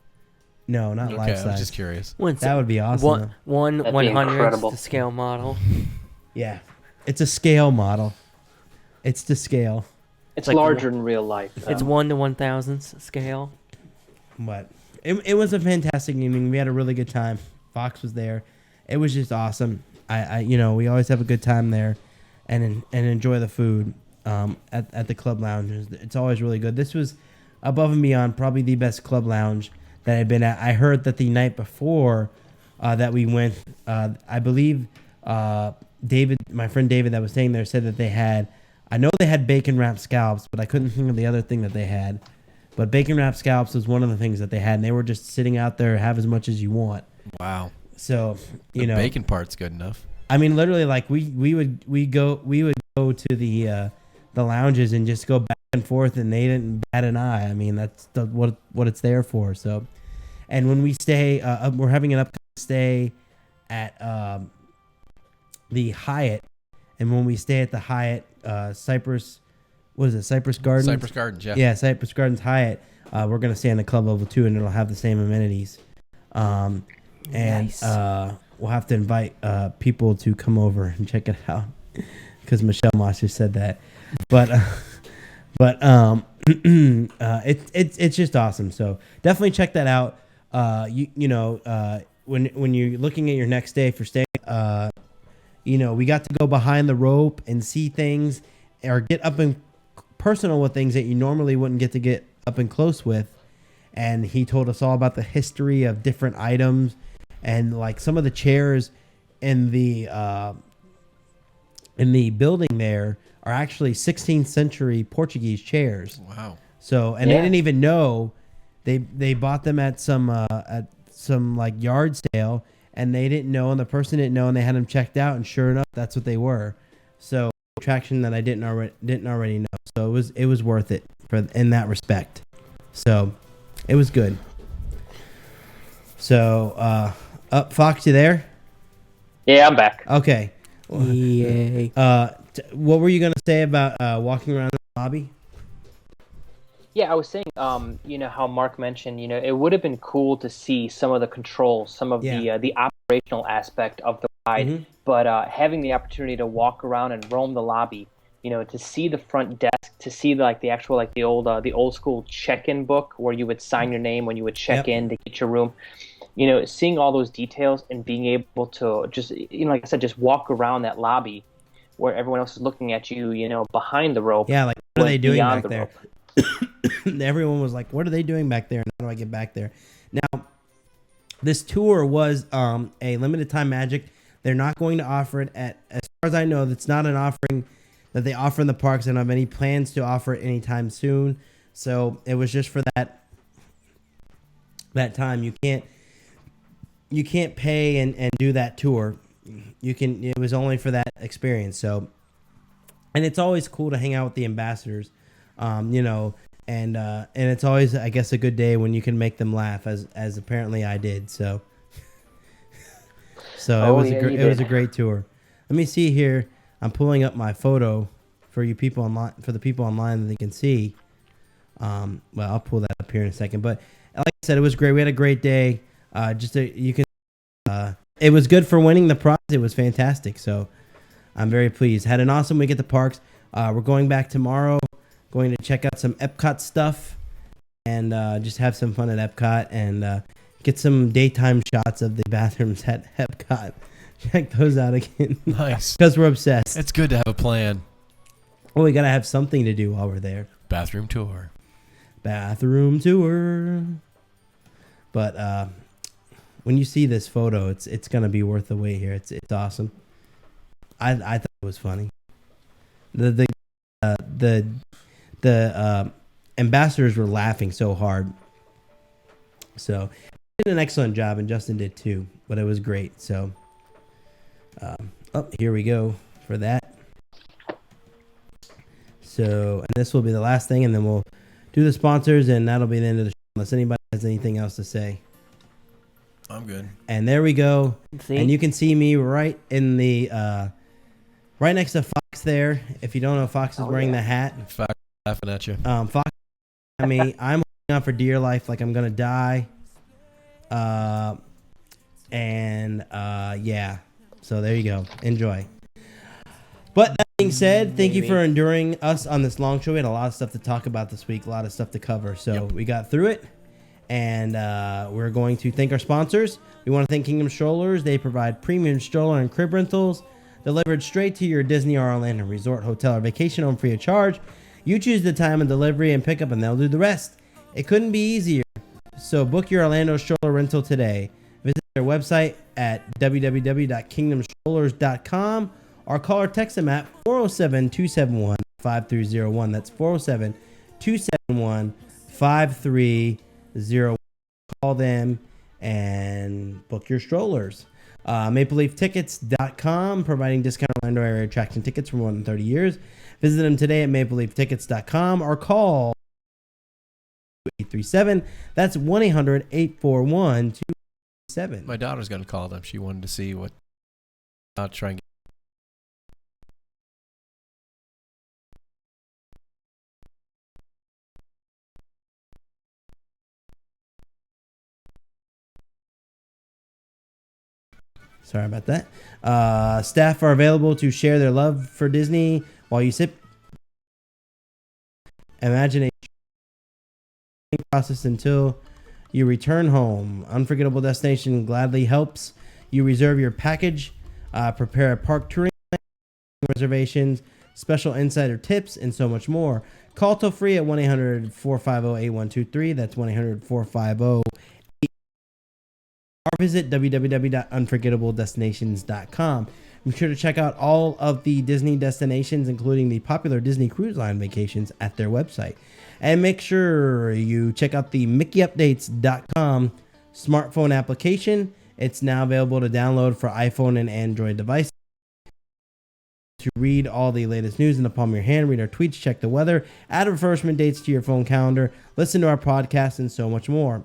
No, not Okay, life size. I was just curious. That would be awesome. One That'd be 100th incredible. the scale model. Yeah, it's a scale model. It's to scale. It's like larger in real life. It's 1 to 1,000th scale. But it was a fantastic evening. We had a really good time. Fox was there. It was just awesome. I we always have a good time there, and enjoy the food at the club lounges. It's always really good. This was above and beyond probably the best club lounge that I've been at. I heard that the night before that we went, I believe David, my friend David that was staying there, said that they had. I know they had bacon wrapped scallops, but I couldn't think of the other thing that they had. But bacon wrapped scallops was one of the things that they had, and they were just sitting out there, have as much as you want. Wow. So The bacon part's good enough. I mean, literally, like we would go to the lounges and just go back and forth, and they didn't bat an eye. I mean, that's what it's there for. So, and when we stay, we're having an upcoming stay at the Hyatt, and when we stay at the Hyatt, Cypress Gardens? Cypress Gardens, yeah. Yeah, Cypress Gardens Hyatt. We're gonna stay in the club level 2, and it'll have the same amenities. And Nice. We'll have to invite people to come over and check it out, because Michelle Mosher said that. But it's just awesome. So definitely check that out. When you're looking at your next day for staying, we got to go behind the rope and see things, or get up and personal with things that you normally wouldn't get to get up and close with. And he told us all about the history of different items, and like some of the chairs in the building there are actually 16th century Portuguese chairs. Wow. So, and they didn't even know they bought them at some like yard sale, and they didn't know, and the person didn't know, and they had them checked out, and sure enough, that's what they were. So, attraction that I didn't already know. So it was worth it in that respect. So, it was good. So, Fox, you there? Yeah, I'm back. Okay. Yay. What were you gonna say about walking around the lobby? Yeah, I was saying, how Mark mentioned, it would have been cool to see some of the controls, some of the operational aspect of the ride, Mhm. but having the opportunity to walk around and roam the lobby, to see the front desk, to see the old school check-in book where you would sign your name when you would check in to get your room, seeing all those details and being able to just, like I said, just walk around that lobby where everyone else is looking at you, behind the rope. Yeah, like what are they doing beyond back the there? rope. Everyone was like, what are they doing back there, and how do I get back there? Now, this tour was a limited time magic. They're not going to offer it as far as I know, that's not an offering that they offer in the parks. They don't have any plans to offer it anytime soon. So it was just for that time. You can't pay and do that tour. It was only for that experience. So, and it's always cool to hang out with the ambassadors. And it's always, I guess, a good day when you can make them laugh, as apparently I did. So it was a great tour. Let me see here. I'm pulling up my photo for you people online, for the people online that they can see. Well, I'll pull that up here in a second. But like I said, it was great. We had a great day. It was good for winning the prize. It was fantastic. So I'm very pleased. Had an awesome week at the parks. We're going back tomorrow. Going to check out some Epcot stuff, and just have some fun at Epcot, and get some daytime shots of the bathrooms at Epcot. Check those out again. Nice. Because we're obsessed. It's good to have a plan. Well, we got to have something to do while we're there. Bathroom tour. Bathroom tour. But when you see this photo, it's going to be worth the wait here. It's awesome. I thought it was funny. The ambassadors were laughing so hard So did an excellent job, and Justin did too, but it was great. So here we go for that. So, and this will be the last thing, and then we'll do the sponsors, and that'll be the end of the show unless anybody has anything else to say. I'm good. And there we go. See? And you can see me right in the right next to Fox there. If you don't know, Fox is wearing the hat. Fox laughing at you. Fox at me. I'm holding on for dear life, like I'm gonna die. Yeah. So there you go. Enjoy. But that being said, thank you for enduring us on this long show. We had a lot of stuff to talk about this week, a lot of stuff to cover. So we got through it. And we're going to thank our sponsors. We want to thank Kingdom Strollers. They provide premium stroller and crib rentals delivered straight to your Disney or Orlando resort, hotel, or vacation home free of charge. You choose the time of delivery and pickup, and they'll do the rest. It couldn't be easier. So book your Orlando stroller rental today. Visit their website at www.kingdomstrollers.com or call or text them at 407-271-5301. That's 407-271-5301. Call them and book your strollers. MapleLeafTickets.com, providing discount Orlando area attraction tickets for more than 30 years. Visit them today at MapleLeafTickets.com or call 837. That's 1-800-841-237. My daughter's going to call them. She wanted to see what. I'll try and get. Sorry about that. Staff are available to share their love for Disney while you sip. Imagination process until you return home. Unforgettable Destination gladly helps you reserve your package, prepare a park touring plan, reservations, special insider tips, and so much more. Call toll free at 1-800-450-8123. That's 1-800-450-8123. Or visit www.unforgettabledestinations.com. Be sure to check out all of the Disney destinations, including the popular Disney Cruise Line vacations, at their website. And make sure you check out the MickeyUpdates.com smartphone application. It's now available to download for iPhone and Android devices. To read all the latest news in the palm of your hand, read our tweets, check the weather, add refurbishment dates to your phone calendar, listen to our podcast, and so much more.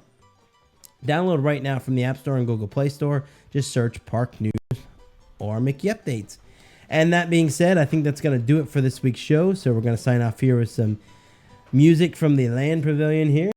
Download right now from the App Store and Google Play Store. Just search Park News or Mickey Updates. And that being said, I think that's going to do it for this week's show. So we're going to sign off here with some music from the Land Pavilion here.